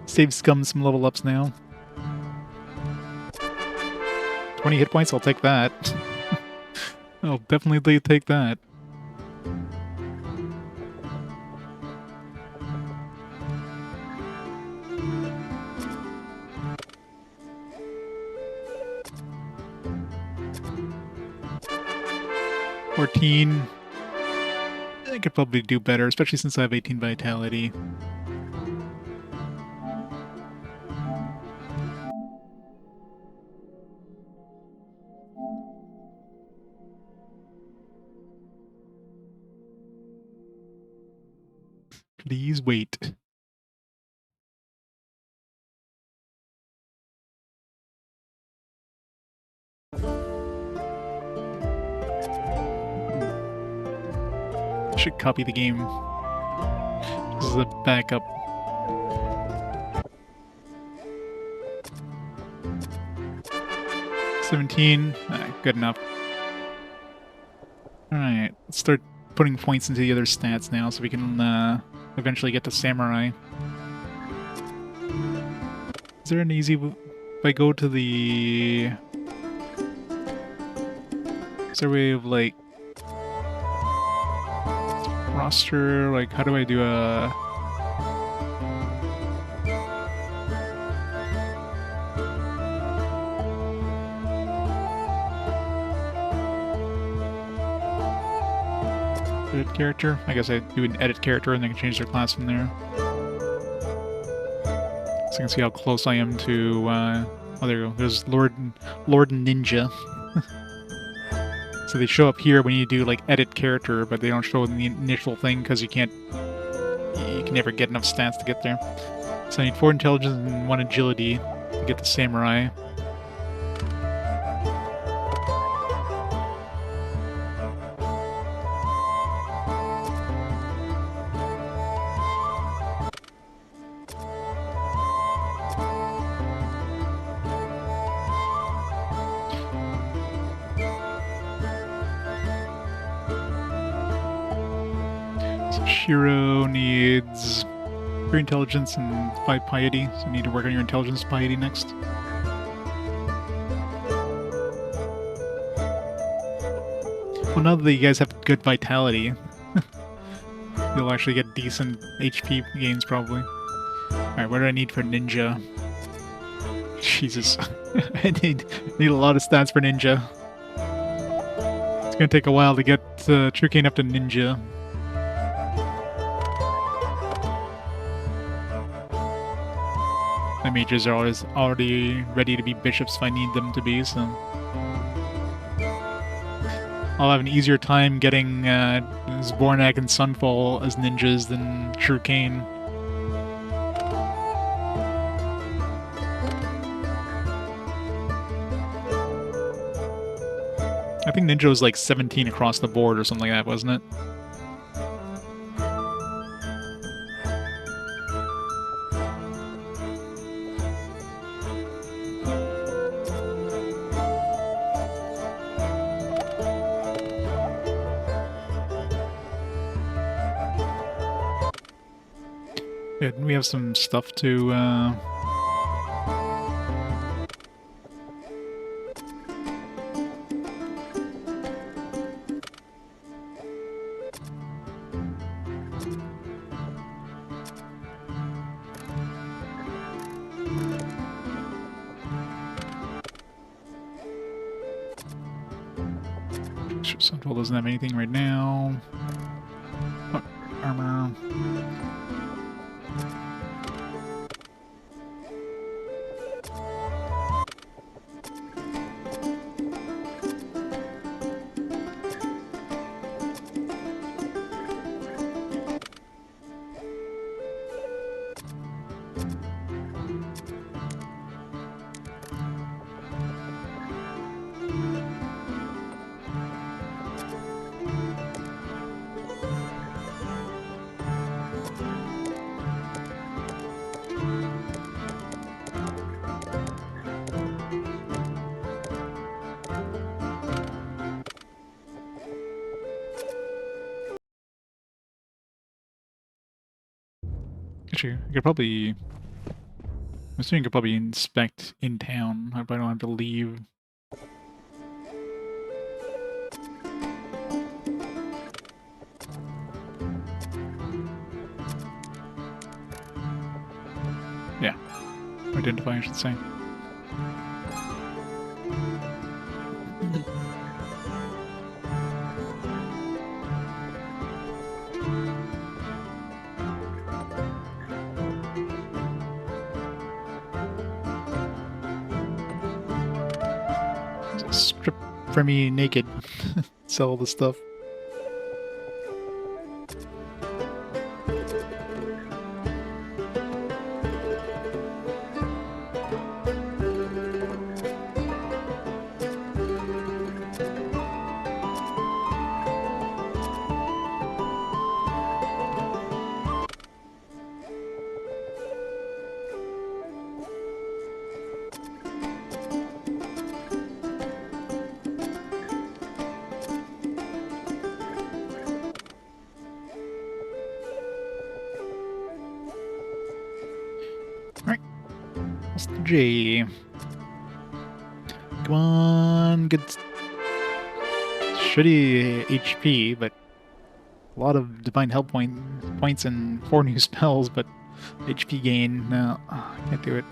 save Scum some level ups now. 20 hit points, I'll take that. I'll definitely take that. I could probably do better, especially since I have 18 vitality. Please wait. Should copy the game. This is a backup. $17. Good enough. Alright, let's start putting points into the other stats now so we can eventually get to Samurai. Is there an easy... If I go to the... Is there a way of, like... roster, like, how do I do a... edit character? I guess I do an edit character and then can change their class from there. So I can see how close I am to, oh, there you go. There's Lord Ninja. So they show up here when you do, like, edit character, but they don't show in the initial thing because you can never get enough stats to get there. So I need 4 intelligence and 1 agility to get the Samurai. Shiro needs 3 intelligence and 5 piety, so you need to work on your intelligence piety next. Well, now that you guys have good vitality, you'll actually get decent HP gains, probably. Alright, what do I need for ninja? Jesus. I need a lot of stats for ninja. It's gonna take a while to get Trucane up to ninja. My mages are already ready to be bishops if I need them to be, so... I'll have an easier time getting Zbornak and Sunfall as ninjas than Trucane. I think ninja was like 17 across the board or something like that, wasn't it? Yeah, we have some stuff to sure Sunfall doesn't have anything right now. Oh, armor. Actually, I could probably... I'm assuming you could probably inspect in town. I probably don't have to leave. Yeah. Identify, I should say. Strip for me naked. Sell the stuff. Alright. Mr. J. Come on, good... Shitty HP, but a lot of divine help points and 4 new spells, but HP gain, no, can't do it.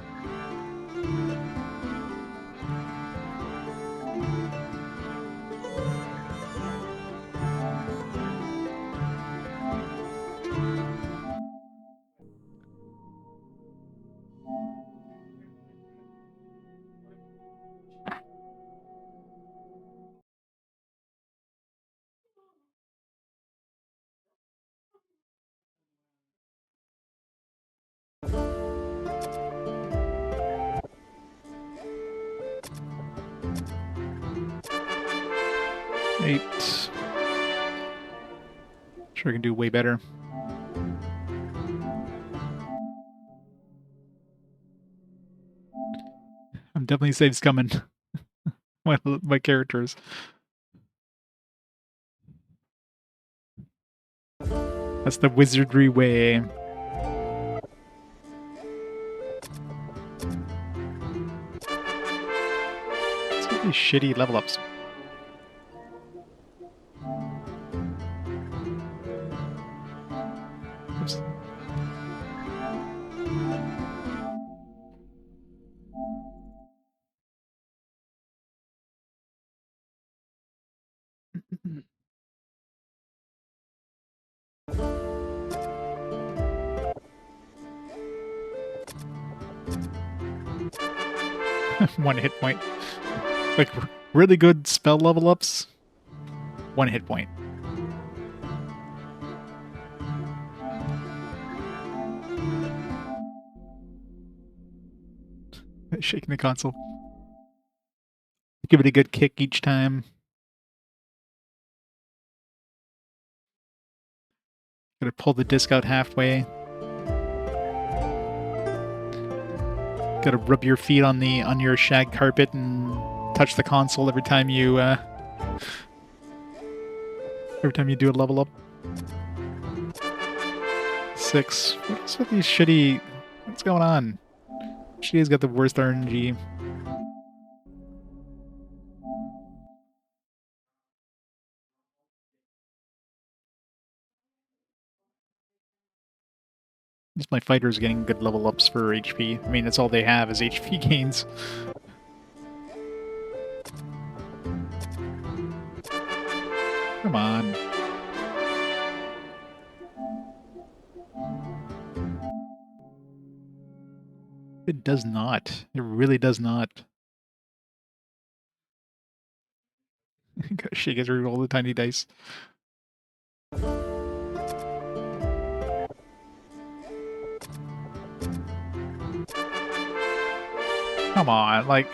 Eight. Sure, I can do way better. I'm definitely saves coming. my characters. That's the wizardry way. It's really shitty level ups. Oops. One hit point. Like, really good spell level ups. 1 hit point. Shaking the console. Give it a good kick each time. Gotta pull the disc out halfway. Gotta rub your feet on your shag carpet and touch the console every time you do a level up. 6. What's with these shitty? What's going on? She's got the worst RNG. At least my fighter's getting good level ups for HP. I mean, that's all they have is HP gains. Come on. It does not. It really does not. She gets reroll the tiny dice. Come on, like,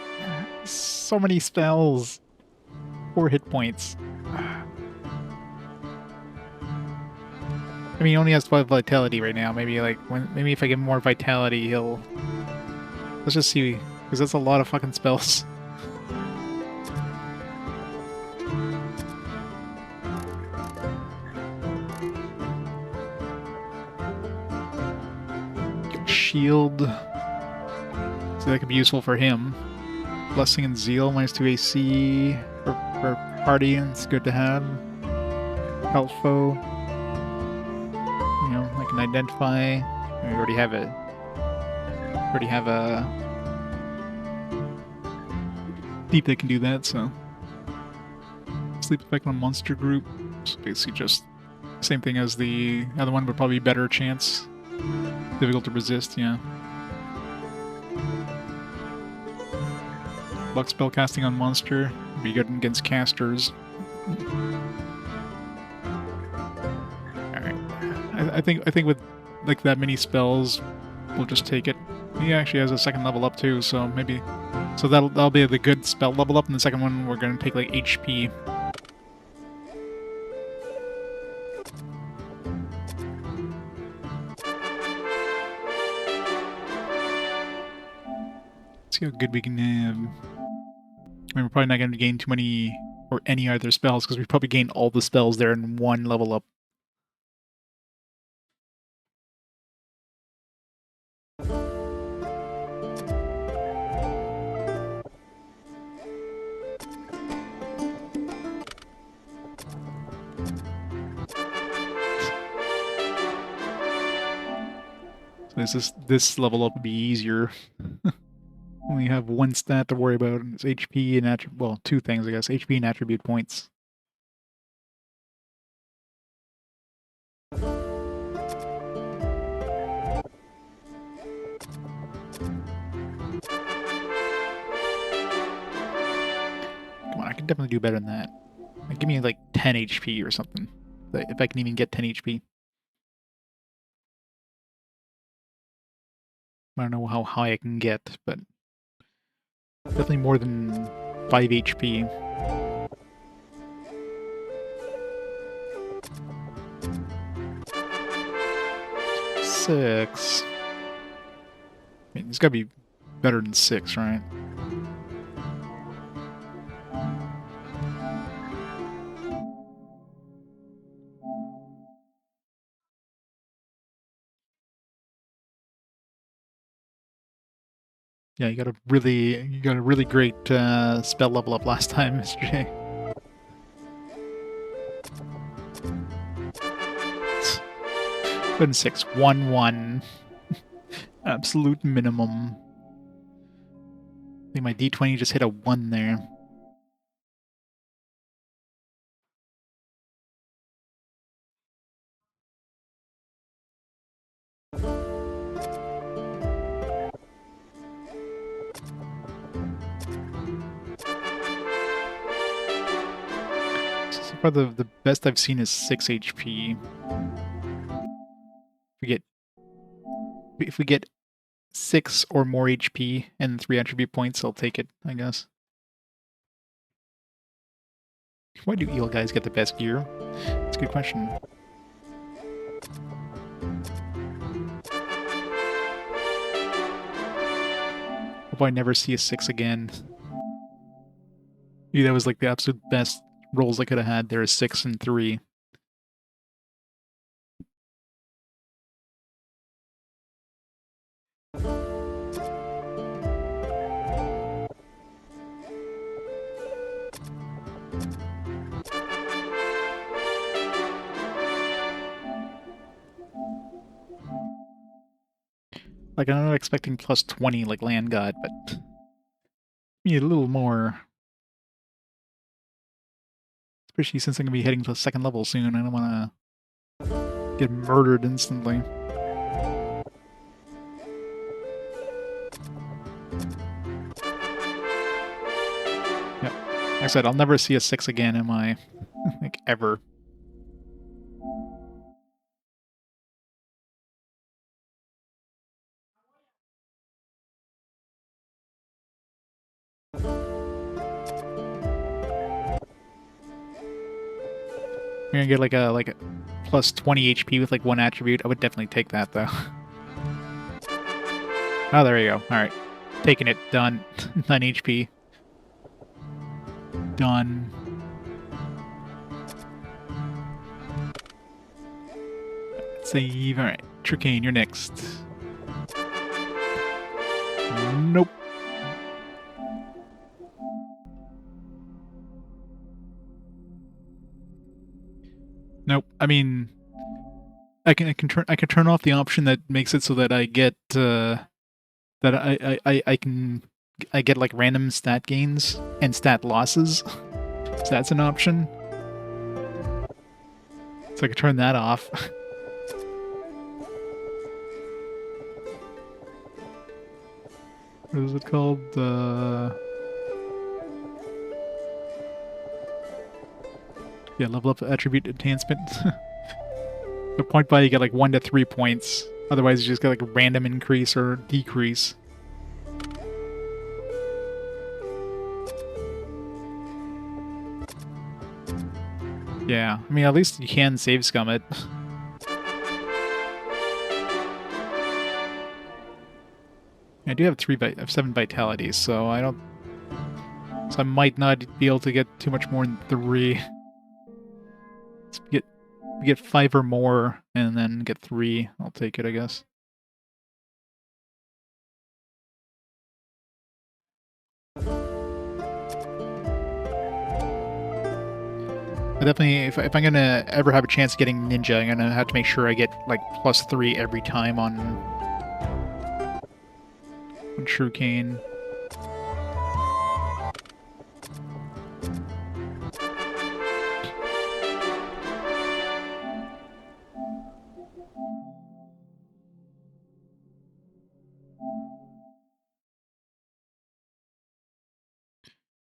so many spells. 4 hit points. I mean, he only has 12 vitality right now. Maybe maybe if I get more vitality, he'll. Let's just see, because that's a lot of fucking spells. Shield. So that could be useful for him. Blessing and Zeal, -2 AC for party, it's good to have. Health foe. You know, I can identify. We already have it. Already have a deep that can do that, so. Sleep effect on monster group. So basically just same thing as the other one, but probably better chance. Difficult to resist, yeah. Luck spell casting on monster. Be good against casters. Alright. I think with like that many spells, we'll just take it. He actually has a second level up too, so maybe so that'll be the good spell level up, and the second one we're gonna take like HP. Let's see how good we can have. I mean, we're probably not going to gain too many or any other spells because we probably gain all the spells there in one level up. So this level up would be easier. Only have one stat to worry about, and it's HP and well, 2 things, I guess. HP and attribute points. Come on, I can definitely do better than that. Like, give me like 10 HP or something. If I can even get 10 HP. I don't know how high I can get, but definitely more than 5 HP. Six. I mean, it's gotta be better than 6, right? Yeah, you got a really great spell level up last time, Mr. J. Been 6, 1, 1. Absolute minimum. I think my D20 just hit a 1 there. So far, the best I've seen is 6 HP. If we get 6 or more HP and 3 attribute points, I'll take it, I guess. Why do eel guys get the best gear? That's a good question. Hope I never see a 6 again. Maybe that was like the absolute best rolls I could have had. There is 6 and 3. Like, I'm not expecting plus 20 like Land God, but need a little more. Especially since I'm going to be heading to the 2nd level soon. I don't want to get murdered instantly. Yep. Like I said, I'll never see a 6 again in my, like, ever. You're gonna get like a plus 20 HP with like 1 attribute. I would definitely take that though. Oh, there you go. Alright. Taking it. Done. 9 HP. Done. Save. Alright. Tricane, you're next. Nope. Nope. I mean, I can turn off the option that makes it so that I get that I get like random stat gains and stat losses. So that's an option. So I can turn that off. What is it called? Yeah, level up attribute enhancement. The point by you get like 1 to 3 points. Otherwise, you just get like a random increase or decrease. Yeah, I mean, at least you can save scum it. I do have 7 vitalities, so I don't. So I might not be able to get too much more than 3. Let's get 5 or more, and then get 3. I'll take it, I guess. I definitely, if I'm gonna ever have a chance of getting ninja, I'm gonna have to make sure I get like plus 3 every time on True Cane.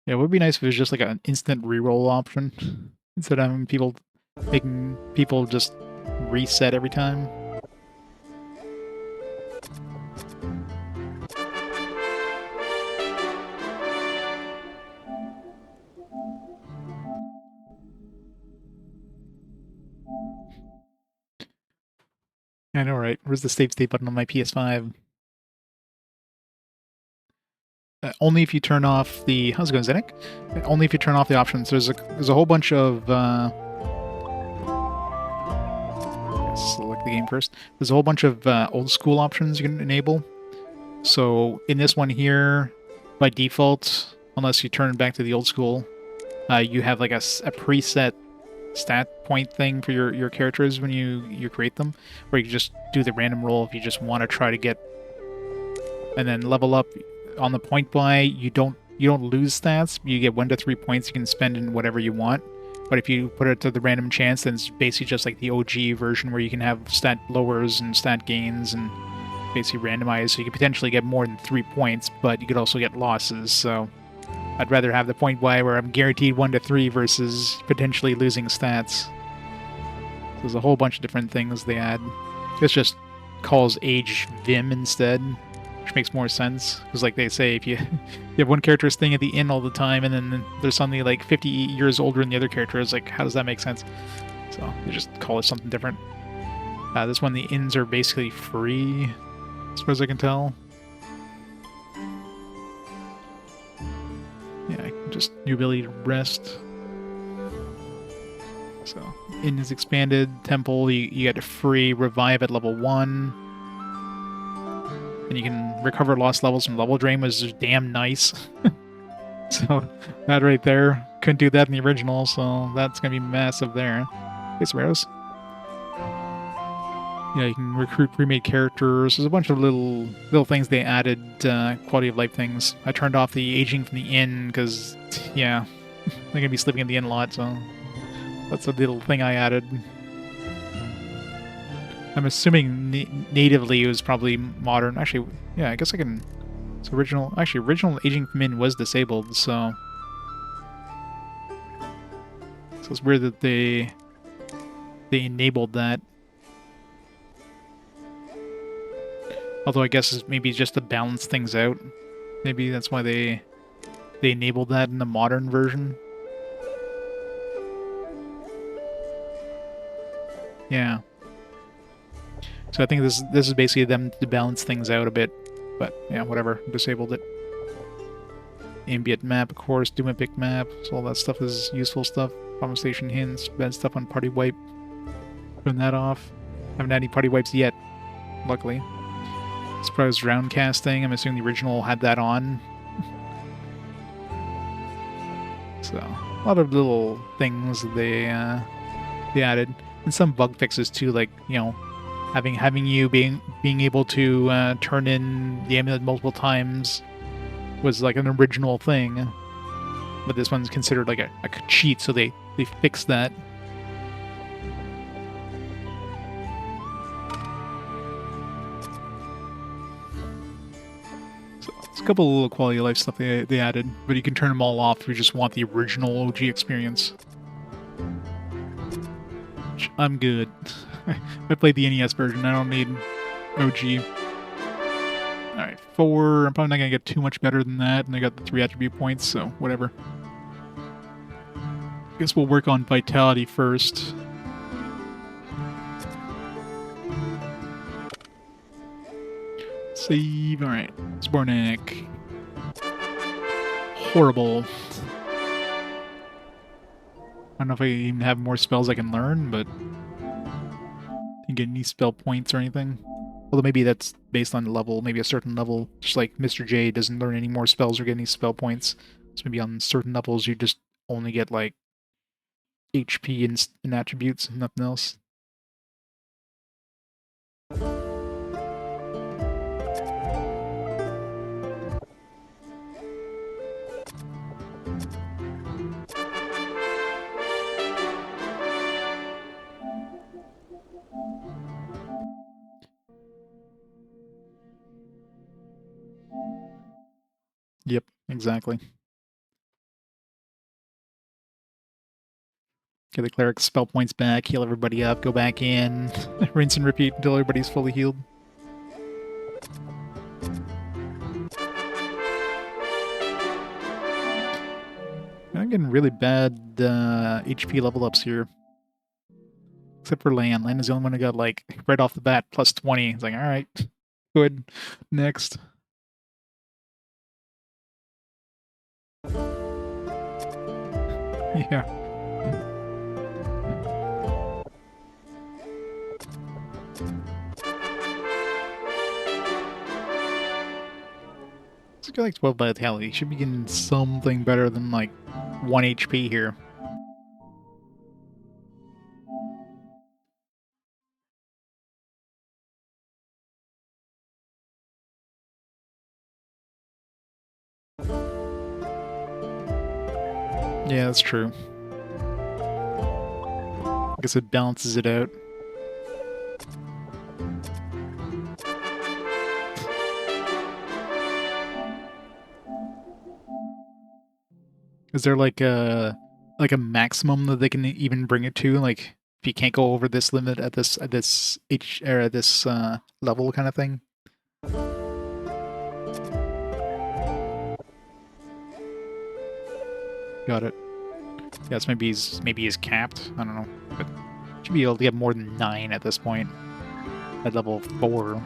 Yeah, it would be nice if it was just like an instant reroll option instead of having making people just reset every time. I know, right? Where's the save state button on my PS5? Only if you turn off the... How's it going, Zenik? Only if you turn off the options. There's a whole bunch of... select the game first. There's a whole bunch of old school options you can enable. So in this one here, by default, unless you turn it back to the old school, you have like a preset stat point thing for your characters when you create them, where you can just do the random roll if you just want to try to get, and then level up on the point buy. You don't lose stats. You get 1 to 3 points you can spend in whatever you want. But if you put it to the random chance, then it's basically just like the OG version where you can have stat lowers and stat gains and basically randomized. So you could potentially get more than 3 points, but you could also get losses. So I'd rather have the point buy where I'm guaranteed 1 to 3 versus potentially losing stats. So there's a whole bunch of different things they add. This just calls age Vim instead, which makes more sense. Because like they say, if you, you have one character staying at the inn all the time and then there's suddenly like 50 years older than the other character, it's like, how does that make sense? So they just call it something different. This one, the inns are basically free, as far as I can tell. Yeah, just new ability to rest. So, inn is expanded. Temple, you get a free revive at level 1. And you can recover lost levels from level drain, which is damn nice. So, that right there. Couldn't do that in the original, so that's going to be massive there. Hey, Sparrows. Yeah, you can recruit pre-made characters. There's a bunch of little things they added, quality of life things. I turned off the aging from the inn because, yeah, they're going to be sleeping in the inn a lot, so that's a little thing I added. I'm assuming natively it was probably modern. Actually, yeah, I guess I can... It's original... Actually, original aging from inn was disabled, so... So it's weird that they enabled that. Although I guess it's maybe just to balance things out. Maybe that's why they enabled that in the modern version. Yeah. So I think this is basically them to balance things out a bit. But yeah, whatever. Disabled it. Ambient map, of course. Doom Epic map. So all that stuff is useful stuff. Conversation hints. Bad stuff on party wipe. Turn that off. Haven't had any party wipes yet. Luckily. Surprise round casting. I'm assuming the original had that on. So a lot of little things they added, and some bug fixes too, like, you know, having you being able to turn in the amulet multiple times was like an original thing, but this one's considered like a cheat, so they fixed that. A couple of little quality of life stuff they added, but you can turn them all off if you just want the original OG experience. Which I'm good. I played the NES version, I don't need OG. Alright, 4. I'm probably not going to get too much better than that, and I got the 3 attribute points, so whatever. Guess we'll work on Vitality first. Save. Alright. Spornik. Horrible. I don't know if I even have more spells I can learn, but didn't get any spell points or anything. Although maybe that's based on the level, maybe a certain level. Just like Mr. J doesn't learn any more spells or get any spell points. So maybe on certain levels you just only get like HP and attributes and nothing else. Yep, exactly. Get the cleric's spell points back, heal everybody up, go back in, rinse and repeat until everybody's fully healed. I'm getting really bad HP level ups here. Except for Lan. Lan is the only one who got, like, right off the bat, plus 20. It's like, alright, good. Next. Yeah. Let's go like 12 vitality. Should be getting something better than like 1 HP here. Yeah, that's true. I guess it balances it out. Is there like a maximum that they can even bring it to? Like if you can't go over this limit at this level kind of thing? Got it. Yes, maybe he's capped. I don't know, but should be able to get more than 9 at this point. At level 4.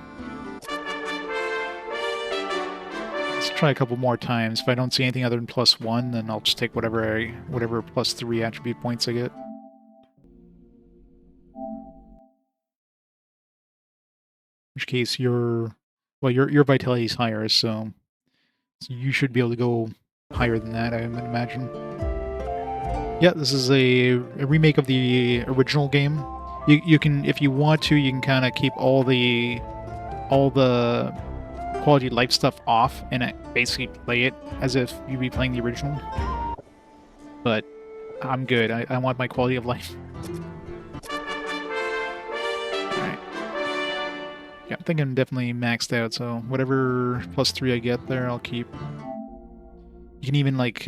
Let's try a couple more times. If I don't see anything other than +1, then I'll just take whatever +3 attribute points I get. In which case your vitality is higher, so you should be able to go higher than that, I would imagine. Yeah, this is a remake of the original game. You can, if you want to, you can kind of keep all the quality of life stuff off and basically play it as if you'd be playing the original. But I'm good. I want my quality of life. Alright. Yeah, I think I'm definitely maxed out, so whatever +3 I get there, I'll keep. You can even, like,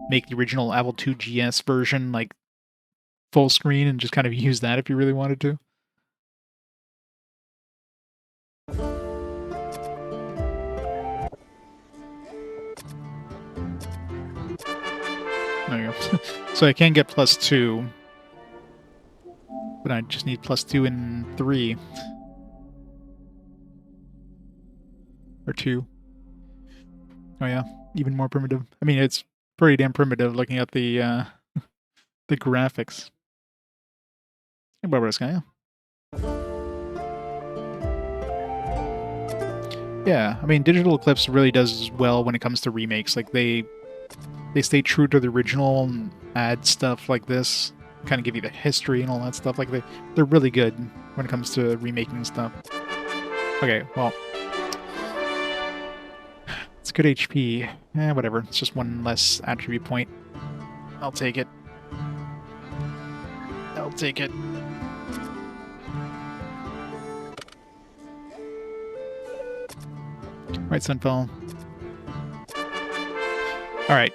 make the original Apple II GS version, like, full screen and just kind of use that if you really wanted to. There you go. So I can get +2, but I just need +2 and 3. Or 2. Oh yeah, even more primitive. I mean, it's pretty damn primitive looking at the the graphics. Hey, Barbara. Yeah, I mean, Digital Eclipse really does well when it comes to remakes. Like they stay true to the original and add stuff like this, kind of give you the history and all that stuff. Like they're really good when it comes to remaking stuff. Okay, well, it's good HP. Whatever. It's just one less attribute point. I'll take it. I'll take it. Right, Sunfall. Alright.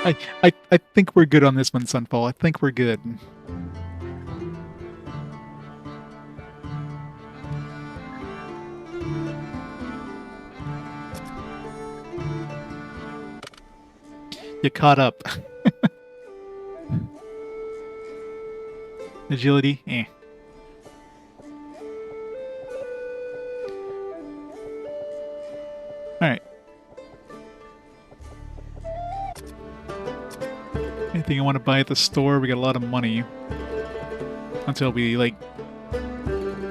I think we're good on this one, Sunfall. I think we're good. You caught up. Agility? Eh. Alright. Anything I want to buy at the store? We got a lot of money. Until we, like,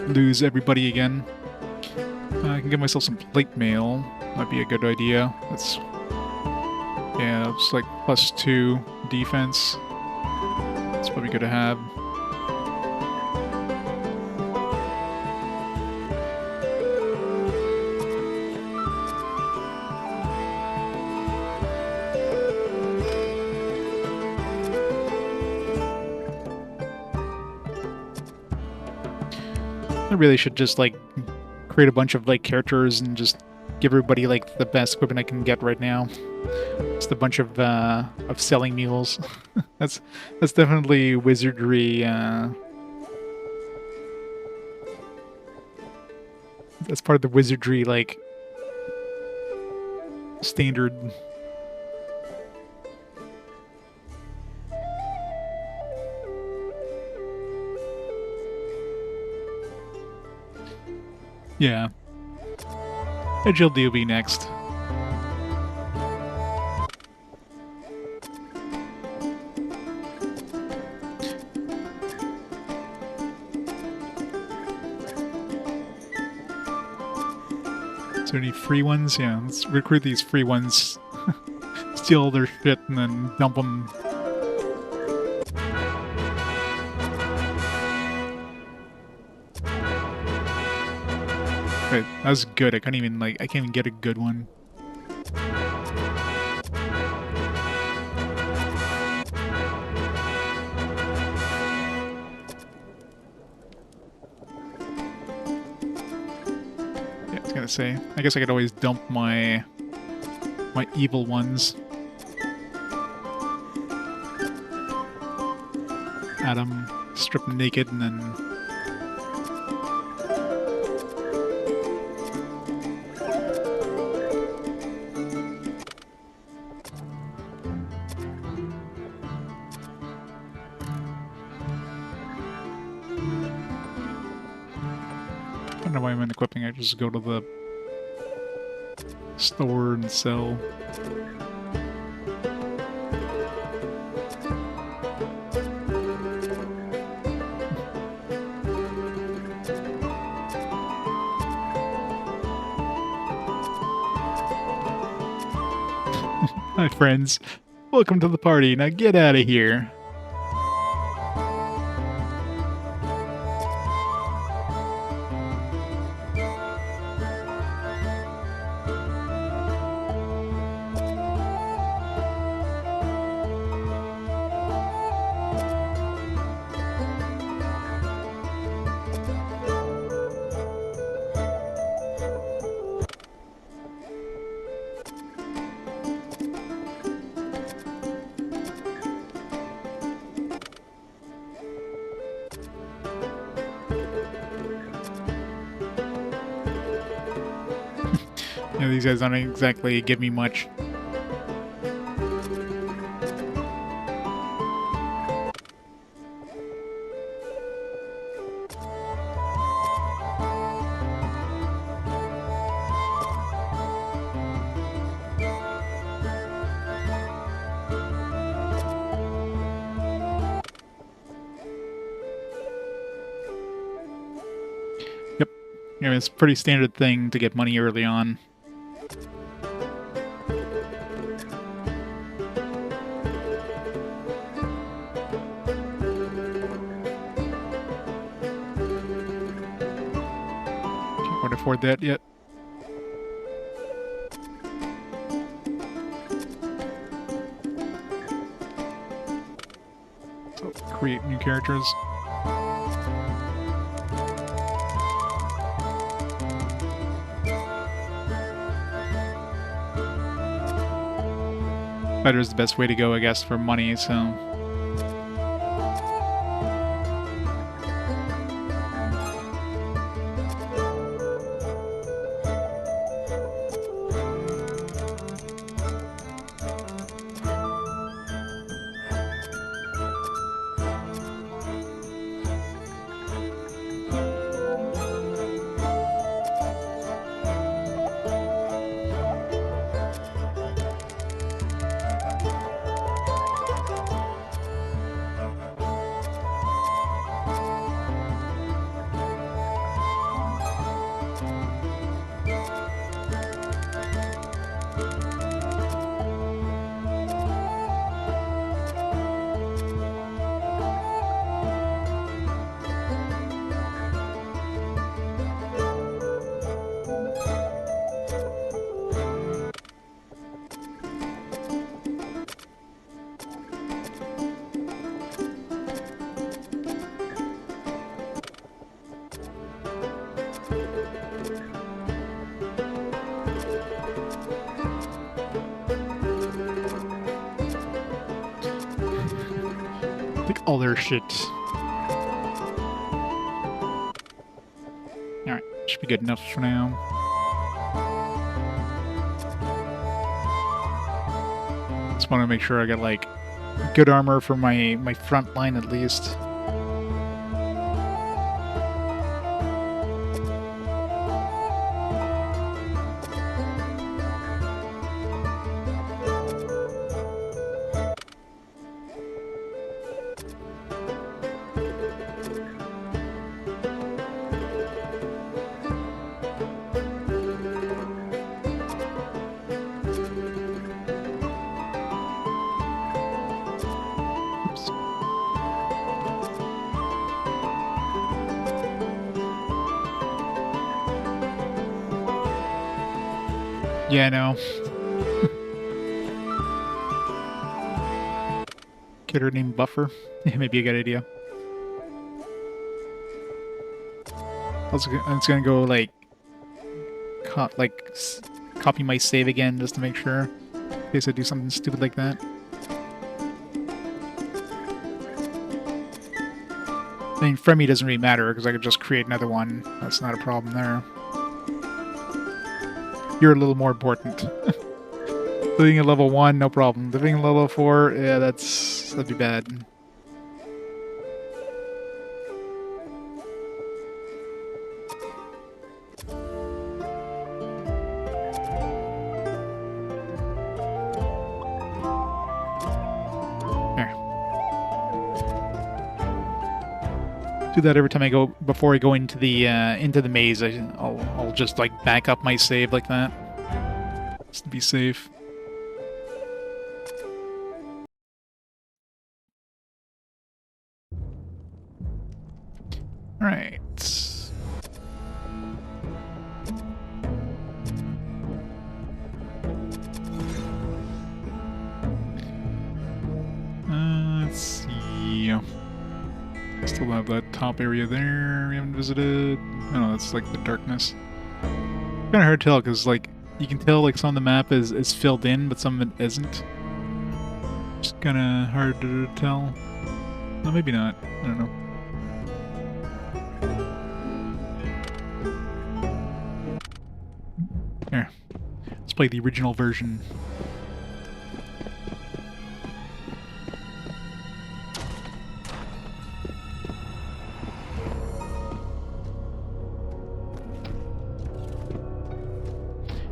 lose everybody again. I can get myself some plate mail. Might be a good idea. That's... yeah, it's like +2 defense. That's probably good to have. I really should just, like, create a bunch of, like, characters and just give everybody, like, the best equipment I can get right now. Just a bunch of selling mules. That's definitely Wizardry, that's part of the Wizardry, like, standard. Yeah. Agility will be next. Is there any free ones? Yeah, let's recruit these free ones. Steal all their shit and then dump them. Wait, that was good. I can't even get a good one. Yeah, I was gonna say. I guess I could always dump my evil ones. Add them, strip them naked, and then I don't know why I'm in equipping. I just go to the store and sell. Hi, friends. Welcome to the party. Now get out of here. Yeah, these guys don't exactly give me much. Yep. Yeah, it's a pretty standard thing to get money early on. Can't afford that yet. So create new characters. Better is the best way to go, I guess, for money, so... Take all their shit. Alright, should be good enough for now. Just want to make sure I got, like, good armor for my front line at least. Yeah, I know. Kidder named Buffer. Maybe a good idea. I'm just gonna go like, copy my save again just to make sure, in case I do something stupid like that. I mean, for me, it doesn't really matter because I could just create another one. That's not a problem there. You're a little more important. Living at level 1, no problem. Living at level 4, yeah, that'd be bad. Do that every time I go before I go into the maze. I'll just like back up my save like that, just to be safe. All right. Let's see. Still have that top area there we haven't visited. Oh, that's like the darkness. Kind of hard to tell because like you can tell like some of the map is filled in, but some of it isn't. Just kind of hard to tell. No, maybe not. I don't know. Here, let's play the original version.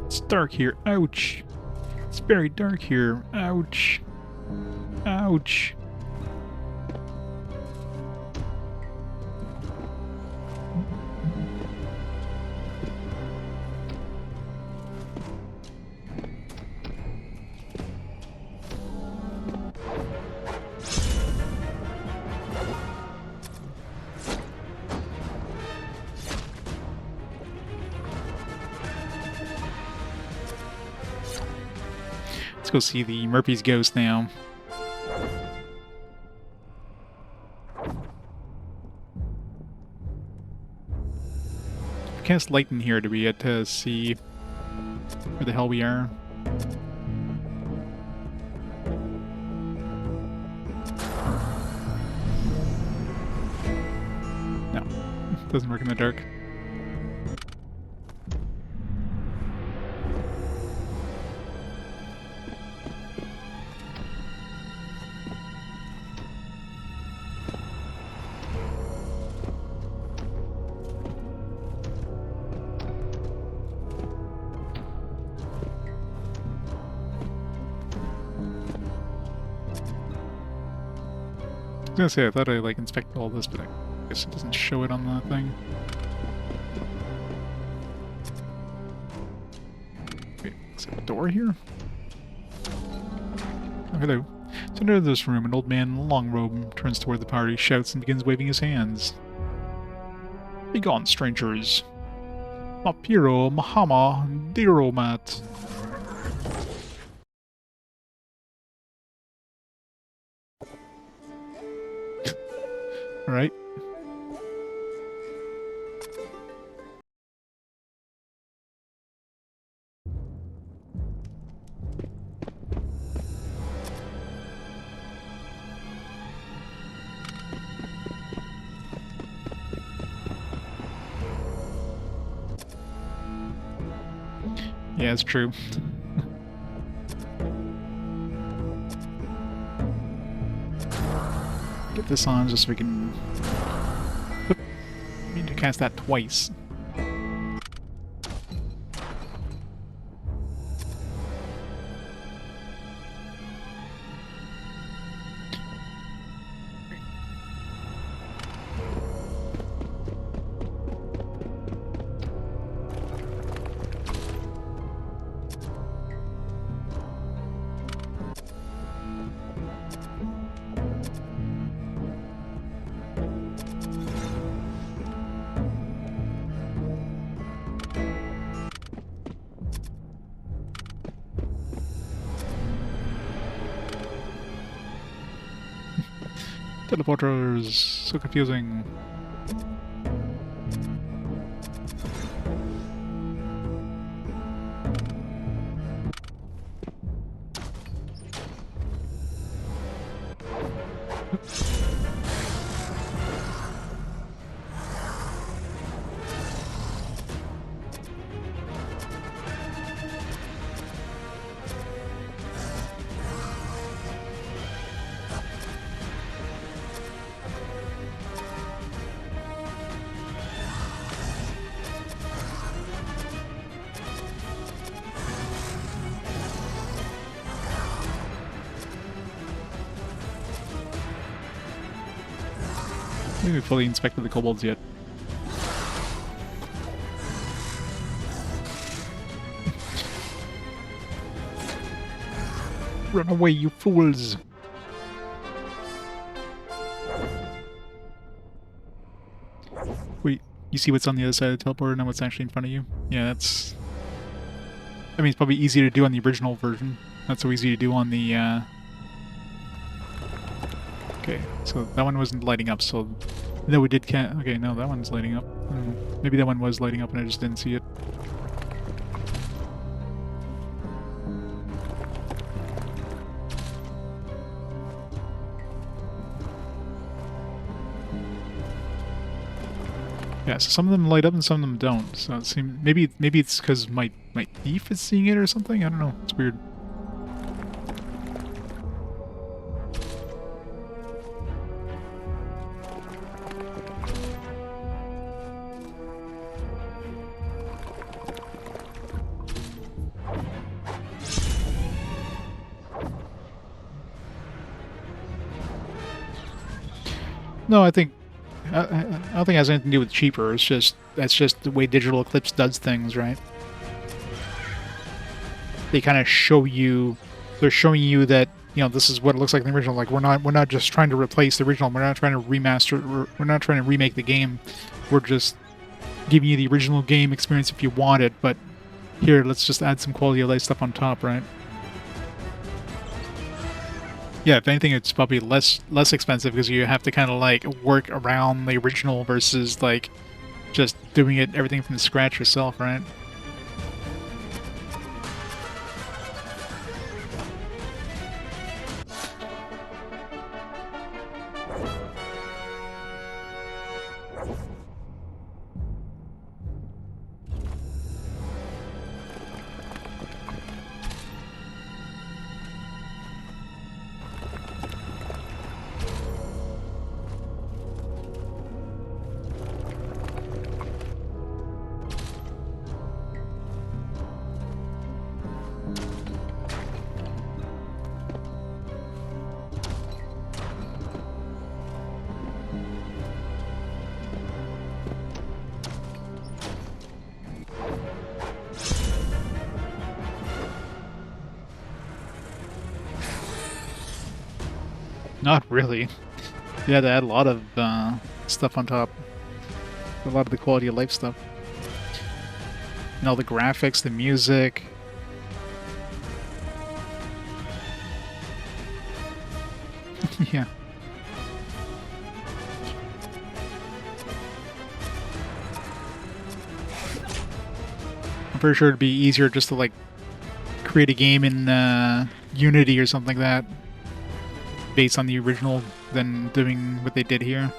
It's dark here. Ouch. It's very dark here. Ouch. Ouch. Let's go see the Murphy's ghost now. Cast light in here to be able to see where the hell we are. No, doesn't work in the dark. I was gonna say, I thought I like inspected all this, but I guess it doesn't show it on the thing. Wait, is there a door here? Oh, hello. Center of this room, an old man in a long robe turns toward the party, shouts, and begins waving his hands. Begone, strangers! Mapiro Mahama Diromat. Alright. Yeah, it's true. Get this on just so we can... Oop. We need to cast that twice. Teleporters, so confusing. I think we fully inspected the kobolds yet. Run away, you fools! Wait, you see what's on the other side of the teleporter and what's actually in front of you? Yeah, that's... I mean, it's probably easy to do on the original version. Not so easy to do on the, Okay, so that one wasn't lighting up, so... No, we did can't... Okay, no, that one's lighting up. I don't know. Maybe that one was lighting up and I just didn't see it. Yeah, so some of them light up and some of them don't. So it seems maybe it's because my thief is seeing it or something. I don't know. It's weird. No, I think I don't think it has anything to do with cheaper. It's just that's just the way Digital Eclipse does things, right? They kind of show you, they're showing you that, you know, this is what it looks like in the original. Like we're not just trying to replace the original. We're not trying to remaster. We're not trying to remake the game. We're just giving you the original game experience if you want it. But here, let's just add some quality of life stuff on top, right? Yeah, if anything, it's probably less expensive because you have to kind of like work around the original versus like just doing everything from scratch yourself, right? Not really. You had to add a lot of stuff on top. A lot of the quality of life stuff. And all the graphics, the music. Yeah. I'm pretty sure it'd be easier just to like create a game in Unity or something like that, based on the original, than doing what they did here.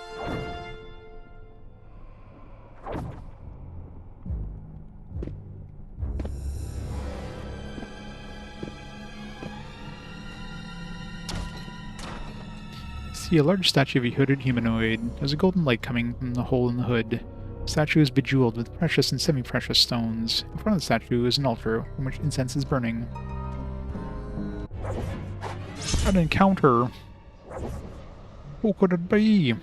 See a large statue of a hooded humanoid. There's a golden light coming from the hole in the hood. The statue is bejeweled with precious and semi-precious stones. In front of the statue is an altar from which incense is burning. An encounter. Who could it be?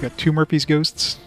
Got two Murphy's ghosts.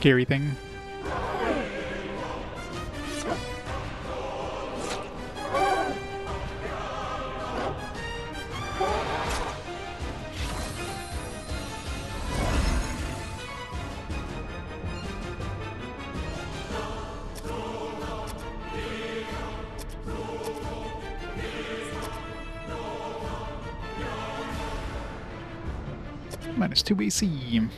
scary thing. -2 AC.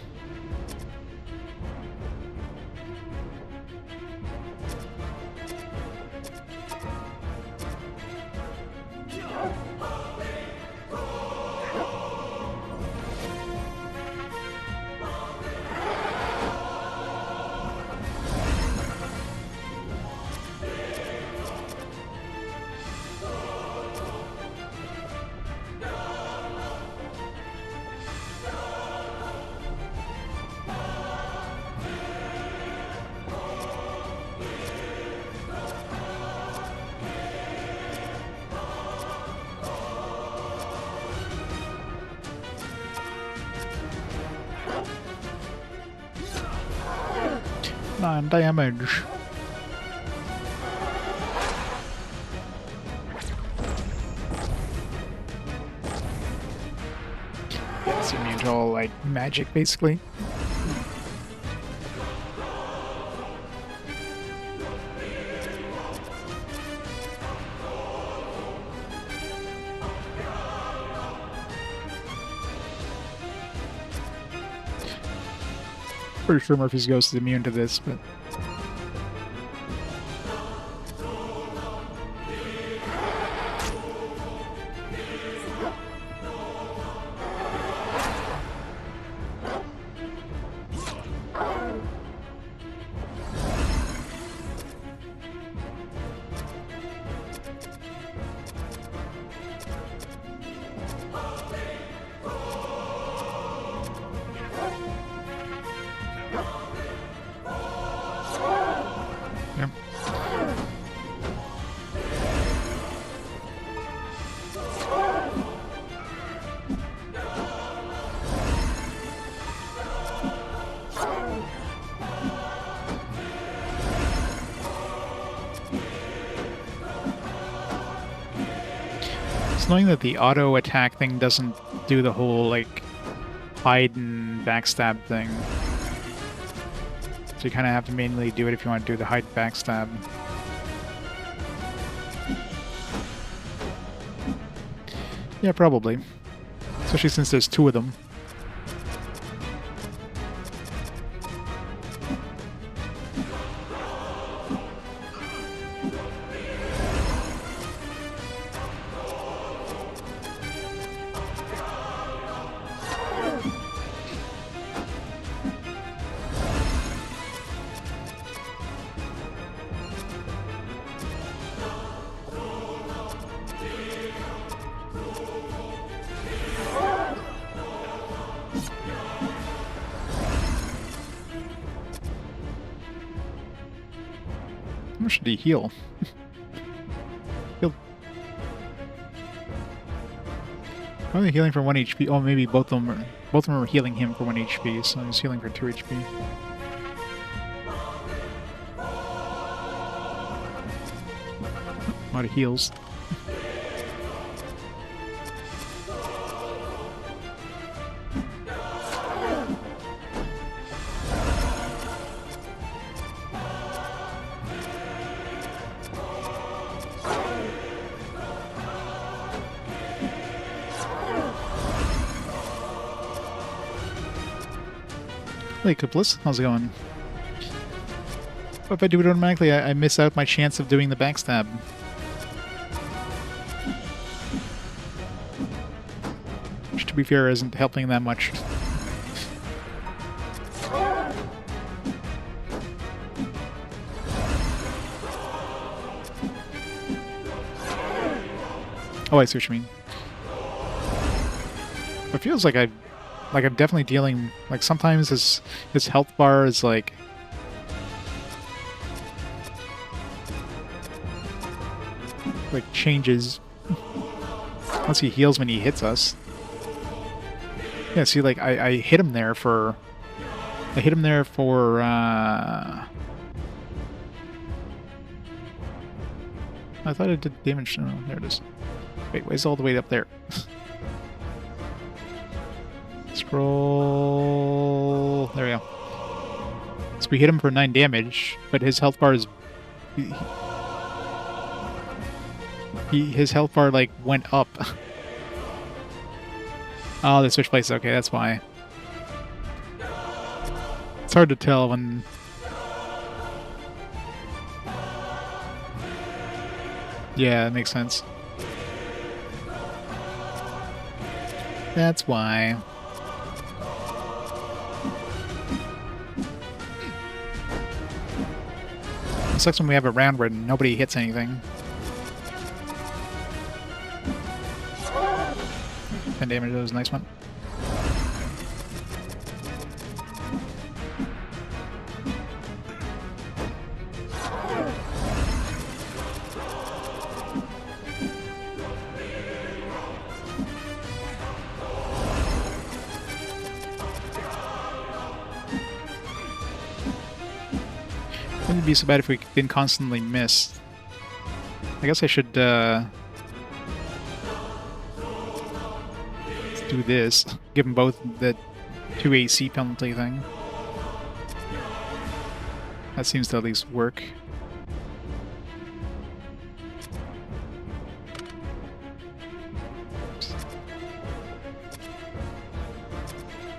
Non-damage. Yeah, it's immune to all, like, magic, basically. Pretty sure Murphy's Ghost is immune to this, but... yeah. It's annoying that the auto attack thing doesn't do the whole, like, hide and backstab thing. So you kind of have to manually do it if you want to do the hide backstab. Yeah, probably. Especially since there's two of them. How much did he heal? Healed. Probably healing for 1 HP. Oh, maybe both of them are healing him for 1 HP, so he's healing for 2 HP. A lot of heals. Hey, Kuplis, how's it going? If I do it automatically, I miss out my chance of doing the backstab. Which, to be fair, isn't helping that much. Oh, I see what you mean. It feels like I'm definitely dealing, like, sometimes his health bar is like changes once he heals when he hits us. Yeah, see, like I hit him there for I hit him there for, I thought it did damage. Oh, there it is. Wait, where's all the way up there? Scroll. There we go. So we hit him for 9 damage, but his health bar is... his health bar, like, went up. Oh, they switched places. Okay, that's why. It's hard to tell when... Yeah, that makes sense. That's why. It sucks when we have a round where nobody hits anything. 10 damage, that was a nice one. Wouldn't be so bad if we didn't constantly miss. I guess I should do this. Give them both the 2 AC penalty thing. That seems to at least work.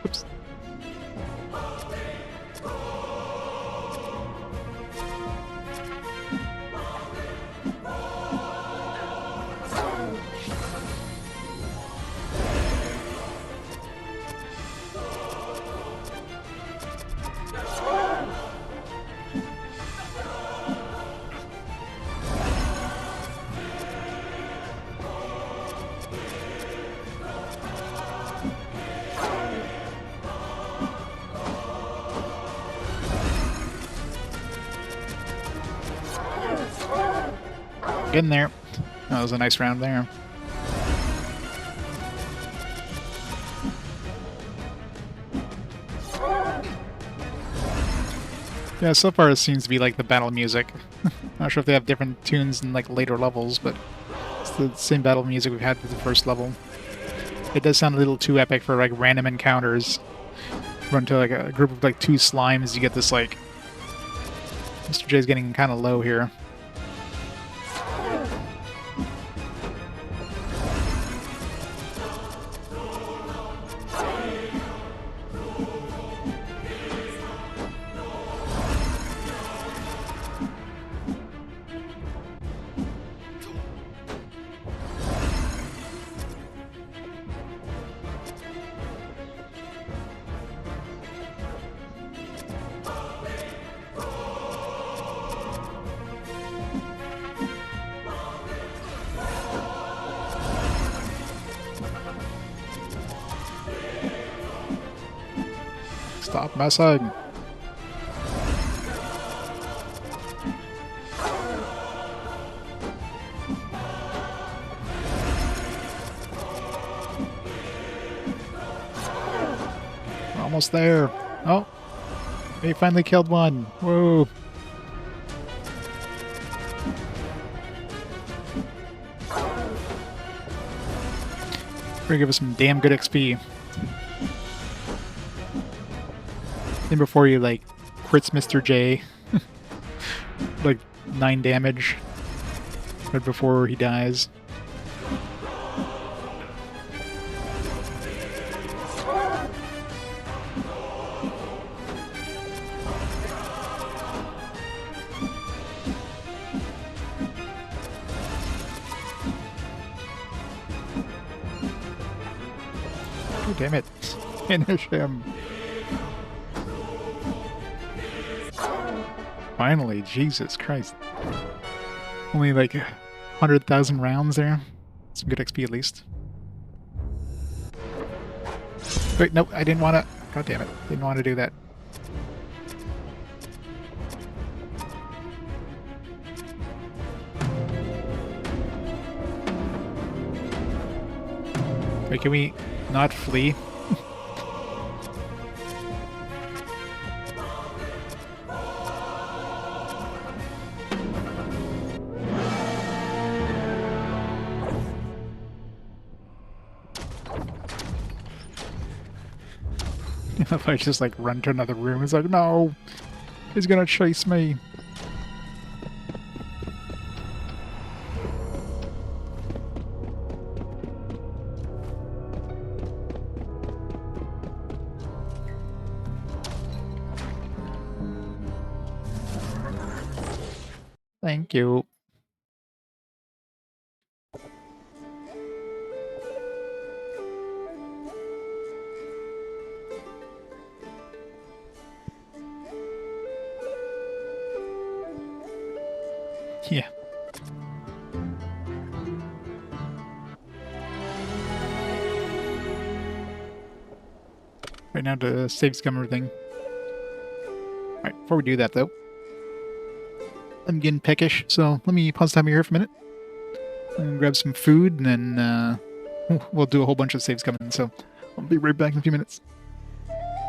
Oops. Getting there. That was a nice round there. Yeah, so far it seems to be like the battle music. Not sure if they have different tunes in like later levels, but it's the same battle music we've had for the first level. It does sound a little too epic for like random encounters. Run to like a group of like 2 slimes, you get this like... Mr. J's getting kind of low here. Stop messing. We're almost there. Oh, we finally killed one. Whoa. Gonna give us some damn good XP. Then before you like crits Mr. J, like 9 damage right before he dies. Oh, damn it. Finish him. Finally, Jesus Christ. Only like 100,000 rounds there. Some good XP at least. Wait, nope, I didn't want to... God damn it. Didn't want to do that. Wait, can we not flee? If I just like run to another room, it's like, no, he's gonna chase me. Thank you. Yeah. Right now to save scum everything. Alright, before we do that though, I'm getting peckish, so let me pause time here for a minute. And grab some food, and then we'll do a whole bunch of saves coming, so I'll be right back in a few minutes.